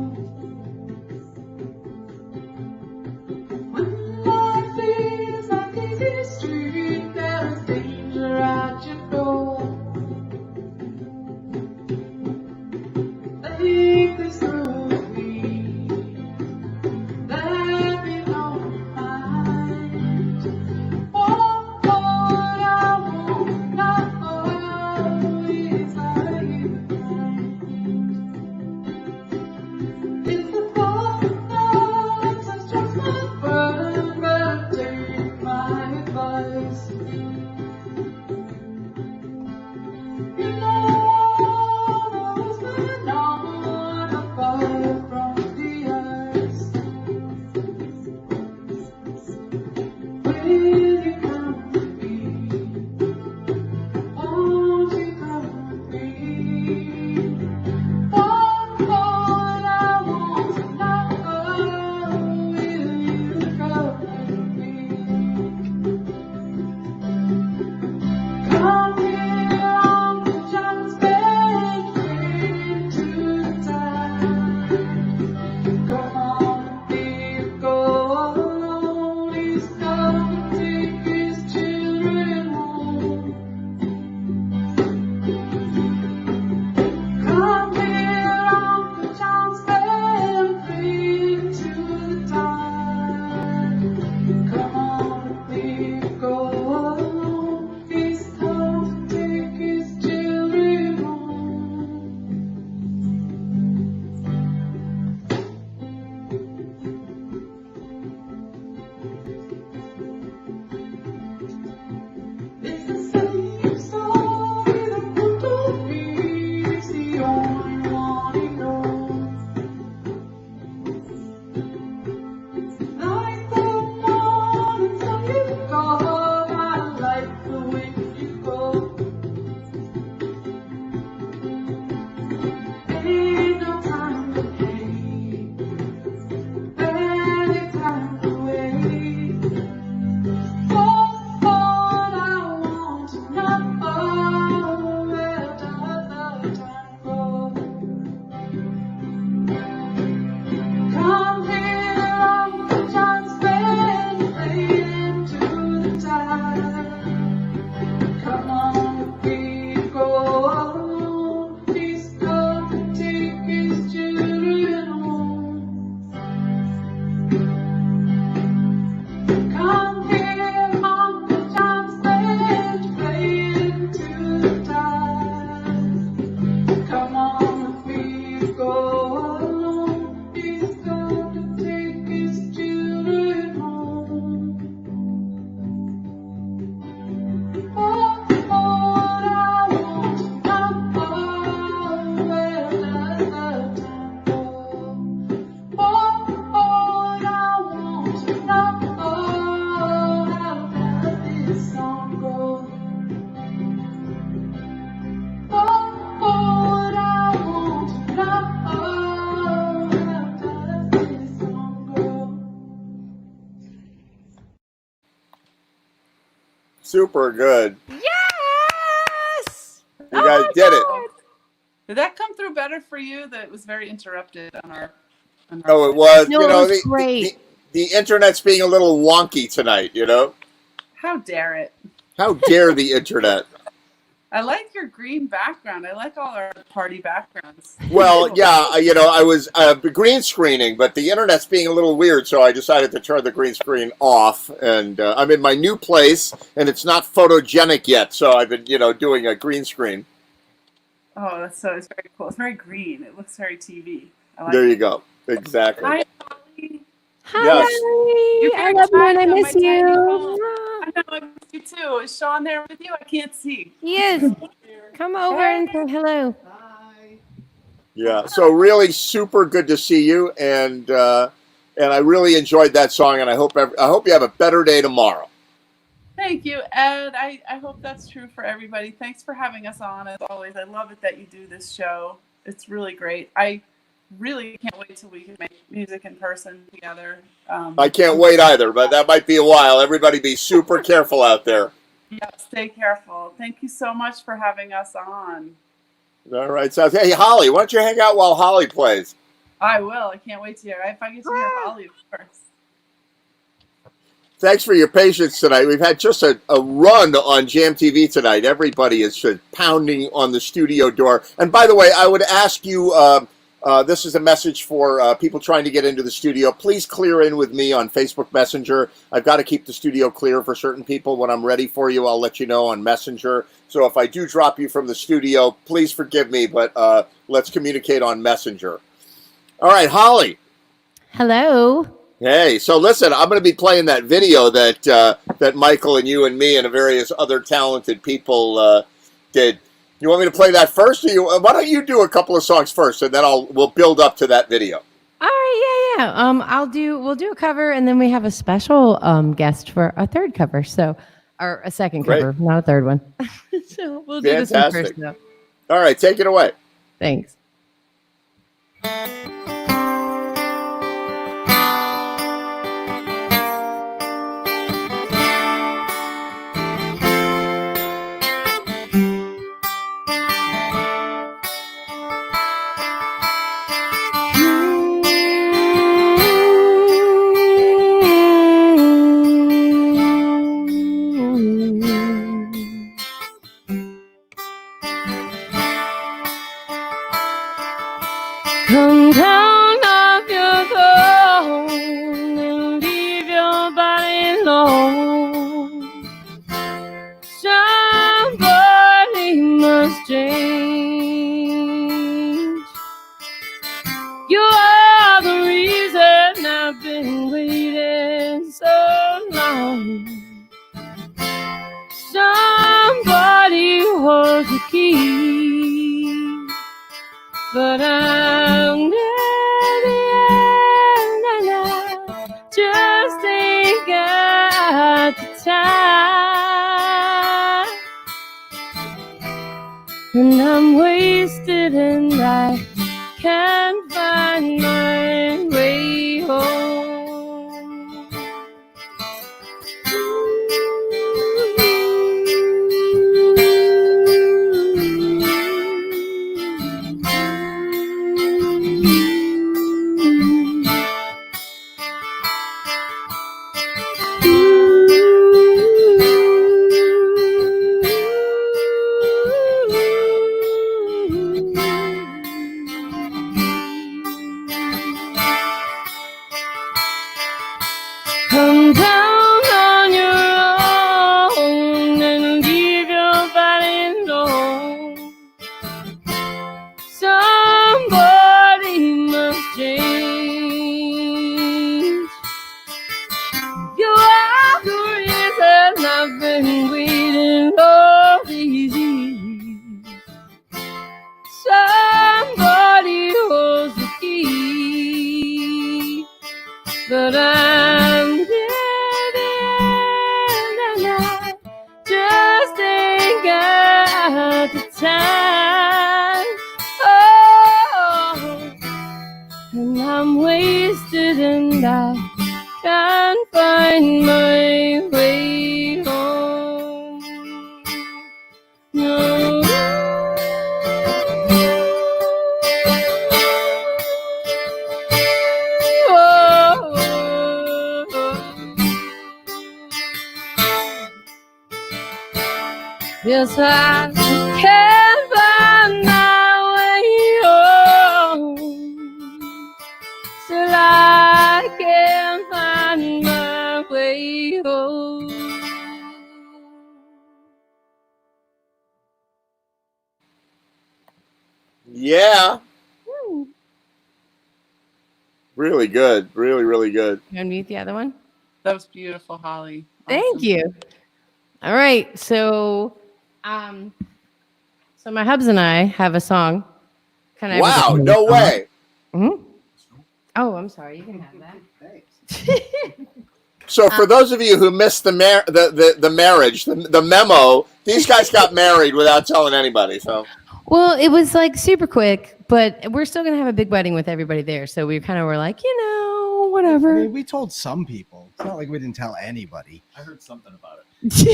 super good. Yes. You guys did it. Did that come through better for you? That it was very interrupted on our. Oh, it was. No, you it know, was great. the internet's being a little wonky tonight. You know. How dare it? How dare the internet? I like your green background. I like all our party backgrounds. Well, yeah, you know, I was green screening, but the internet's being a little weird, so I decided to turn the green screen off. And I'm in my new place, and it's not photogenic yet, so I've been, you know, doing a green screen. Oh, it's very cool. It's very green. It looks very TV. I like There it. you go. Exactly. Hi, Holly. Hi. Yes. You're I very love you and I tiny on miss my tiny you. phone. I know, I miss you too. Is Sean there with you? I can't see. Yes. Come over and say hello. Yeah. So really super good to see you, and I really enjoyed that song, and I hope you have a better day tomorrow. Thank you, Ed. I hope that's true for everybody. Thanks for having us on, as always. I love it that you do this show. It's really great. I really can't wait till we can make music in person together. I can't wait either, but that might be a while. Everybody be super careful out there. Yeah, stay careful. Thank you so much for having us on. All right. So, hey, Holly, why don't you hang out while Holly plays? I will. I can't wait to hear. If I get to hear Holly first. Thanks for your patience tonight. We've had just a run on Jam TV tonight. Everybody is just pounding on the studio door. And by the way, I would ask you, this is a message for people trying to get into the studio. Please clear in with me on Facebook Messenger. I've got to keep the studio clear for certain people. When I'm ready for you, I'll let you know on Messenger. So if I do drop you from the studio, please forgive me, but let's communicate on Messenger. All right, Holly. Hello. Hey, so listen, I'm going to be playing that video that Michael and you and me and various other talented people did. You want me to play that first, or why don't you do a couple of songs first, and then we'll build up to that video. All right, yeah. We'll do a cover, and then we have a special guest for a third cover. So, or a second Great. cover, not a third one. So we'll do this one first. Fantastic. Though. All right, take it away. Thanks. Come down off your throne and leave your body alone. Somebody must change. You are the reason I've been waiting so long. Somebody holds the key, but I'm near the end and I just ain't got the time. And I'm wasted and I can't find my way home. Yes, I can't find my way home. Still, I can't find my way home. Yeah. Really good. Really, really good. You want to mute the other one? That was beautiful, Holly. Thank you. All right, so my hubs and I have a song. Can I? Wow, no way. Mm-hmm. Oh, I'm sorry. You can have that. So for those of you who missed the marriage, the memo, these guys got married without telling anybody. So Well, it was like super quick, but we're still gonna have a big wedding with everybody there. So we kind of were like, whatever. I mean, we told some people. It's not like we didn't tell anybody. I heard something about it.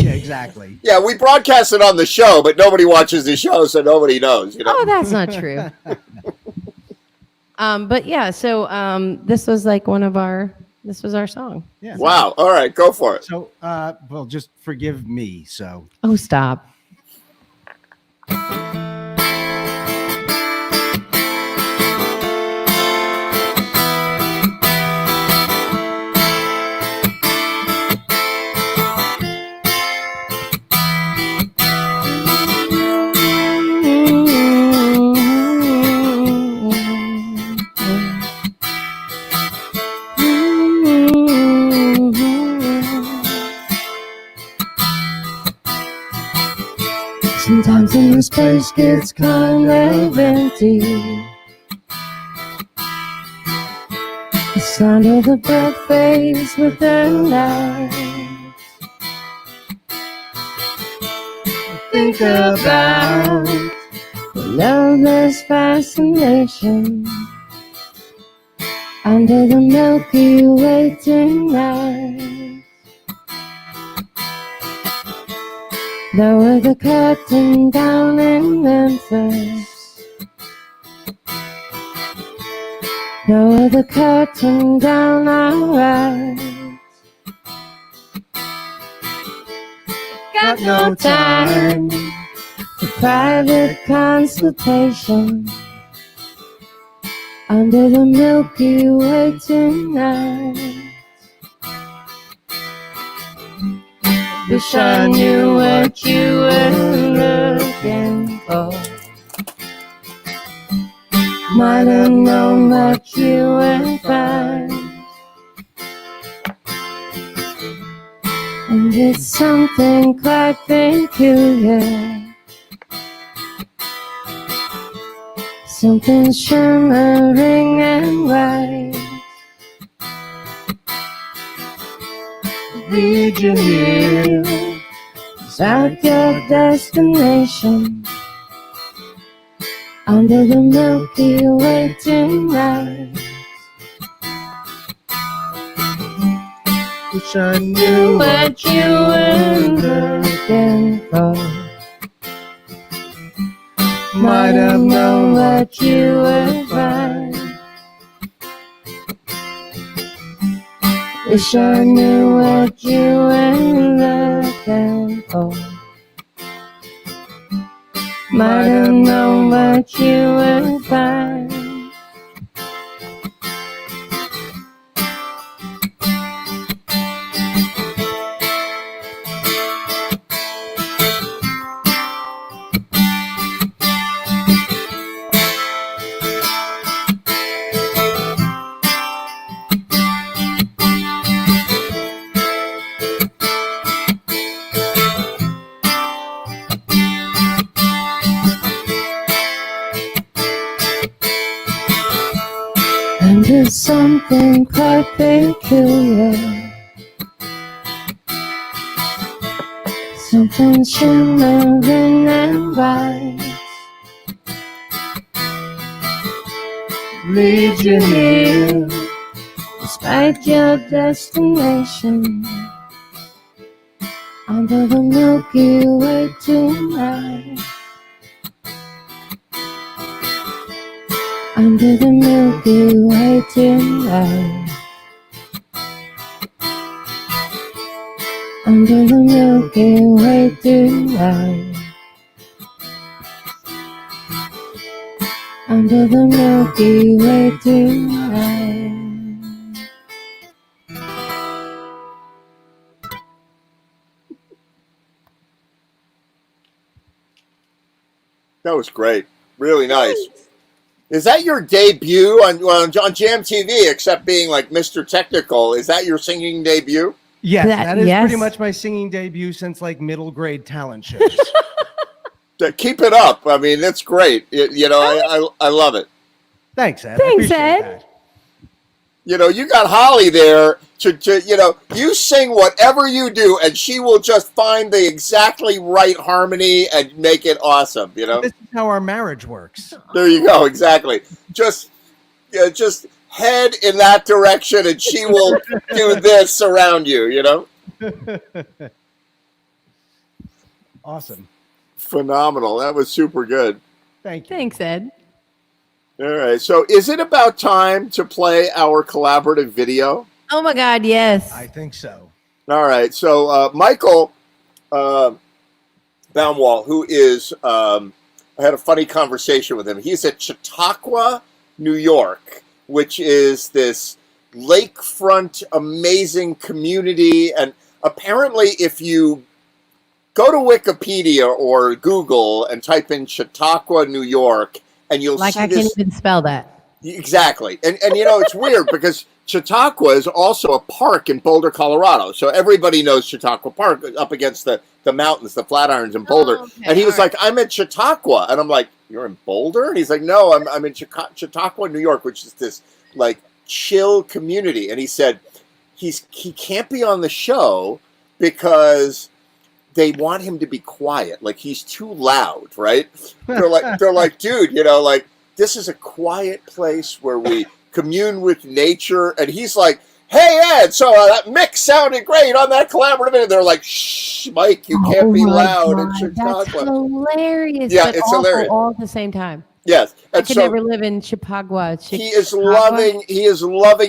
Yeah, exactly. yeah, we broadcast it on the show, but nobody watches the show, so nobody knows. You know? Oh, that's not true. But yeah, so this was like this was our song. Yeah. Wow. All right, go for it. So, well, just forgive me. So, Oh, stop. Sometimes when this place gets kind of empty, the sound of the breath fades with the night. Think about the loveless fascination under the Milky Way tonight. Lower the curtain down in Memphis. Lower the curtain down, alright. Got no time for private consultation under the Milky Way tonight. Wish I knew what you were looking for. Might have known that you would find. And it's something quite peculiar. Something shimmering and white. Legion here is out your destination under the Milky Way tonight. Wish I knew what you were looking for. Might have known what you would find. Wish I knew what you were looking for. Might have known what you would find. And it's something quite peculiar. Something shimmering and bright. Lead you here, despite your destination, under the Milky Way tonight. Under the Milky Way tonight. Under the Milky Way tonight. under the Milky Way tonight. That was great. Really nice. Is that your debut on Jam TV, except being like Mr. Technical? Is that your singing debut? Yes, that is yes. pretty much my singing debut since like middle grade talent shows. Keep it up. I mean, it's great. I love it. Thanks, Ed. I Thanks, appreciate Ed. that. You got Holly there to you sing whatever you do, and she will just find the exactly right harmony and make it awesome. This is how our marriage works. There you go. Exactly. Just head in that direction, and she will do this around you. Awesome. Phenomenal. That was super good. Thank you. Thanks, Ed. All right. So, is it about time to play our collaborative video? Oh my God, yes. I think so. All right. So, Michael Baumwall, who is, I had a funny conversation with him. He's at Chautauqua, New York, which is this lakefront, amazing community. And apparently, if you go to Wikipedia or Google and type in Chautauqua, New York, and you'll Like see I this. can't even spell that. Exactly. And it's weird because Chautauqua is also a park in Boulder, Colorado. So everybody knows Chautauqua Park up against the mountains, the Flatirons in Boulder. Oh, okay. And he was All like, I'm in Chautauqua. And I'm like, you're in Boulder? And he's like, no, I'm in Chautauqua, New York, which is this like chill community. And he said he can't be on the show because they want him to be quiet. Like he's too loud, right? They're like, dude, like this is a quiet place where we commune with nature. And he's like, hey, Ed, so that mix sounded great on that collaborative. And they're like, shh, Mike, you can't be loud in Chautauqua. That's hilarious. Yeah, but it's awful hilarious. all at the same time. Yes. I And could so never live in Chicago. he is loving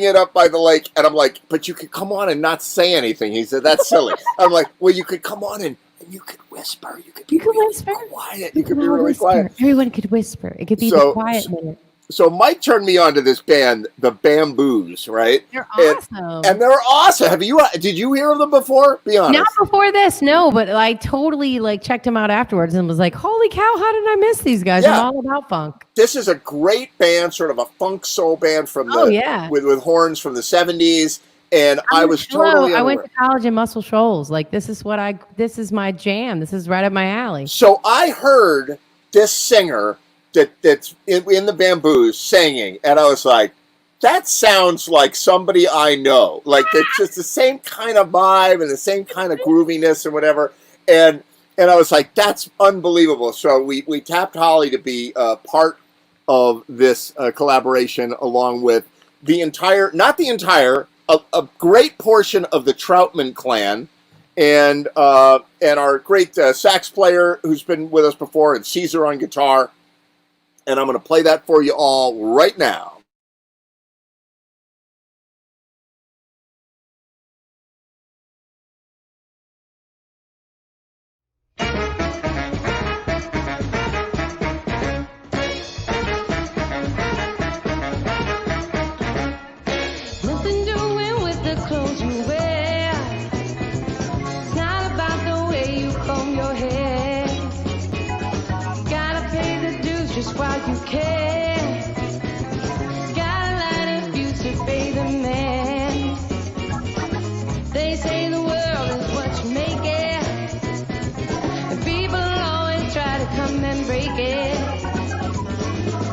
it up by the lake. And I'm like, but you could come on and not say anything. He said, that's silly. I'm like, well, you could come on and you could whisper. You could be whisper. quiet. You could be really quiet. Everyone could whisper. It could be So- the quiet minute. So Mike turned me on to this band, the Bamboos, right? They're And- awesome. And they're awesome. Did you hear of them before? Be honest. Not before this, no, but I totally checked them out afterwards and was like, holy cow, how did I miss these guys? Yeah. I'm all about funk. This is a great band, sort of a funk soul band from the with horns from the 70s. And I was totally I went unaware. to college in Muscle Shoals. This is my jam. This is right up my alley. So I heard this singer that's in the Bamboos singing, and I was like, that sounds like somebody I know. Like it's just the same kind of vibe and the same kind of grooviness and whatever. And I was like, that's unbelievable. So we tapped Holly to be part of this collaboration, along with a great portion of the Troutman clan, and our great sax player who's been with us before, and Caesar on guitar. And I'm going to play that for you all right now. Nothing doing with the clothes you wear. It's not about the way you comb your hair. Gotta pay the dues just while you can. Got a lot of views to pay the man. They say the world is what you make it, and people always try to come and break it.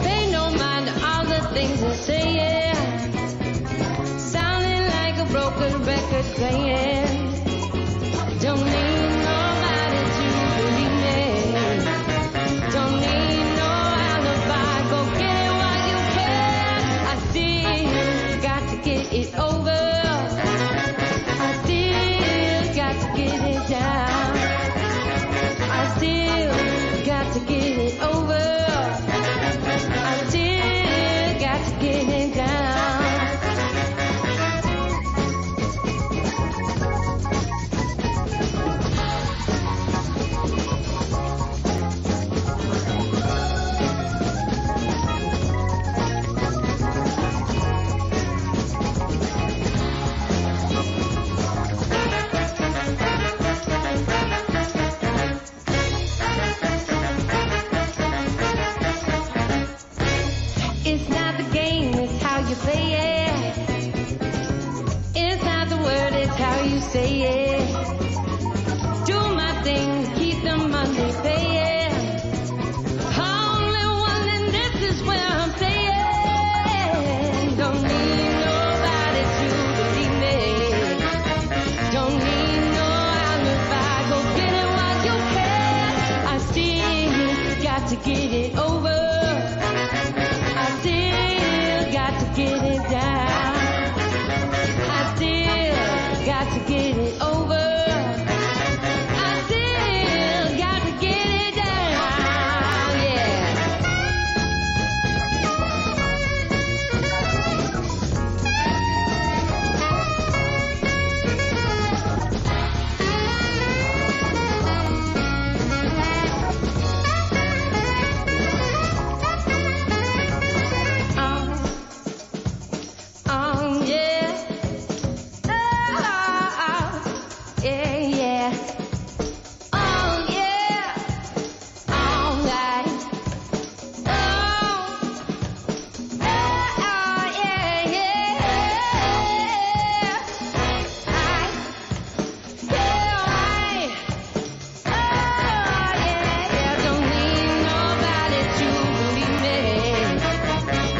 Pay no mind to all the things they're saying, sounding like a broken record playing. Don't need nobody to believe me. Don't need no alibi. Go get it while you can. I still got to get it over. I still got to get it down. I still got to get it over. I still got to get it down. you say it. It's not the word, it's how you say it. Do my thing, keep the money paying. Only one, and this is where I'm saying. Don't need nobody to believe me. Don't need no alibi. Go get it while you can. I still got to get it over. I still got to get it down. I still got to get it over. I still got to get it down. Yeah. Yeah. Yeah, yeah. Oh, yeah. All right. Yeah, yeah. Yeah, don't need nobody to believe me.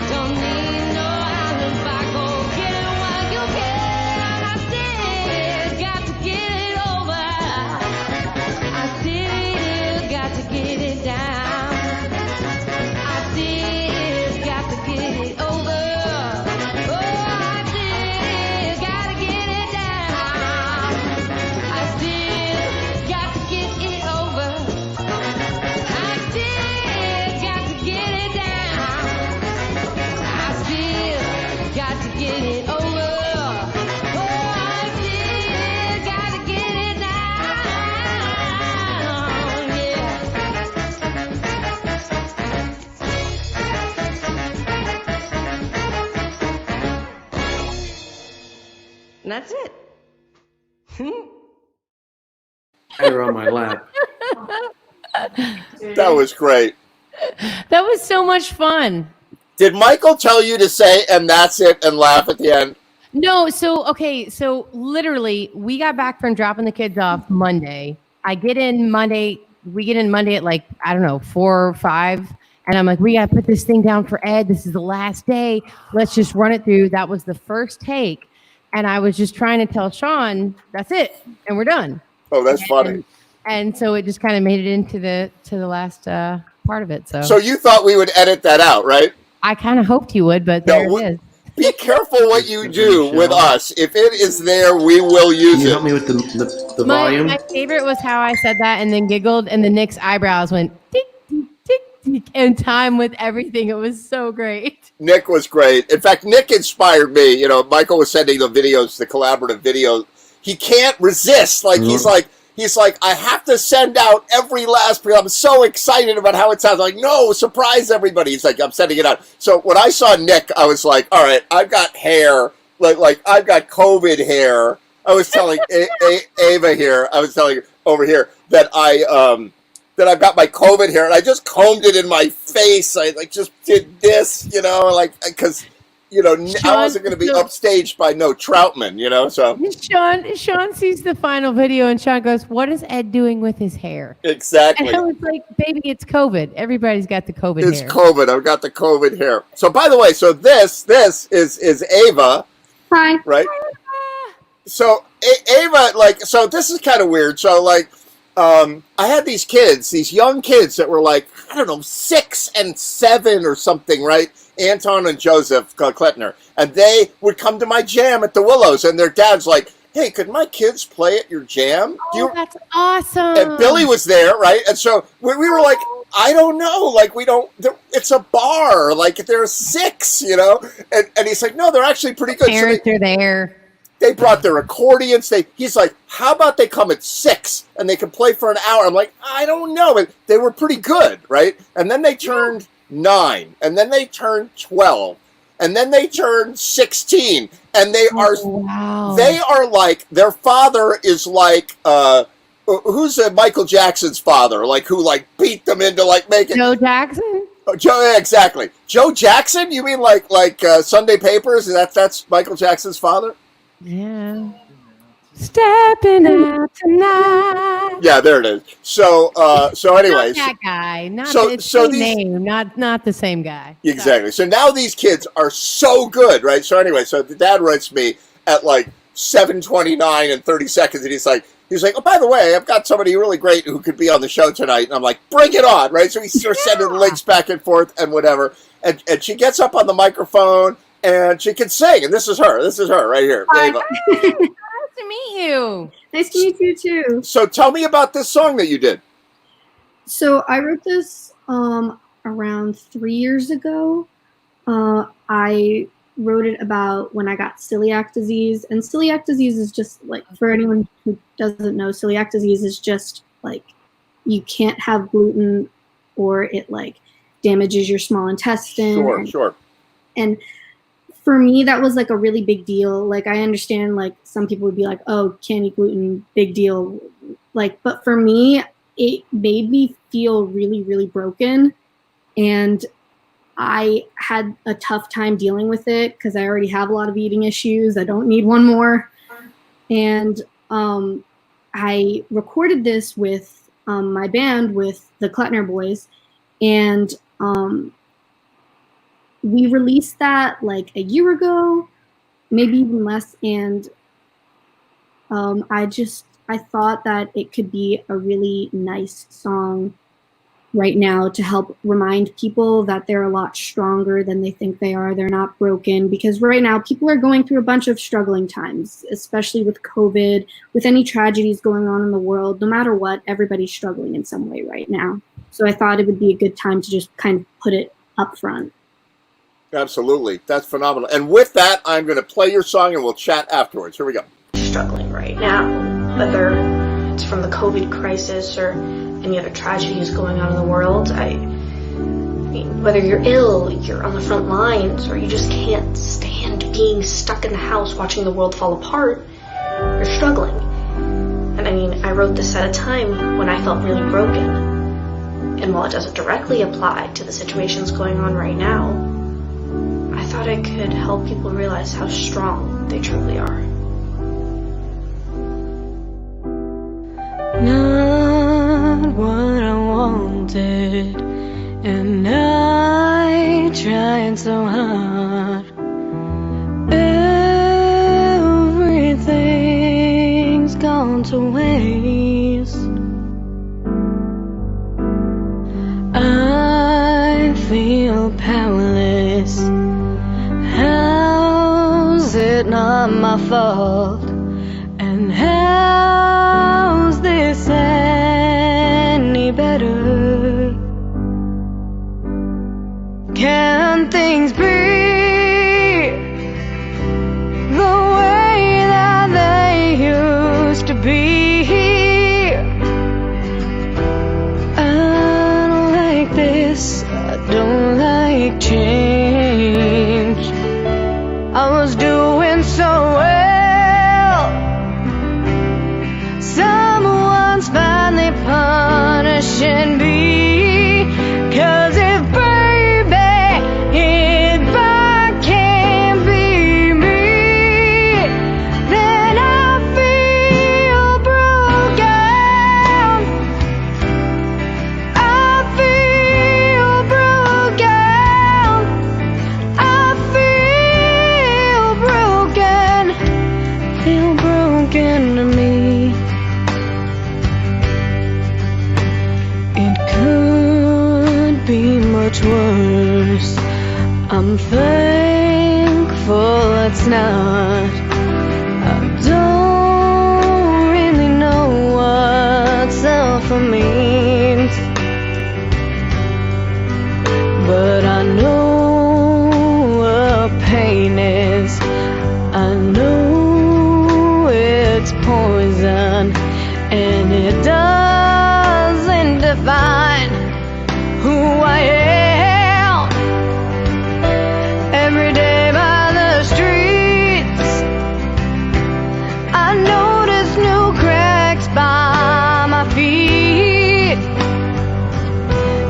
Don't need no alibi. Go get it while you can. I still got to get it over. I still got to get it down. I still got to get it over. Oh, I still got to get it down. I still got to get it over. I still got to get it down. I still got to get it over. Oh, I still got to get it down. Yeah. And that's it. Her on my lap. That was great. That was so much fun. Did Michael tell you to say "and that's it" and laugh at the end? No, so okay, so literally we got back from dropping the kids off Monday. We get in Monday at like, I don't know, 4 or 5. And I'm like, we gotta put this thing down for Ed. This is the last day. Let's just run it through. That was the first take. And I was just trying to tell Sean, that's it, and we're done. Oh, that's funny. And so it just kind of made it into the last part of it. So you thought we would edit that out, right? I kind of hoped you would, but there it is. Be careful what you do with us. If it is there, we will use Can you it. help me with the volume? My favorite was how I said that and then giggled, and then Nick's eyebrows went tick, tick, tick, tick, in time with everything. It was so great. Nick was great. In fact, Nick inspired me. You know, Michael was sending the videos, the collaborative videos. He can't resist. Like he's like, I have to send out every last. I'm so excited about how it sounds. Like, no, surprise everybody. He's like, I'm sending it out. So when I saw Nick, I was like, all right, I've got hair. Like I've got COVID hair. I was telling Ava here. I was telling over here that that I've got my COVID hair, and I just combed it in my face. I just did this, because I wasn't going to be upstaged by no Troutman, so. Sean sees the final video and Sean goes, what is Ed doing with his hair? Exactly. And I was like, baby, it's COVID. Everybody's got the COVID hair. It's COVID. I've got the COVID hair. So by the way, so this is Ava. Hi. Right? So Ava, so this is kind of weird. So I had these kids, these young kids that were I don't know, 6 and 7 or something, right? Anton and Joseph Klettner. And they would come to my jam at the Willows, and their dad's like, hey, could my kids play at your jam? That's awesome. And Billy was there, right? And so we were like, I don't know. It's a bar. They're 6, And he's like, no, they're actually pretty good. Parents are there. They brought their accordions. He's like, how about they come at 6 and they can play for an hour? I'm like, I don't know. And they were pretty good, right? And then they turned 9, and then they turned 12, and then they turned 16, and they are like, their father is like, who's Michael Jackson's father? Who beat them into making Joe Jackson? Oh, Joe, yeah, exactly. Joe Jackson? You mean like Sunday Papers? That's Michael Jackson's father? Yeah. Stepping out tonight. Yeah, there it is. So anyways, Not that guy. Not so it's so the these name. Not the same guy. exactly. So now these kids are so good, right? So anyway, so the dad writes me at like 7:29 and 30 seconds, and he's like, oh, by the way, I've got somebody really great who could be on the show tonight. And I'm like, bring it on, right? So we start sending links back and forth and whatever. And she gets up on the microphone and she can sing. And this is her right here. Nice to meet you. Nice to meet you too. So tell me about this song that you did. So I wrote this around 3 years ago. I wrote it about when I got celiac disease, and celiac disease is just like, for anyone who doesn't know, celiac disease is just like you can't have gluten or it like damages your small intestine. Sure. And for me, that was like a really big deal. Like, I understand like some people would be like, oh, can't eat gluten, big deal. Like, but for me, it made me feel really, really broken. And I had a tough time dealing with it because I already have a lot of eating issues. I don't need one more. And I recorded this with my band, with the Klettner Boys. And we released that like a year ago, maybe even less. And I thought that it could be a really nice song right now to help remind people that they're a lot stronger than they think they are. They're not broken, because right now people are going through a bunch of struggling times, especially with COVID, with any tragedies going on in the world. No matter what, everybody's struggling in some way right now. So I thought it would be a good time to just kind of put it up front. Absolutely. That's phenomenal. And with that, I'm going to play your song and we'll chat afterwards. Here we go. Struggling right now, whether it's from the COVID crisis or any other tragedies going on in the world. I mean, whether you're ill, you're on the front lines, or you just can't stand being stuck in the house watching the world fall apart, you're struggling. And I mean, I wrote this at a time when I felt really broken. And while it doesn't directly apply to the situations going on right now, I thought I could help people realize how strong they truly are. Not what I wanted, and I tried so hard. Everything's gone to waste. I feel powerless. How's it not my fault? And how's this any better? Can things be the way that they used to be? I don't like this, I don't like change. I was doing so well. Someone's finally punishing me. 'Cause if baby, if I can't be me, then I feel broken. I feel broken. I feel broken to me. It could be much worse. I'm thankful it's not. I don't really know what self means, but I know what pain is. I know it's poison, and it doesn't define who I am. Every day by the streets, I notice new cracks by my feet,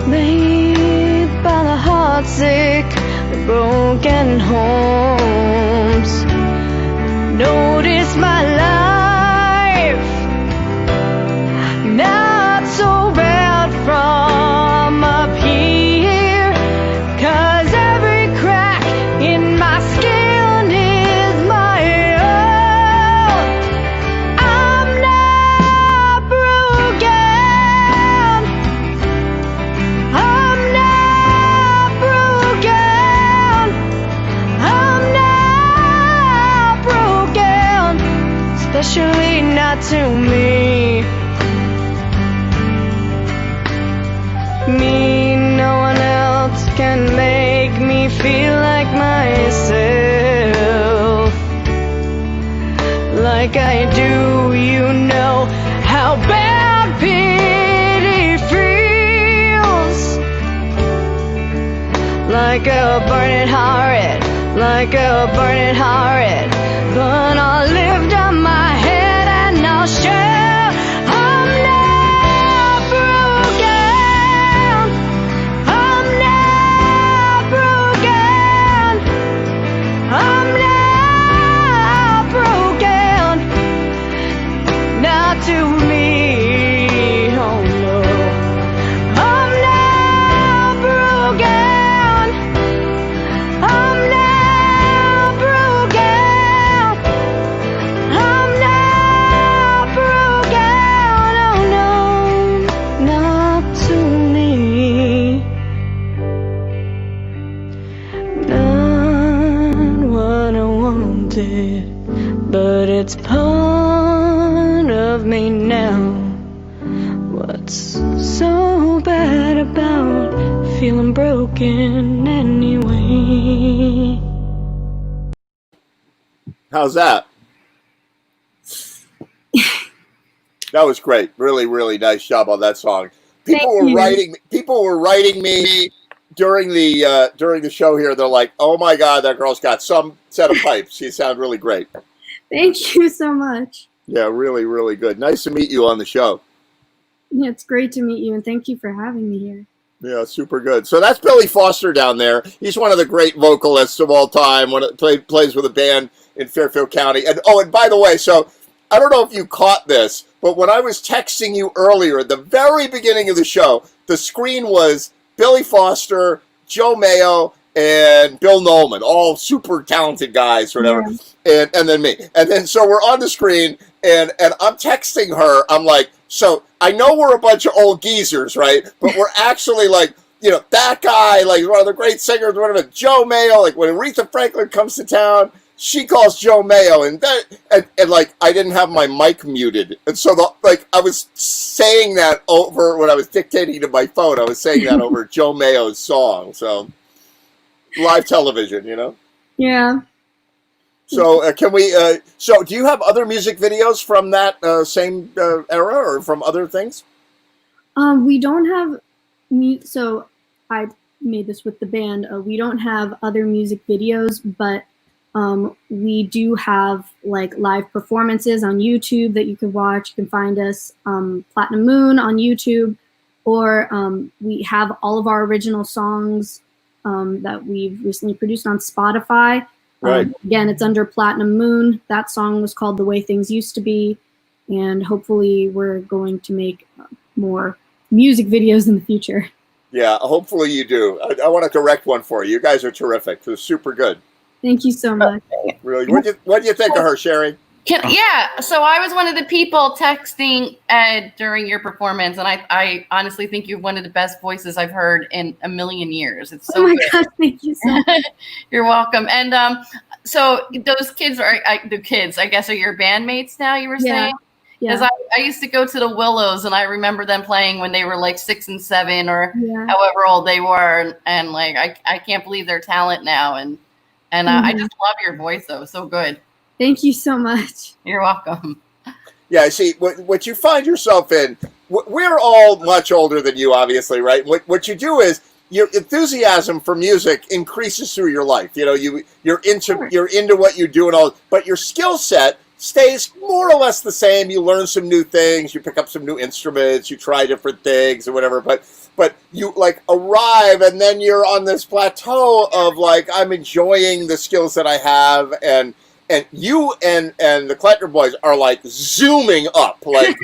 made by the heartsick, broken homes. Notice my life, not so bad from up here, 'cause every crack in my skin is my own. I'm not broken, I'm not broken, I'm not broken, especially not to me. Me, no one else can make me feel like myself, like I do. You know how bad pity feels, like a burning heart, like a burning heart. But I'll lift up my head and I'll shout. To me, oh no, I'm not broken, I'm not broken, I'm not broken, oh no, not to me, not what I wanted, but it's part of me now. What's so bad about feeling broken anyway? How's that? That was great. Really, really nice job on that song. People were writing me during the show here. They're like, "Oh my God, that girl's got some set of pipes. She sounds really great." Thank you so much. Yeah, really, really good. Nice to meet you on the show. Yeah, it's great to meet you, and thank you for having me here. Yeah, super good. So that's Billy Foster down there. He's one of the great vocalists of all time. Plays with a band in Fairfield County. And by the way, so I don't know if you caught this, but when I was texting you earlier at the very beginning of the show, the screen was Billy Foster, Joe Mayo, and Bill Nolan, all super talented guys or whatever, and then me. And then so we're on the screen, and I'm texting her. I'm like, so I know we're a bunch of old geezers, right? But we're actually like, you know, that guy, like one of the great singers, whatever, Joe Mayo, like when Aretha Franklin comes to town, she calls Joe Mayo, and like I didn't have my mic muted, and so I was saying that over when I was dictating to my phone. I was saying that over Joe Mayo's song. So live television, you know. Yeah. So can we? So do you have other music videos from that same era, or from other things? We don't have so I made this with the band. We don't have other music videos, but we do have like live performances on YouTube that you can watch. You can find us Platinum Moon on YouTube, or we have all of our original songs that we've recently produced on Spotify. Right. Again, it's under Platinum Moon. That song was called The Way Things Used to Be, and hopefully we're going to make more music videos in the future. Yeah, hopefully you do. I want to direct one for you. You guys are terrific. It was super good. Thank you so much. Really. What do you think of her, Sherry? Yeah, so I was one of the people texting Ed during your performance, and I honestly think you're one of the best voices I've heard in a million years. It's so good. God, thank you so much. You're welcome. And so those kids are the kids, I guess, are your bandmates now, you were saying? Because I used to go to the Willows, and I remember them playing when they were like 6 and 7 or however old they were, and like I can't believe their talent now, and I just love your voice though, so good. Thank you so much. You're welcome. Yeah, see, what you find yourself in, we're all much older than you, obviously, right? What you do is your enthusiasm for music increases through your life. You know, you're into what you do and all, but your skill set stays more or less the same. You learn some new things, you pick up some new instruments, you try different things or whatever, but you like a arrive, and then you're on this plateau of like, I'm enjoying the skills that I have, and you and the Klettner boys are like zooming up, like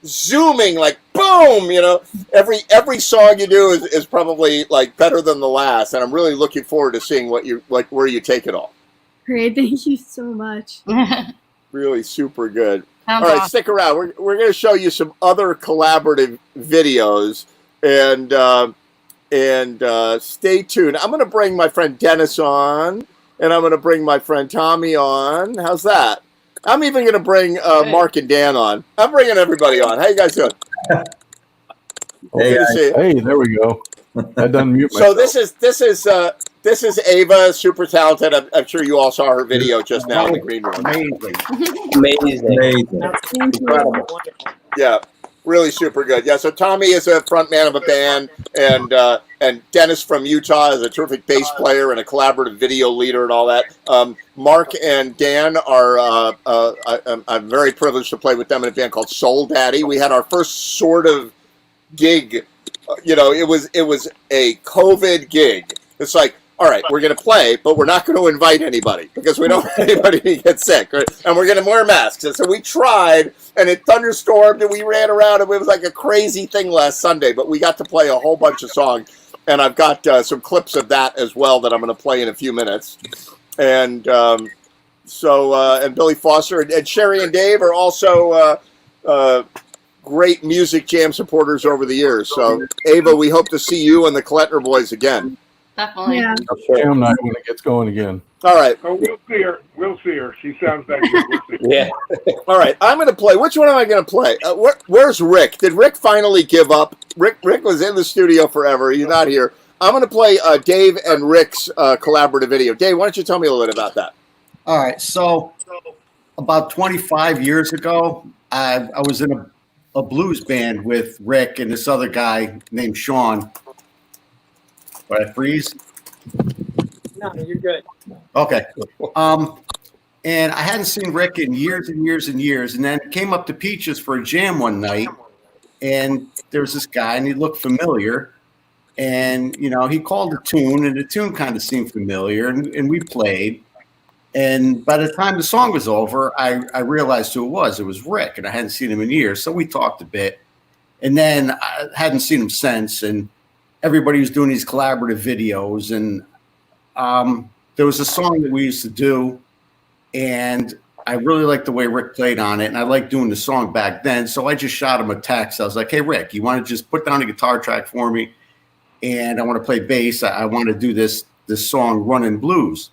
zooming, like boom, you know. Every song you do is probably like better than the last, and I'm really looking forward to seeing what you like, where you take it all. Great, thank you so much. Really super good. Sounds All right, awesome. stick around. We're going to show you some other collaborative videos, and stay tuned. I'm going to bring my friend Dennis on, and I'm going to bring my friend Tommy on. How's that? I'm even going to bring Mark and Dan on. I'm bringing everybody on. How you guys doing? Hey, Good to see you. hey, there we go. I done mute So myself. this is Ava, super talented. I'm sure you all saw her video just now in the green room. Amazing. Incredible. Yeah, really super good. Yeah, so Tommy is a front man of a band, and Dennis from Utah is a terrific bass player and a collaborative video leader and all that. Mark and Dan are, I'm very privileged to play with them in a band called Soul Daddy. We had our first sort of gig, you know, it was a COVID gig. It's like, all right, we're going to play, but we're not going to invite anybody because we don't want anybody to get sick, right? And we're going to wear masks. And so we tried, and it thunderstormed, and we ran around, and it was like a crazy thing last Sunday, but we got to play a whole bunch of songs, and I've got some clips of that as well that I'm going to play in a few minutes. And and Billy Foster and Sherry and Dave are also great Music Jam supporters over the years. So, Ava, we hope to see you and the Klettner boys again. Definitely. Yeah. Jam night when it gets going again. All right. Oh, we'll see her. We'll see her. She sounds that good. We'll see. Yeah. All right. I'm going to play. Which one am I going to play? Where's Rick? Did Rick finally give up? Rick was in the studio forever. He's not here. I'm going to play Dave and Rick's collaborative video. Dave, why don't you tell me a little bit about that? All right. So about 25 years ago, I was in a blues band with Rick and this other guy named Sean. Did I freeze? No, you're good. Okay. And I hadn't seen Rick in years and years and years. And then came up to Peaches for a jam one night. And there was this guy, and he looked familiar. And, you know, he called a tune, and the tune kind of seemed familiar. And we played. And by the time the song was over, I realized who it was. It was Rick, and I hadn't seen him in years. So we talked a bit. And then I hadn't seen him since. And everybody was doing these collaborative videos. And there was a song that we used to do, and I really liked the way Rick played on it, and I liked doing the song back then. So I just shot him a text. I was like, hey, Rick, you want to just put down a guitar track for me? And I want to play bass. I want to do this song, Runnin' Blues.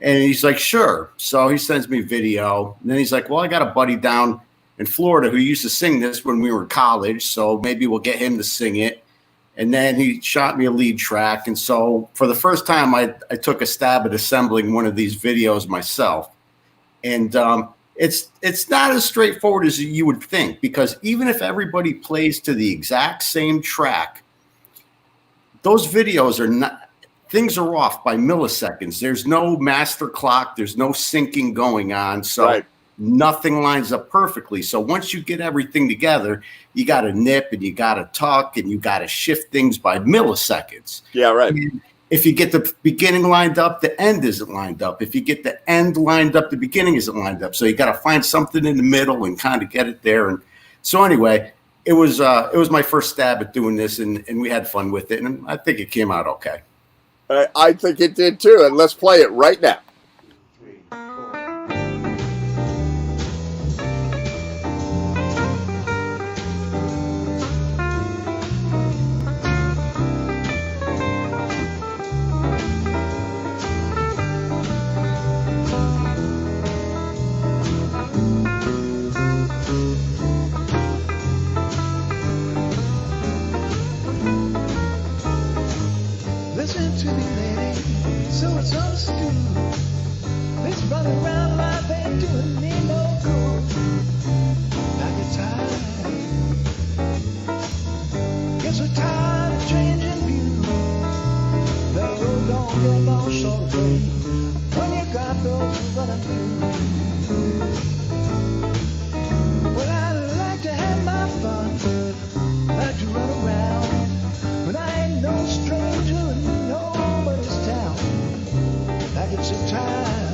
And he's like, sure. So he sends me video. And then he's like, well, I got a buddy down in Florida who used to sing this when we were in college, so maybe we'll get him to sing it. And then he shot me a lead track. And so for the first time, I took a stab at assembling one of these videos myself. And it's not as straightforward as you would think, because even if everybody plays to the exact same track, those videos are not, things are off by milliseconds. There's no master clock. There's no syncing going on. So nothing lines up perfectly. So once you get everything together, you got to nip and you got to tuck and you got to shift things by milliseconds. Yeah, right. And if you get the beginning lined up, the end isn't lined up. If you get the end lined up, the beginning isn't lined up. So you got to find something in the middle and kind of get it there. And so anyway, it was my first stab at doing this, and we had fun with it, and I think it came out okay. I think it did too, and let's play it right now. Listen to me, lady, so it's understood. This running around life ain't doing me no good. I get tired. Get so tired of changing views. The road don't get long short way when you got those running blues. Well, I like to have my fun, like to run around, but I ain't no a stranger in nobody's town. I get so tired.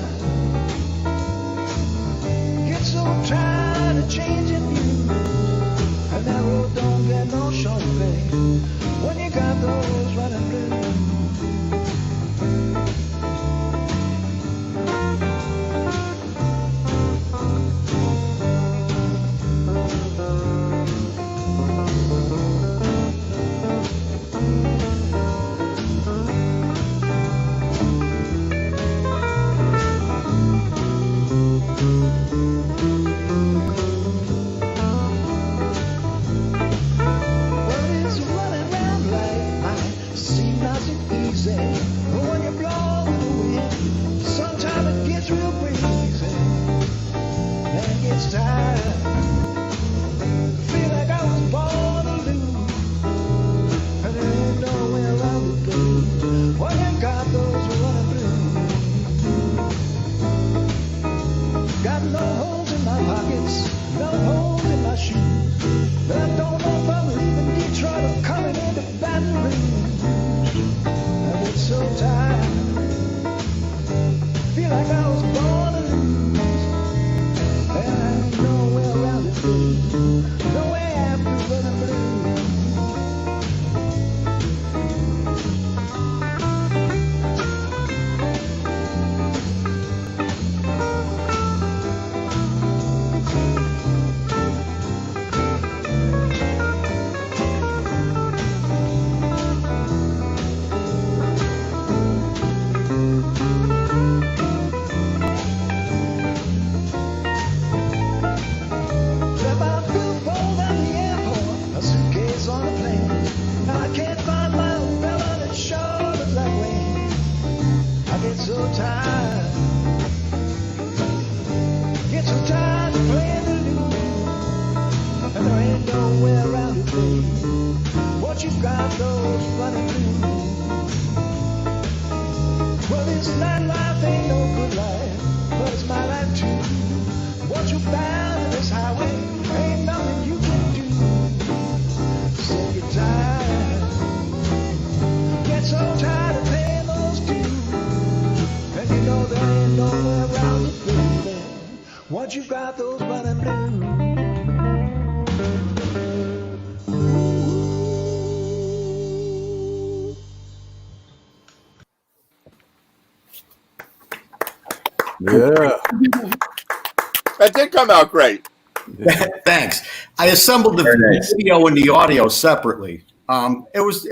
Get so tired of changing you. And that road don't get no short pay when you got those running blues. Got no holes in my pockets, no holes in my shoes. But I don't know if I'm leaving Detroit or coming into Baton Rouge. I get so tired, feel like I was born to lose. And I ain't nowhere around it, baby. No way after running blue. Once you got those running blues. Yeah. That did come out great. Thanks. I assembled the video and the audio separately. It was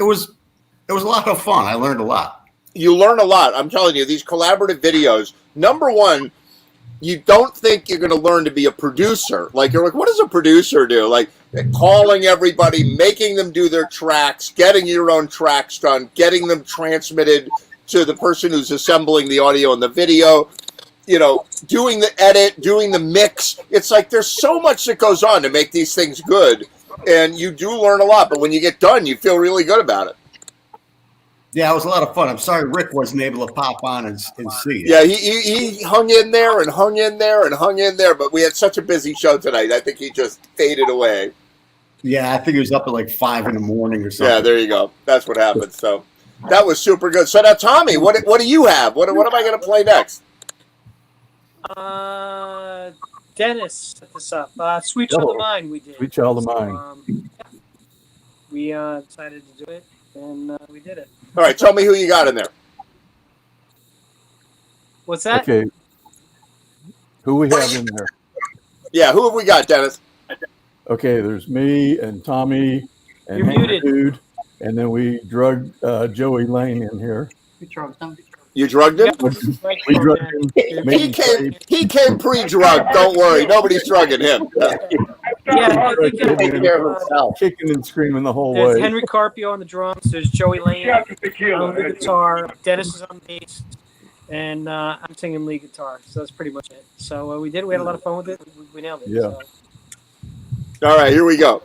a lot of fun. I learned a lot. You learn a lot. I'm telling you, these collaborative videos, number one, you don't think you're going to learn to be a producer. Like, you're like, what does a producer do? Like, calling everybody, making them do their tracks, getting your own tracks done, getting them transmitted to the person who's assembling the audio and the video, you know, doing the edit, doing the mix. It's like there's so much that goes on to make these things good. And you do learn a lot. But when you get done, you feel really good about it. Yeah, it was a lot of fun. I'm sorry Rick wasn't able to pop on and see it. Yeah, he hung in there and hung in there and hung in there, but we had such a busy show tonight. I think he just faded away. Yeah, I think he was up at like 5 a.m. or something. Yeah, there you go. That's what happened. So that was super good. So now, Tommy, what do you have? What am I going to play next? Dennis set this up. Sweet Child of Mine we did. Sweet Child of Mine. We decided to do it, and we did it. All right, tell me who you got in there. What's that? Okay. Who we have in there? Yeah, who have we got, Dennis? Okay, there's me and Tommy and You're muted. Dude, and then we drugged Joey Lane in here. We drugged him. You drugged him? We drugged him. He came pre-drugged. Don't worry, nobody's drugging him. Yeah, Kicking and screaming the whole there's way. Henry Carpio on the drums. There's Joey Lane on the guitar. Dennis is on bass, and I'm singing lead guitar. So that's pretty much it. So we did. We had a lot of fun with it. We nailed it. Yeah. So. All right, here we go.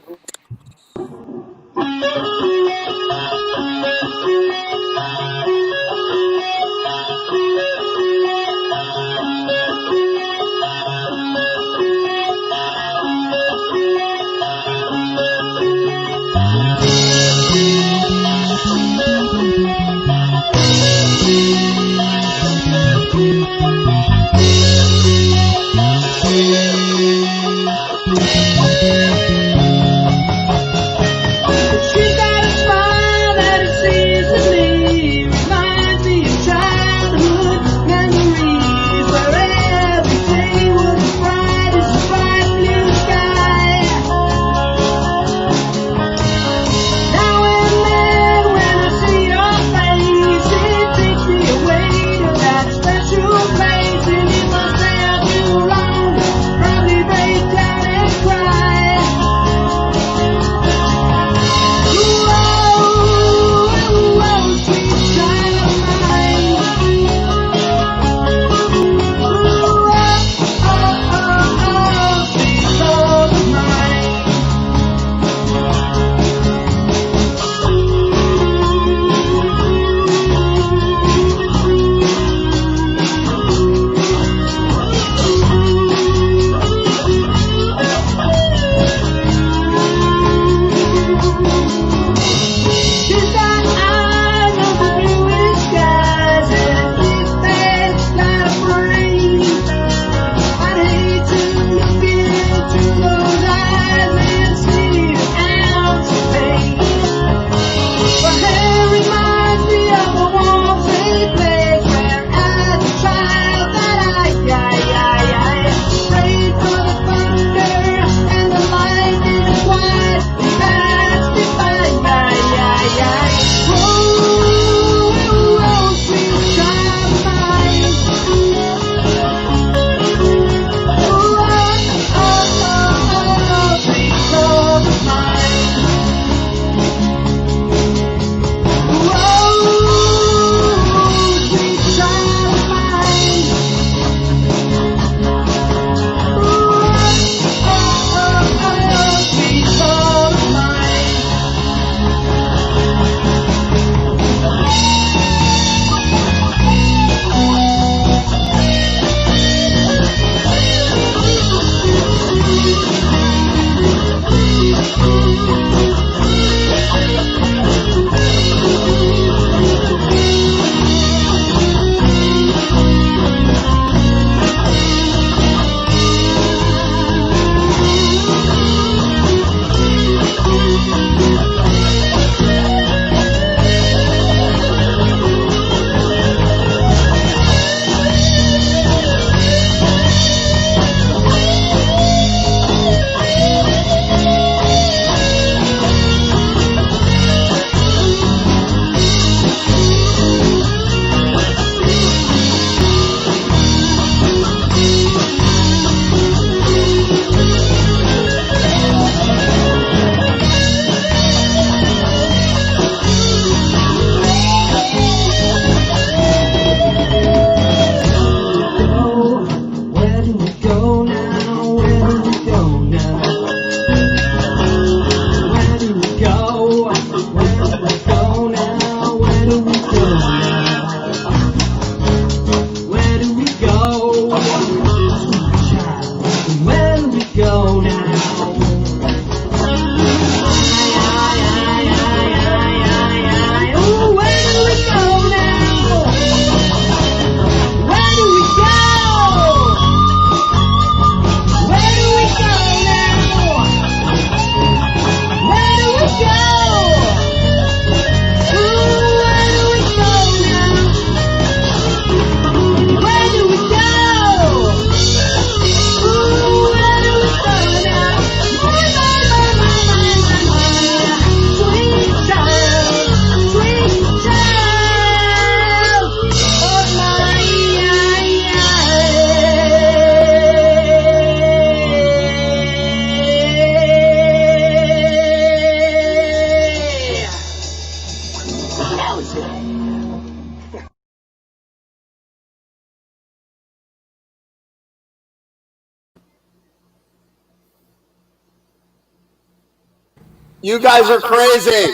You guys are crazy.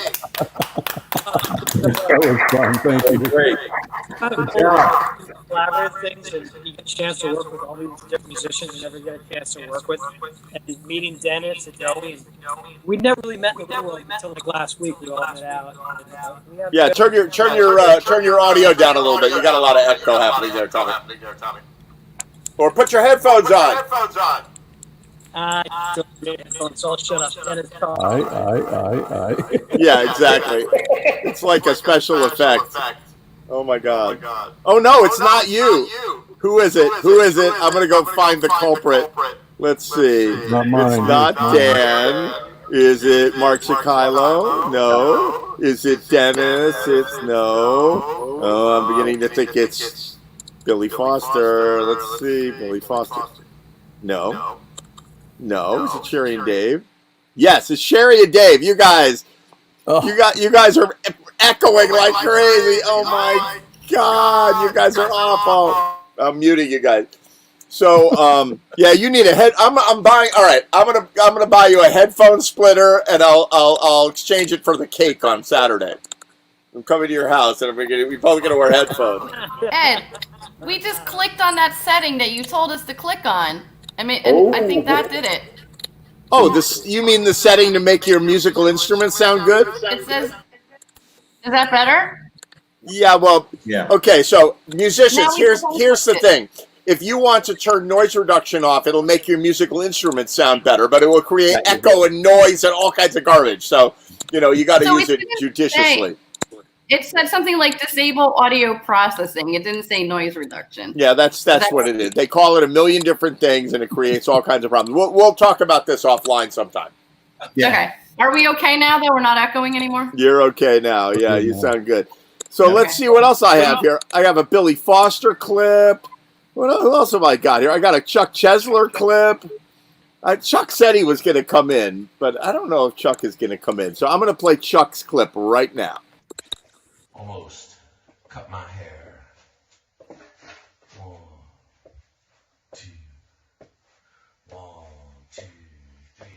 That was fun. Thank you. Great. Kind of collaborative things, and you get a chance to work with all these different musicians you never get a chance to work with. And meeting Dennis and Joey, and we'd never really met in the real world until like last week. We all met out. And, Yeah, turn your audio down a little bit. You got a lot of echo happening there, Tommy. Or put your headphones on. So I'll shut up. Dennis, talk. I. Yeah, exactly. It's like a special effect. Oh my God. Oh no, it's not you. Who is it? Who is it? I'm gonna go find the culprit. Let's see. Not mine. It's not Dan. Is it Mark Shikilo? No. Is it Dennis? It's no. Oh, I'm beginning to think it's Billy Foster. Let's see. Billy Foster. No. No. Is it Sherry and Dave? Yes, it's Sherry and Dave. You guys. You guys are echoing like crazy. Oh my God, you guys are awful. I'm muting you guys. So yeah, you need a head. I'm buying. All right, I'm gonna buy you a headphone splitter, and I'll exchange it for the cake on Saturday. I'm coming to your house, and we're both gonna wear headphones. Ed, we just clicked on that setting that you told us to click on. I mean, and I think that did it. Oh, you mean the setting to make your musical instruments sound good? It says, is that better? Yeah, well, yeah. Okay, so musicians, here's the thing. If you want to turn noise reduction off, it'll make your musical instruments sound better, but it will create echo and noise and all kinds of garbage. So, you got to use it judiciously. It said something like disable audio processing. It didn't say noise reduction. Yeah, that's what it is. They call it a million different things, and it creates all kinds of problems. We'll talk about this offline sometime. Yeah. Okay. Are we okay now that we're not echoing anymore? You're okay now. Yeah, you sound good. So let's see what else I have here. I have a Billy Foster clip. Who else have I got here? I got a Chuck Chesler clip. Chuck said he was going to come in, but I don't know if Chuck is going to come in. So I'm going to play Chuck's clip right now. Almost cut my hair. 1, 2, 1, 2, 3.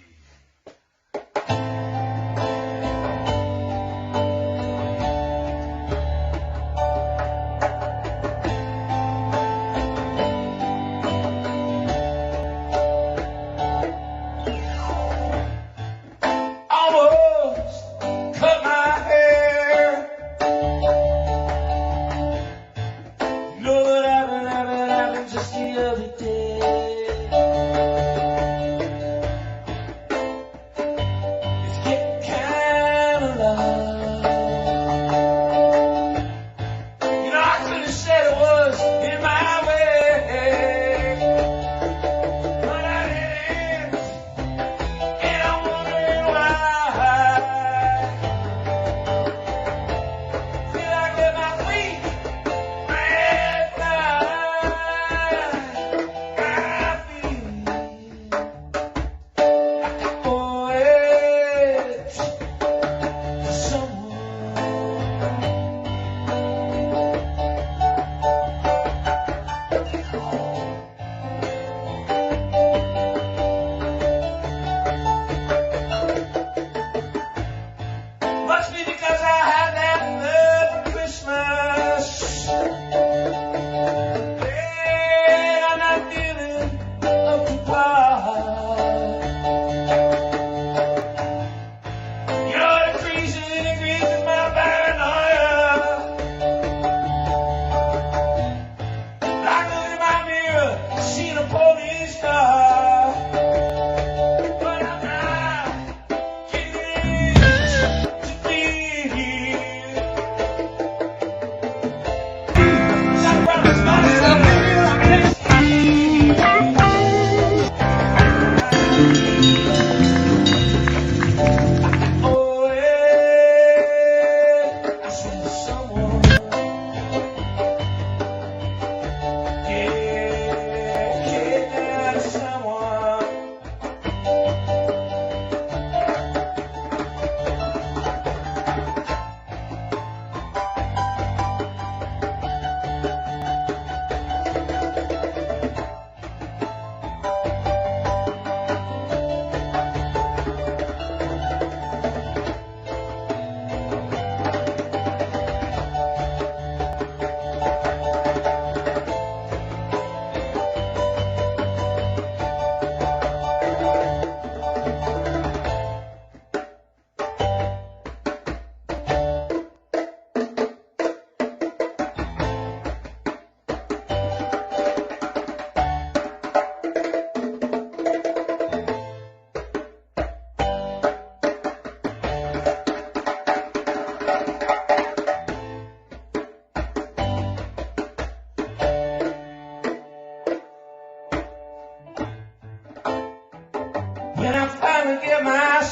Almost cut my hair.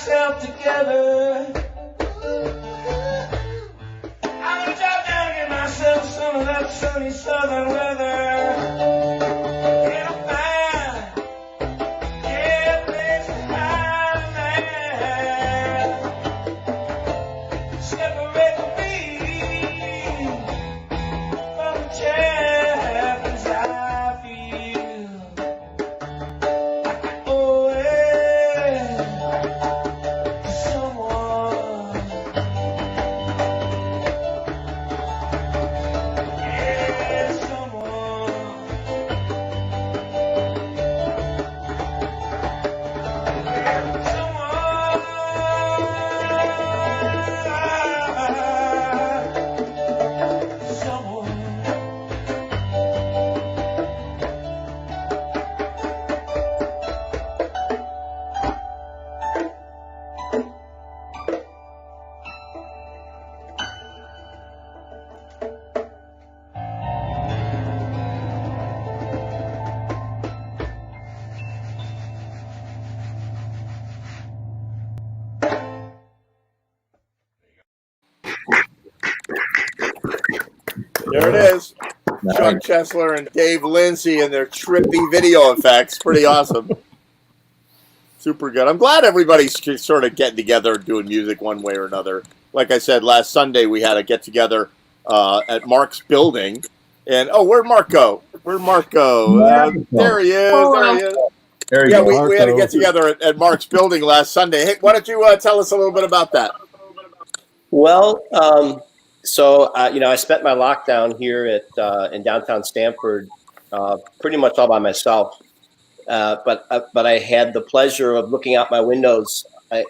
myself together. I'm gonna drop down and get myself some of that sunny southern weather. Get a fine, yeah, place to hide there. Separate me from the chains I feel. Oh, yeah, someone. Yeah, someone. There it is. Chuck Chesler and Dave Lindsay and their trippy video effects. Pretty awesome. Super good. I'm glad everybody's sort of getting together and doing music one way or another. Like I said, last Sunday we had a get-together at Mark's building. And, oh, where'd Mark go? Where'd Mark go? There he is. There he is. There you Yeah, go, we had a Marco. get-together at Mark's building last Sunday. Hey, why don't you tell us a little bit about that? Well, I spent my lockdown here in downtown Stamford pretty much all by myself. But I had the pleasure of looking out my windows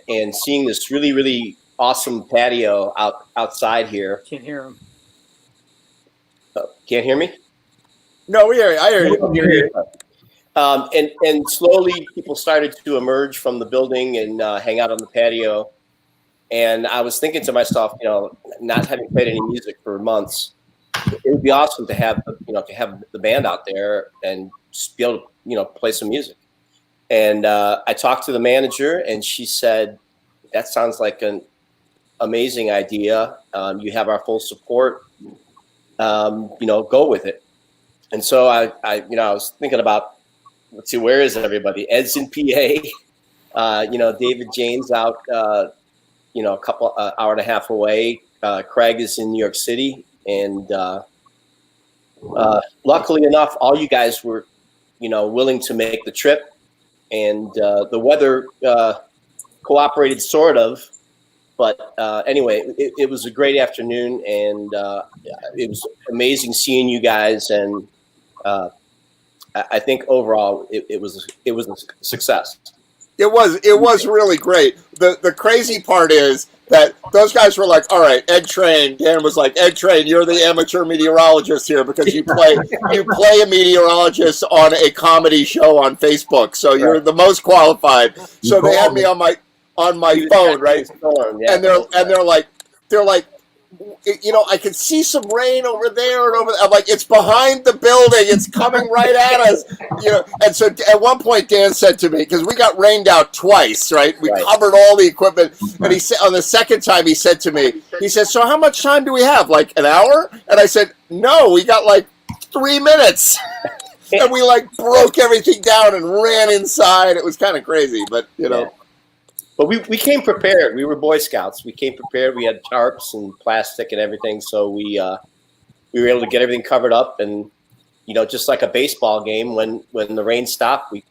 and seeing this really, really awesome patio outside here. Can't hear him. Can't hear me? No, we hear you. I hear you. And slowly people started to emerge from the building and hang out on the patio. And I was thinking to myself, not having played any music for months, it would be awesome to have, to have the band out there and just be able to, play some music. And I talked to the manager, and she said, "That sounds like an amazing idea. You have our full support. Go with it." And so I was thinking about, let's see, where is everybody? Ed's in PA. David Jane's out. A couple hour and a half away. Craig is in New York City, and luckily enough, all you guys were, willing to make the trip, and the weather cooperated sort of. But anyway, it was a great afternoon, and it was amazing seeing you guys, and I think overall it was a success. It was really great. The crazy part is that those guys were like, all right, Ed Train. Dan was like, Ed Train, you're the amateur meteorologist here because you play a meteorologist on a comedy show on Facebook, so you're the most qualified. So they had me on my phone, right? And they're like, I could see some rain over there and over there. I'm like, it's behind the building. It's coming right at us. And so at one point, Dan said to me, because we got rained out twice, right? We covered all the equipment. And he said, on the second time, he said to me, he said, so how much time do we have? Like an hour? And I said, no, we got like 3 minutes. And we broke everything down and ran inside. It was kind of crazy, but Yeah. But we came prepared. We were Boy Scouts. We came prepared. We had tarps and plastic and everything, so we were able to get everything covered up. And just like a baseball game, when the rain stopped, we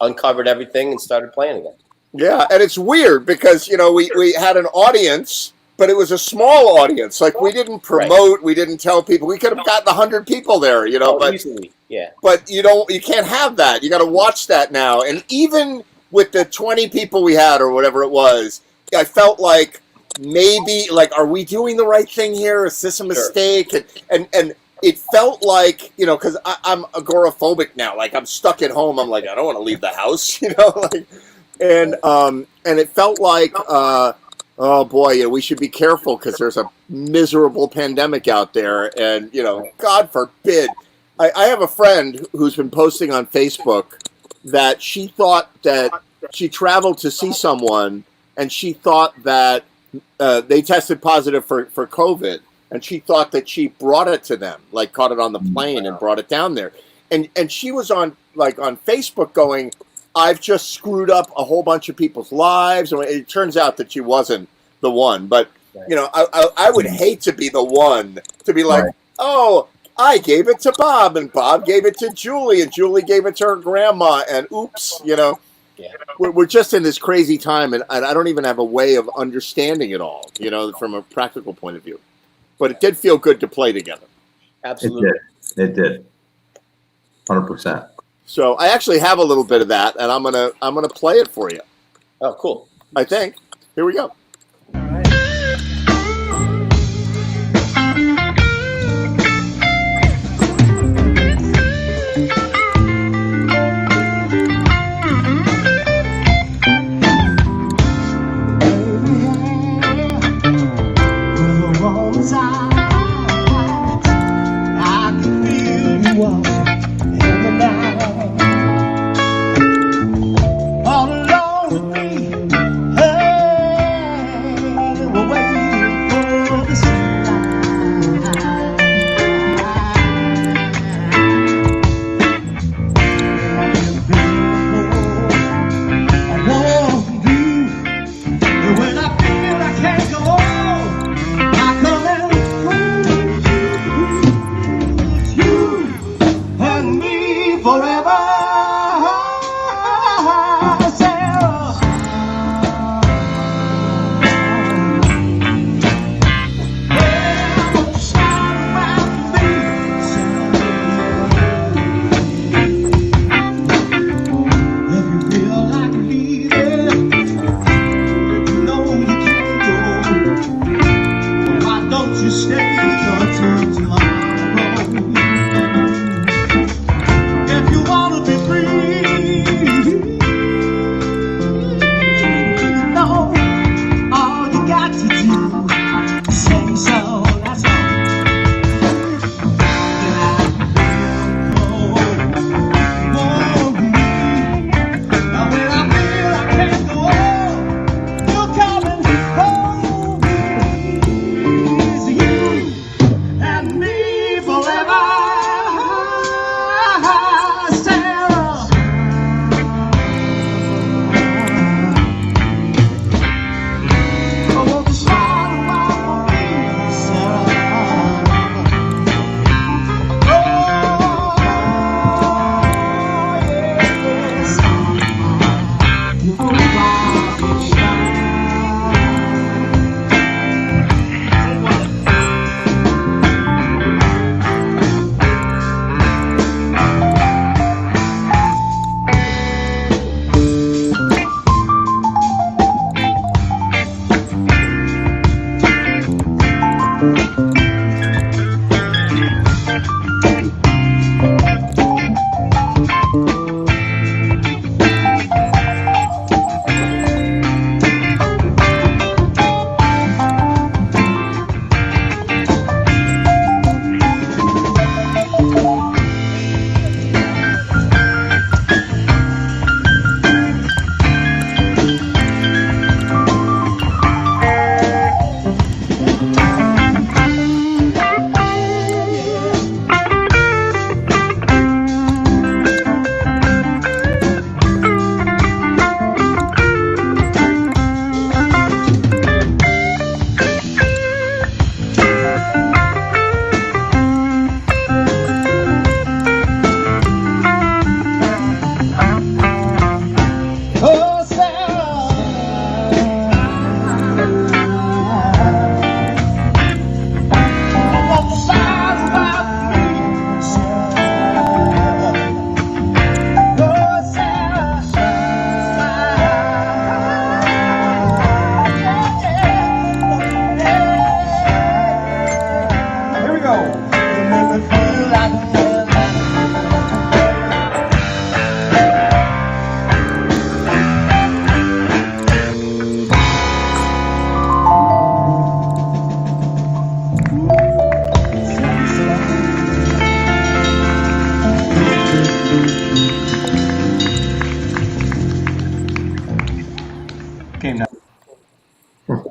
uncovered everything and started playing again. Yeah, and it's weird because we had an audience, but it was a small audience. Like we didn't promote, we didn't tell people. We could have gotten 100 people there, but easily, yeah. But you can't have that. You got to watch that now, and even with the 20 people we had or whatever it was, I felt like maybe are we doing the right thing here? Is this a mistake? And it felt like, because I'm agoraphobic now. Like I'm stuck at home. I'm like, I don't want to leave the house, and it felt like, oh boy, we should be careful because there's a miserable pandemic out there, and God forbid. I have a friend who's been posting on Facebook that she thought that she traveled to see someone and she thought that they tested positive for COVID, and she thought that she brought it to them, like caught it on the plane and brought it down there. And she was on Facebook going, I've just screwed up a whole bunch of people's lives. And it turns out that she wasn't the one. But, you know, I would hate to be the one to be like, oh, I gave it to Bob, and Bob gave it to Julie, and Julie gave it to her grandma, and oops, you know. Yeah. We're just in this crazy time, and I don't even have a way of understanding it all, you know, from a practical point of view. But it did feel good to play together. Absolutely. It did. 100%. So I actually have a little bit of that, and I'm gonna play it for you. Oh, cool. I think. Here we go. I can feel you walking in the night, all alone with me. Hey, we're waiting for the sunlight. I want you, and when I feel I can't go on, I come and forever, Sarah. Yeah, I'm gonna shout around me, if you feel like leaving, you know you can't go. Why don't you stay until tomorrow? If you wanna be free, you know all you got to do is say so. That's all. Now when I feel I can't go on, you're coming home. It's you and me forever.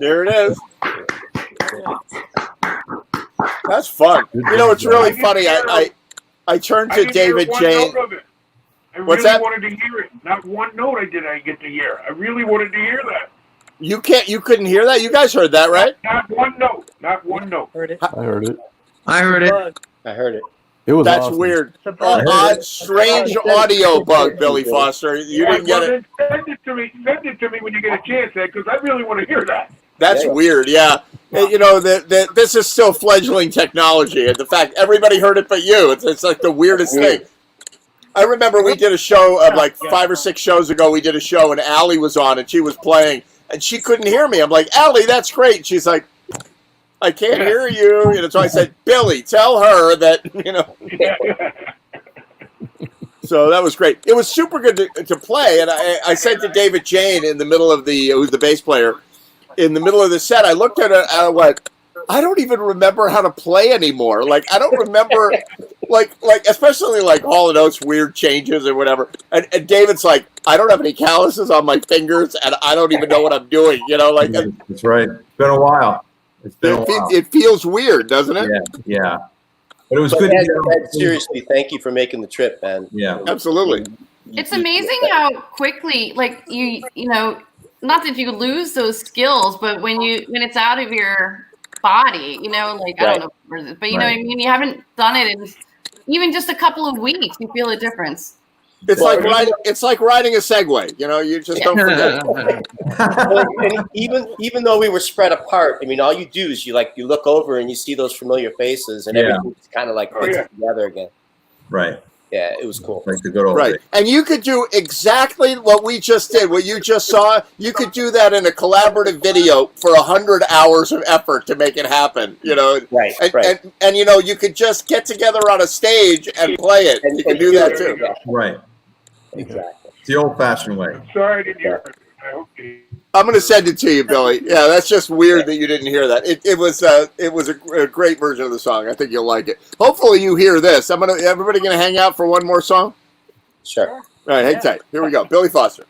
There it is. That's fun. You know, it's really funny. I turned to David Jane. I What's really that? wanted to hear it. Not one note I get to hear. I really wanted to hear that. You couldn't hear that? You guys heard that, right? Not one note. Not one note. Heard it. I heard it. I heard it. I heard it. It was That's awesome. weird. bug. Odd, strange audio bug, Billy Foster. You didn't get it. Then send it to me. Send it to me when you get a chance, Ed, because I really want to hear that. That's weird, yeah. And, you know, this is still fledgling technology, and the fact everybody heard it but you, it's like the weirdest thing. I remember we did a show of like 5 or 6 shows ago. We did a show, and Allie was on, and she was playing, and she couldn't hear me. I'm like, Allie, that's great. And she's like, I can't hear you. You know, so I said, Billy, tell her that, you know. So that was great. It was super good to play, and I said to David Jane in the middle of who's the bass player, in the middle of the set, I looked at it, and I went, I don't even remember how to play anymore. Like, I don't remember, like especially like Hall & Oates weird changes or whatever. And David's like, I don't have any calluses on my fingers, and I don't even know what I'm doing. You know, like That's right. It's been a while. It's been a while. it feels weird, doesn't it? Yeah. But it was But good. Ed, seriously, thank you for making the trip, man. Yeah. Absolutely. It's amazing how quickly, like you know, not that you lose those skills, but when it's out of your body, you know, like I don't know, but you know what I mean. You haven't done it in even just a couple of weeks. You feel a difference. It's like riding a Segway. You know, you just don't forget. Well, and even though we were spread apart, I mean, all you do is you look over and you see those familiar faces, and everything's kind of like puts together again. Right. Yeah, it was cool. Like the good old Right. days. And you could do exactly what we just did, what you just saw. You could do that in a collaborative video for 100 hours of effort to make it happen. You know, Right. And you know, you could just get together on a stage and play it. You can do that too. Right. Exactly. It's the old-fashioned way. Sorry I didn't hear it. I hope you. I'm going to send it to you, Billy. Yeah, that's just weird that you didn't hear that. It was a great version of the song. I think you'll like it. Hopefully you hear this. Everybody going to hang out for one more song? Sure. All right, hang tight. Here we go. Billy Foster.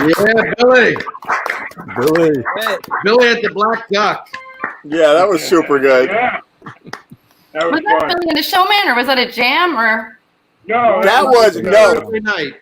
Yeah, Billy. Billy at the Black Duck. Yeah, that was super good. Yeah. That was Was that fun. Billy and the Showman, or was that a jam, or? No, That was Every night.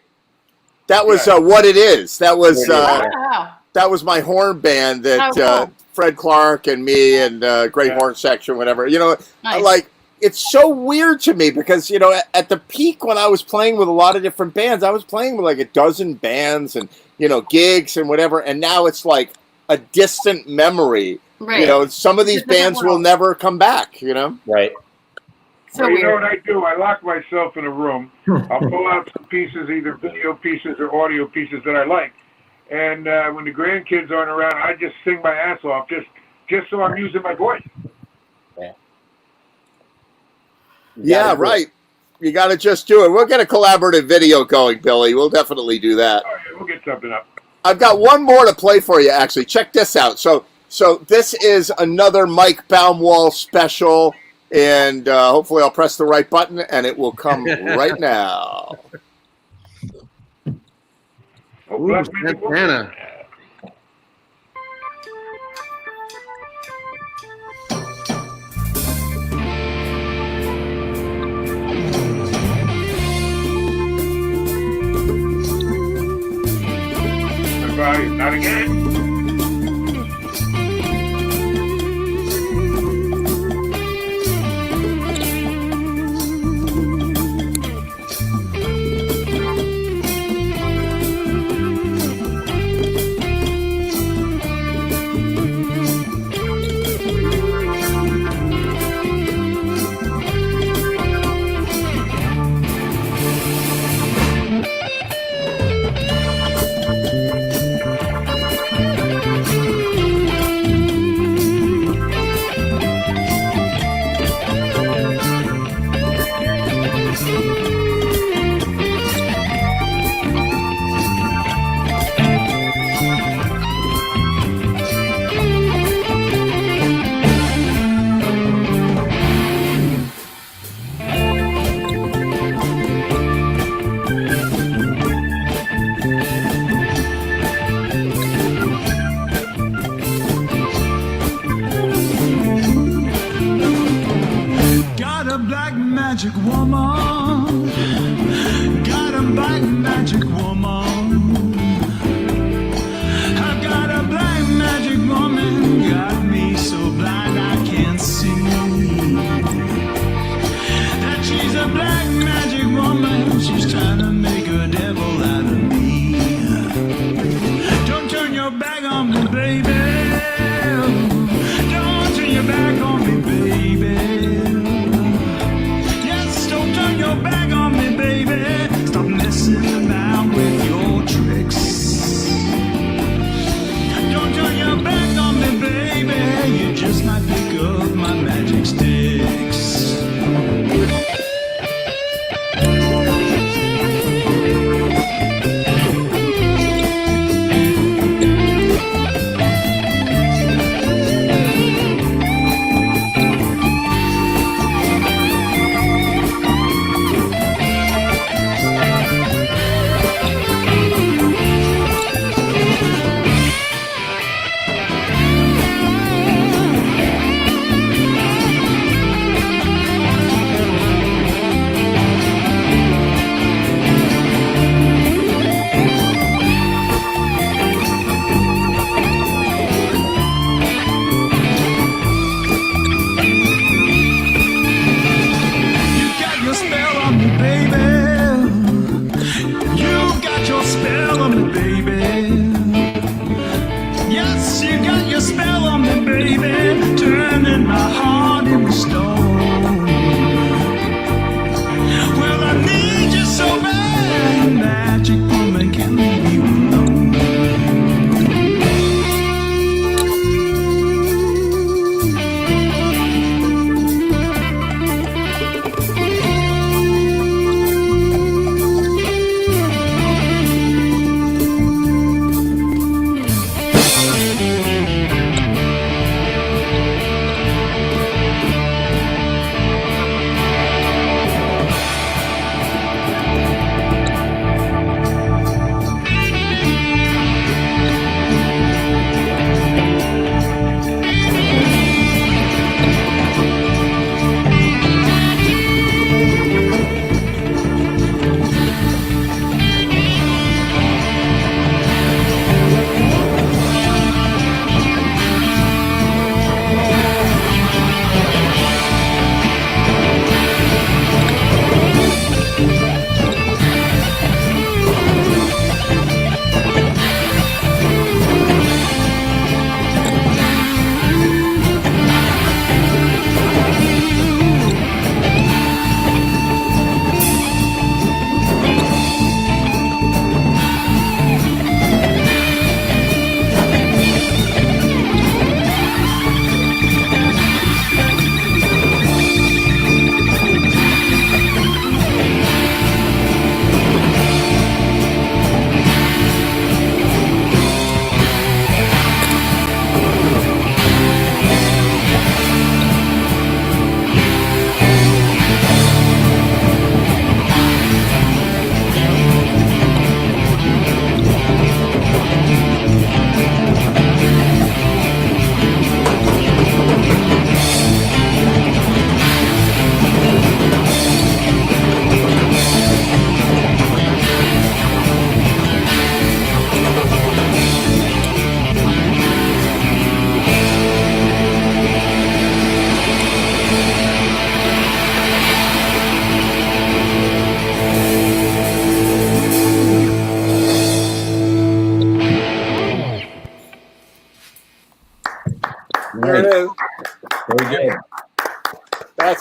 That was What It Is. That was Wow. that was my horn band that Oh, cool. Fred Clark and me and Great Horn Section, whatever. You know, Nice. like it's so weird to me because, you know, at the peak when I was playing with a lot of different bands, I was playing with like a dozen bands and, you know, gigs and whatever. And now it's like a distant memory. Right. You know, some of these It's a different bands will world. never come back, you know? Right. So Well, you know weird. what I do? I lock myself in a room. I'll pull out some pieces, either video pieces or audio pieces that I like. And when the grandkids aren't around, I just sing my ass off, just so I'm using my voice. Yeah, right. You got to just do it. We'll get a collaborative video going, Billy. We'll definitely do that. All right, we'll get something up. I've got one more to play for you, actually. Check this out. So this is another Mike Baumwall special, and hopefully I'll press the right button, and it will come right now. Ooh, Santana. Not again. Got a black magic woman. Got a black magic woman. I've got a black magic woman. Got me so blind I can't see. That she's a black magic woman. She's trying to make a devil out of me. Don't turn your back on me, baby. Don't turn your back on me, baby. Yes, don't turn your back on me, baby. Stop messing around with your tricks. Don't turn your back on me, baby. You just might pick up my magic sticks.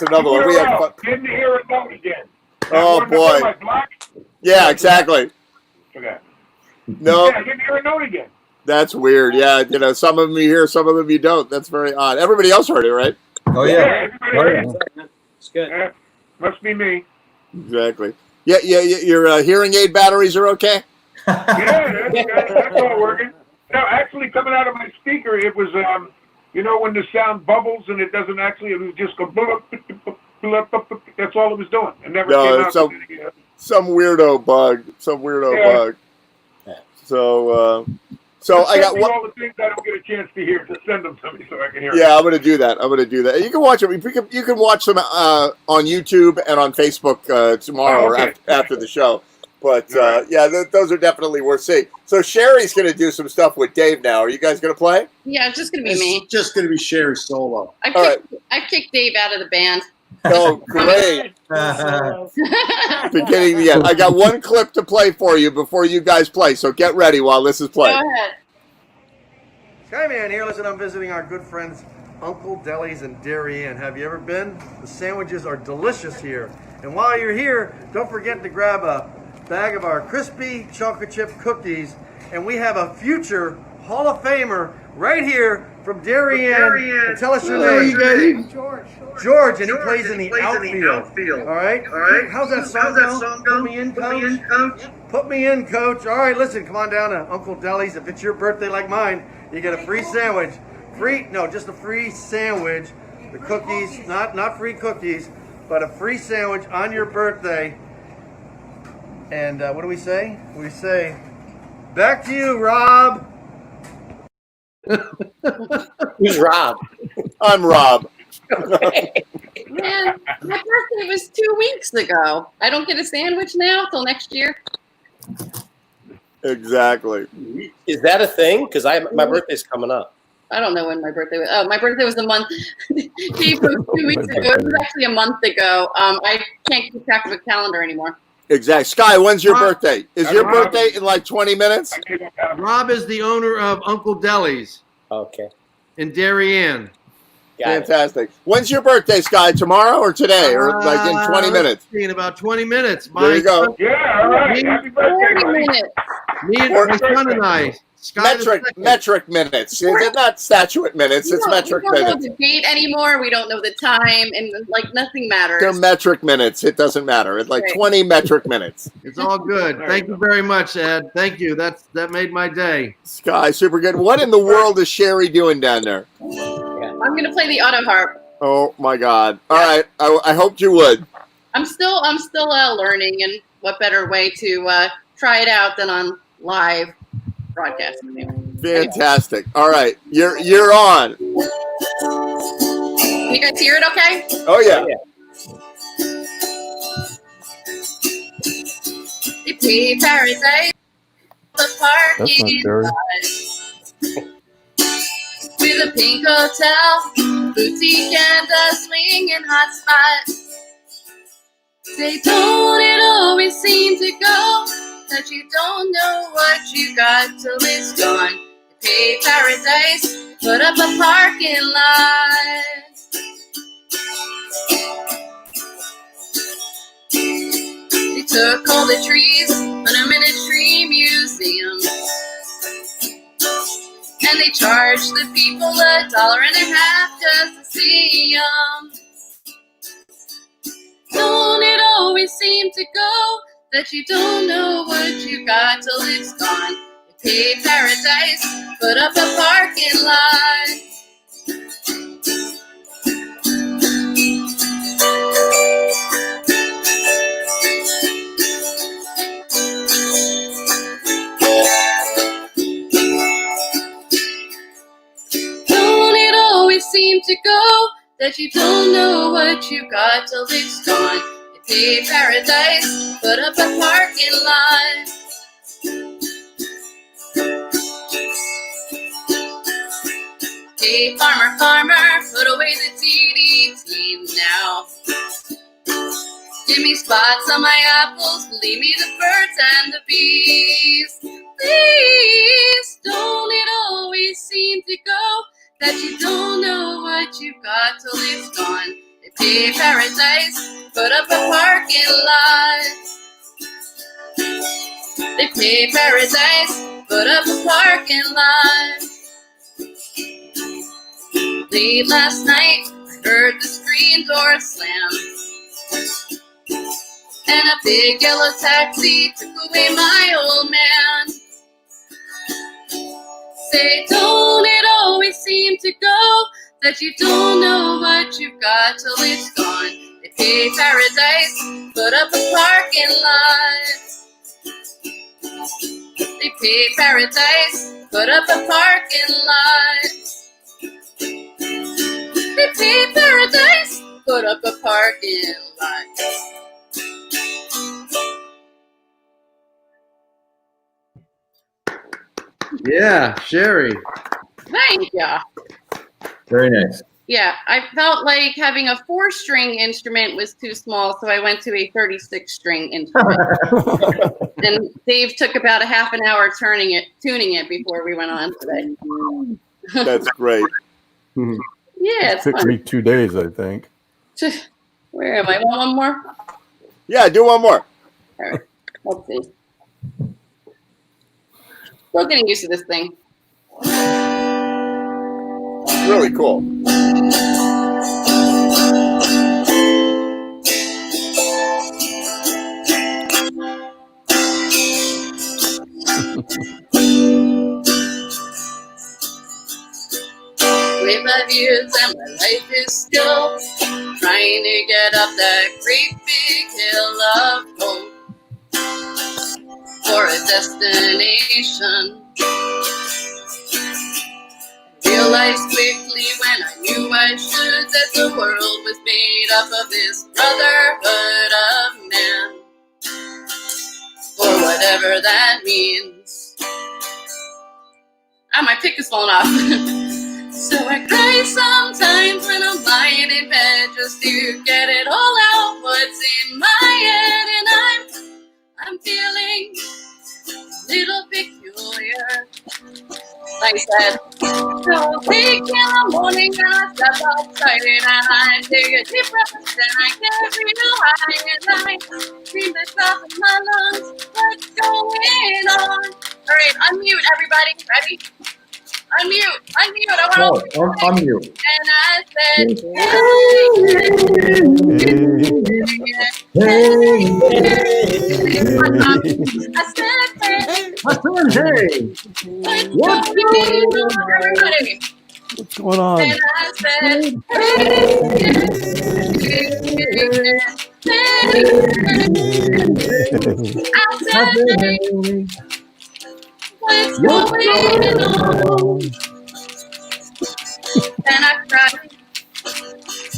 That's another one. We had fun. Didn't hear a note again. Oh boy. Yeah, exactly. Okay. No. Yeah, I didn't hear a note again. That's weird. Yeah, you know, some of them you hear, some of them you don't. That's very odd. Everybody else heard it, right? Oh everybody heard it. It's good. Must be me. Exactly. Yeah. Your hearing aid batteries are okay. Yeah, that's all working. No, actually, coming out of my speaker, it was you know, when the sound bubbles and it doesn't actually, it was just go. That's all it was doing. It never came out. Some weirdo bug. Some weirdo bug. So I got one. All the things I don't get a chance to hear, just send them to me so I can hear. Yeah, I'm gonna do that. You can watch it. You can watch them on YouTube and on Facebook tomorrow after the show. But those are definitely worth seeing. So Sherry's gonna do some stuff with Dave now. Are you guys gonna play? Yeah, it's just gonna be me. It's just gonna be Sherry solo. I kicked Dave out of the band. Oh, great. Beginning the end. I got one clip to play for you before you guys play, so get ready while this is playing. Go ahead. Skyman here. Listen, I'm visiting our good friends Uncle Deli's in Darien. Have you ever been? The sandwiches are delicious here. And while you're here, don't forget to grab a bag of our crispy chocolate chip cookies. And we have a future Hall of Famer right here from Darien. Tell us your name. George, and he plays in the outfield. All right? How's that song go? Put me in, coach. Put me in, coach. All right, listen, come on down to Uncle Deli's. If it's your birthday like mine, you get a free sandwich. Just a free sandwich. The cookies, not free cookies, but a free sandwich on your birthday. And what do we say? We say, back to you, Rob. Who's Rob? I'm Rob. Man, my birthday was 2 weeks ago. I don't get a sandwich now till next year. Exactly. Is that a thing? Because my birthday's coming up. I don't know when my birthday was. Oh, my birthday was a month. Dave, was 2 weeks ago. It was actually a month ago. I can't keep track of a calendar anymore. Exactly. Sky, when's your birthday? Is your birthday in like 20 minutes? Rob is the owner of Uncle Deli's. Okay. In Darien. Fantastic. When's your birthday, Sky? Tomorrow or today? Or like in 20 minutes? In about 20 minutes. There you go. Yeah, all right. Happy birthday, buddy. Me and my son and I. Metric minutes. It's not statuette minutes. It's metric minutes. We don't minutes. know the date anymore. We don't know the time, and like nothing matters. They're metric minutes. It doesn't matter. It's like 20 metric minutes. It's all good. Thank you very much, Ed. Thank you. That made my day. Sky, super good. What in the world is Sherry doing down there? I'm gonna play the auto harp. Oh my God! All right, I hoped you would. I'm still learning, and what better way to try it out than on live broadcast? Fantastic. All right, you're on. Can you guys hear it? Okay. Oh yeah. They pay paradise, the parking lot. With a pink hotel, boutique and a swinging hot spot. They don't it always seem to go that you don't know what you got till it's gone. They pay paradise, put up a parking lot. They took all the trees, put them in a tree museum. And they charge the people $1.50 just to see them. Don't it always seem to go that you don't know what you got till it's gone? They pay paradise, put up a parking lot. Seem to go that you don't know what you got till it's gone. They pay paradise, put up a parking lot. Hey farmer, put away the DDT now. Give me spots on my apples, leave me the birds and the bees. Please, don't it always seem to go that you don't know what you got till it's gone. They pay paradise, put up a parking lot. They pay paradise, put up a parking lot. Late last night, I heard the screen door slam, and a big yellow taxi took away my old man. Say, don't it always seem to go that you don't know what you've got till it's gone? They pay paradise, put up a parking lot. They pay paradise, put up a parking lot. They pay paradise, put up a parking lot. Yeah, Sherry. Thank you. Very nice. Yeah, I felt like having a 4-string instrument was too small, so I went to a 36-string instrument. And Dave took about a half an hour tuning it before we went on today. That's great. Yeah, it's Took fun. me 2 days, I think. Where am I? Want one more? Yeah, do one more. All right, let's see. Still getting used to this thing. Really cool. With 5 years and my life is still trying to get up that great big hill of hope for a destination. Realized quickly when I knew I should that the world was made up of this brotherhood of man, or whatever that means. Ah, my pick is falling off. So I cry sometimes when I'm lying in bed just to get it all out what's in my head, and I'm feeling a little peculiar. Like I said, so big in the morning and I step outside and I take a deep breath and I get real high and I feel the top of my lungs. What's going on? All right, unmute everybody. Ready? Unmute. I want to. Unmute. And I said, I said, hey. What's going on, everybody? What's going on? And I said, what's going on? And I cried.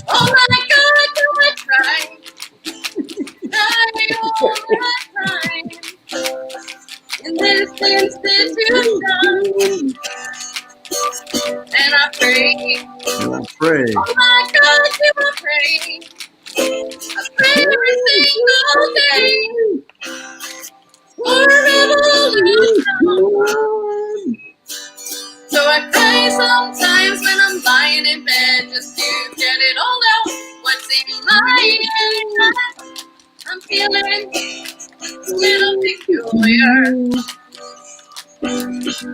Oh my God, do I try? Cry all the time. In this institution. And I pray. Pray. Oh my God, do I pray? I pray every single day. For revolution. So I cry sometimes when I'm lying in bed just to get it all out. What's in my head? I'm feeling a little peculiar.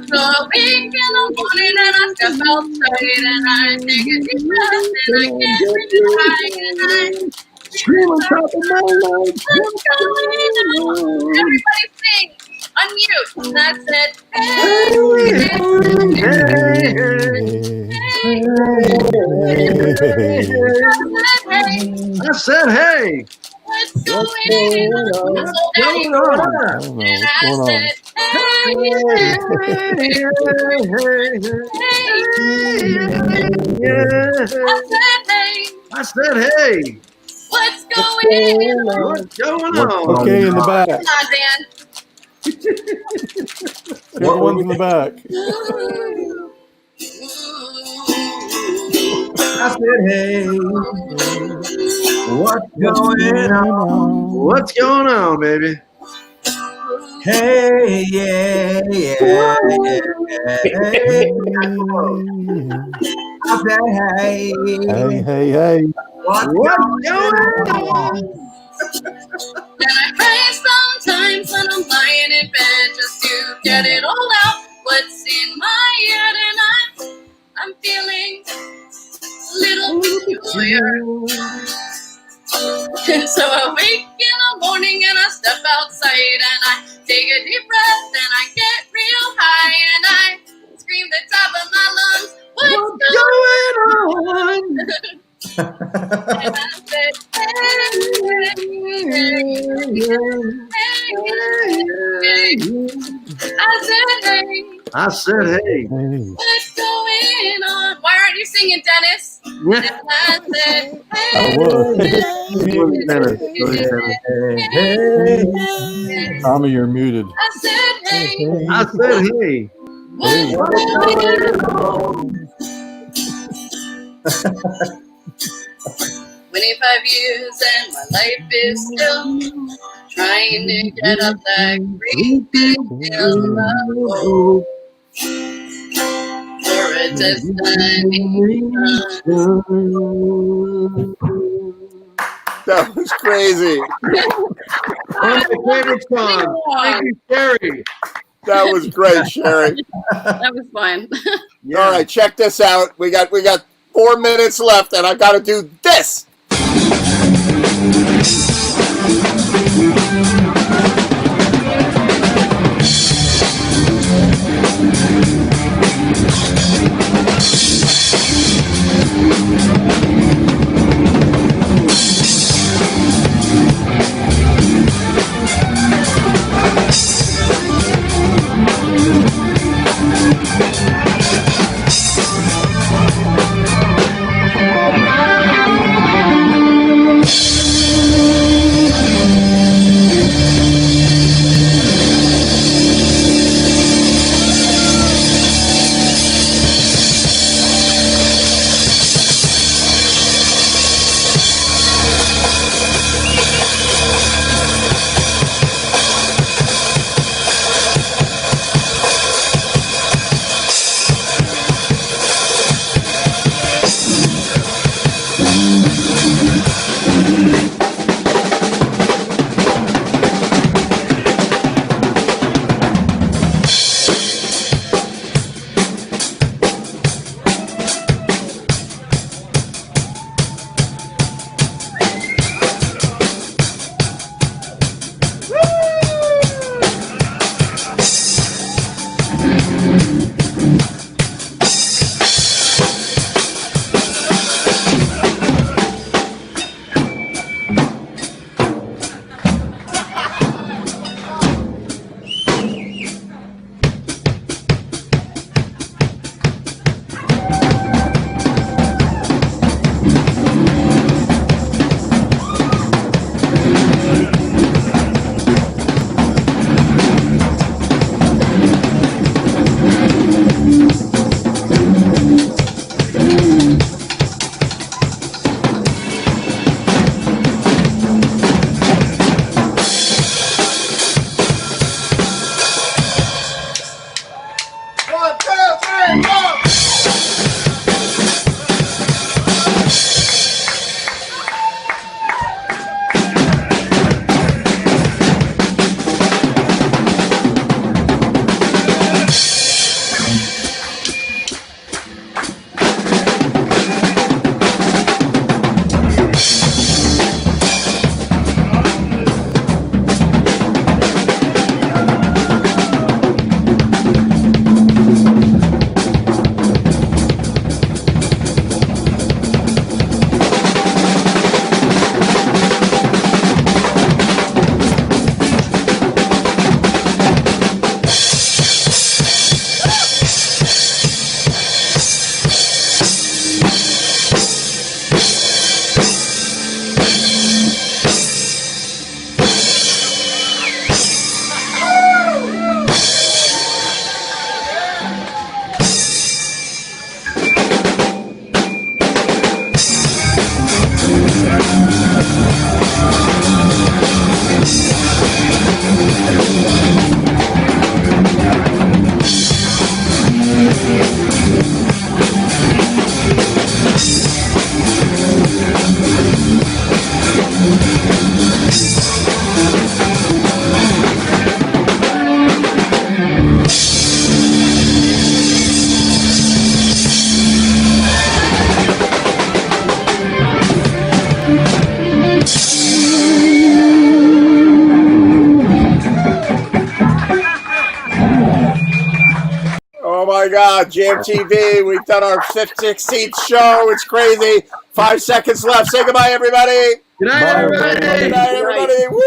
So I wake in the morning and I step outside and I take a deep breath and I get really high and I scream on top of my lungs. What's going on? Everybody sing. Unmute. And I said, I said, hey. What's going on? What's going on? And I said, I said, hey. What's going on? What's going on? Okay, in the back. Come on, Dan. Everyone's in the back. I said, hey, what's going on? What's going on, baby? Hey, yeah, yeah, yeah. I said, hey. Hey, hey, hey. What's going on? And I cry sometimes when I'm lying in bed just to get it all out. What's in my head, and I'm feeling a little peculiar. So I wake in the morning and I step outside and I take a deep breath and I get real high and I scream the top of my lungs, what's going on? And I said, I said, hey. What's going on? Why aren't you singing, Dennis? And I said, Tommy, you're muted. I said, hey. I said, hey. What's going on? 25 years and my life is still trying to get up that great big hill of hope for a destination. That was crazy. My favorite song. Thank you, Sherry. That was great, Sherry. That was fun. All right, check this out. We got 4 minutes left, and I got to do this. my God, Jam TV. We've done our 16th show. It's crazy. 5 seconds left. Say goodbye, everybody. Good night, everybody. Good night, everybody. Woo!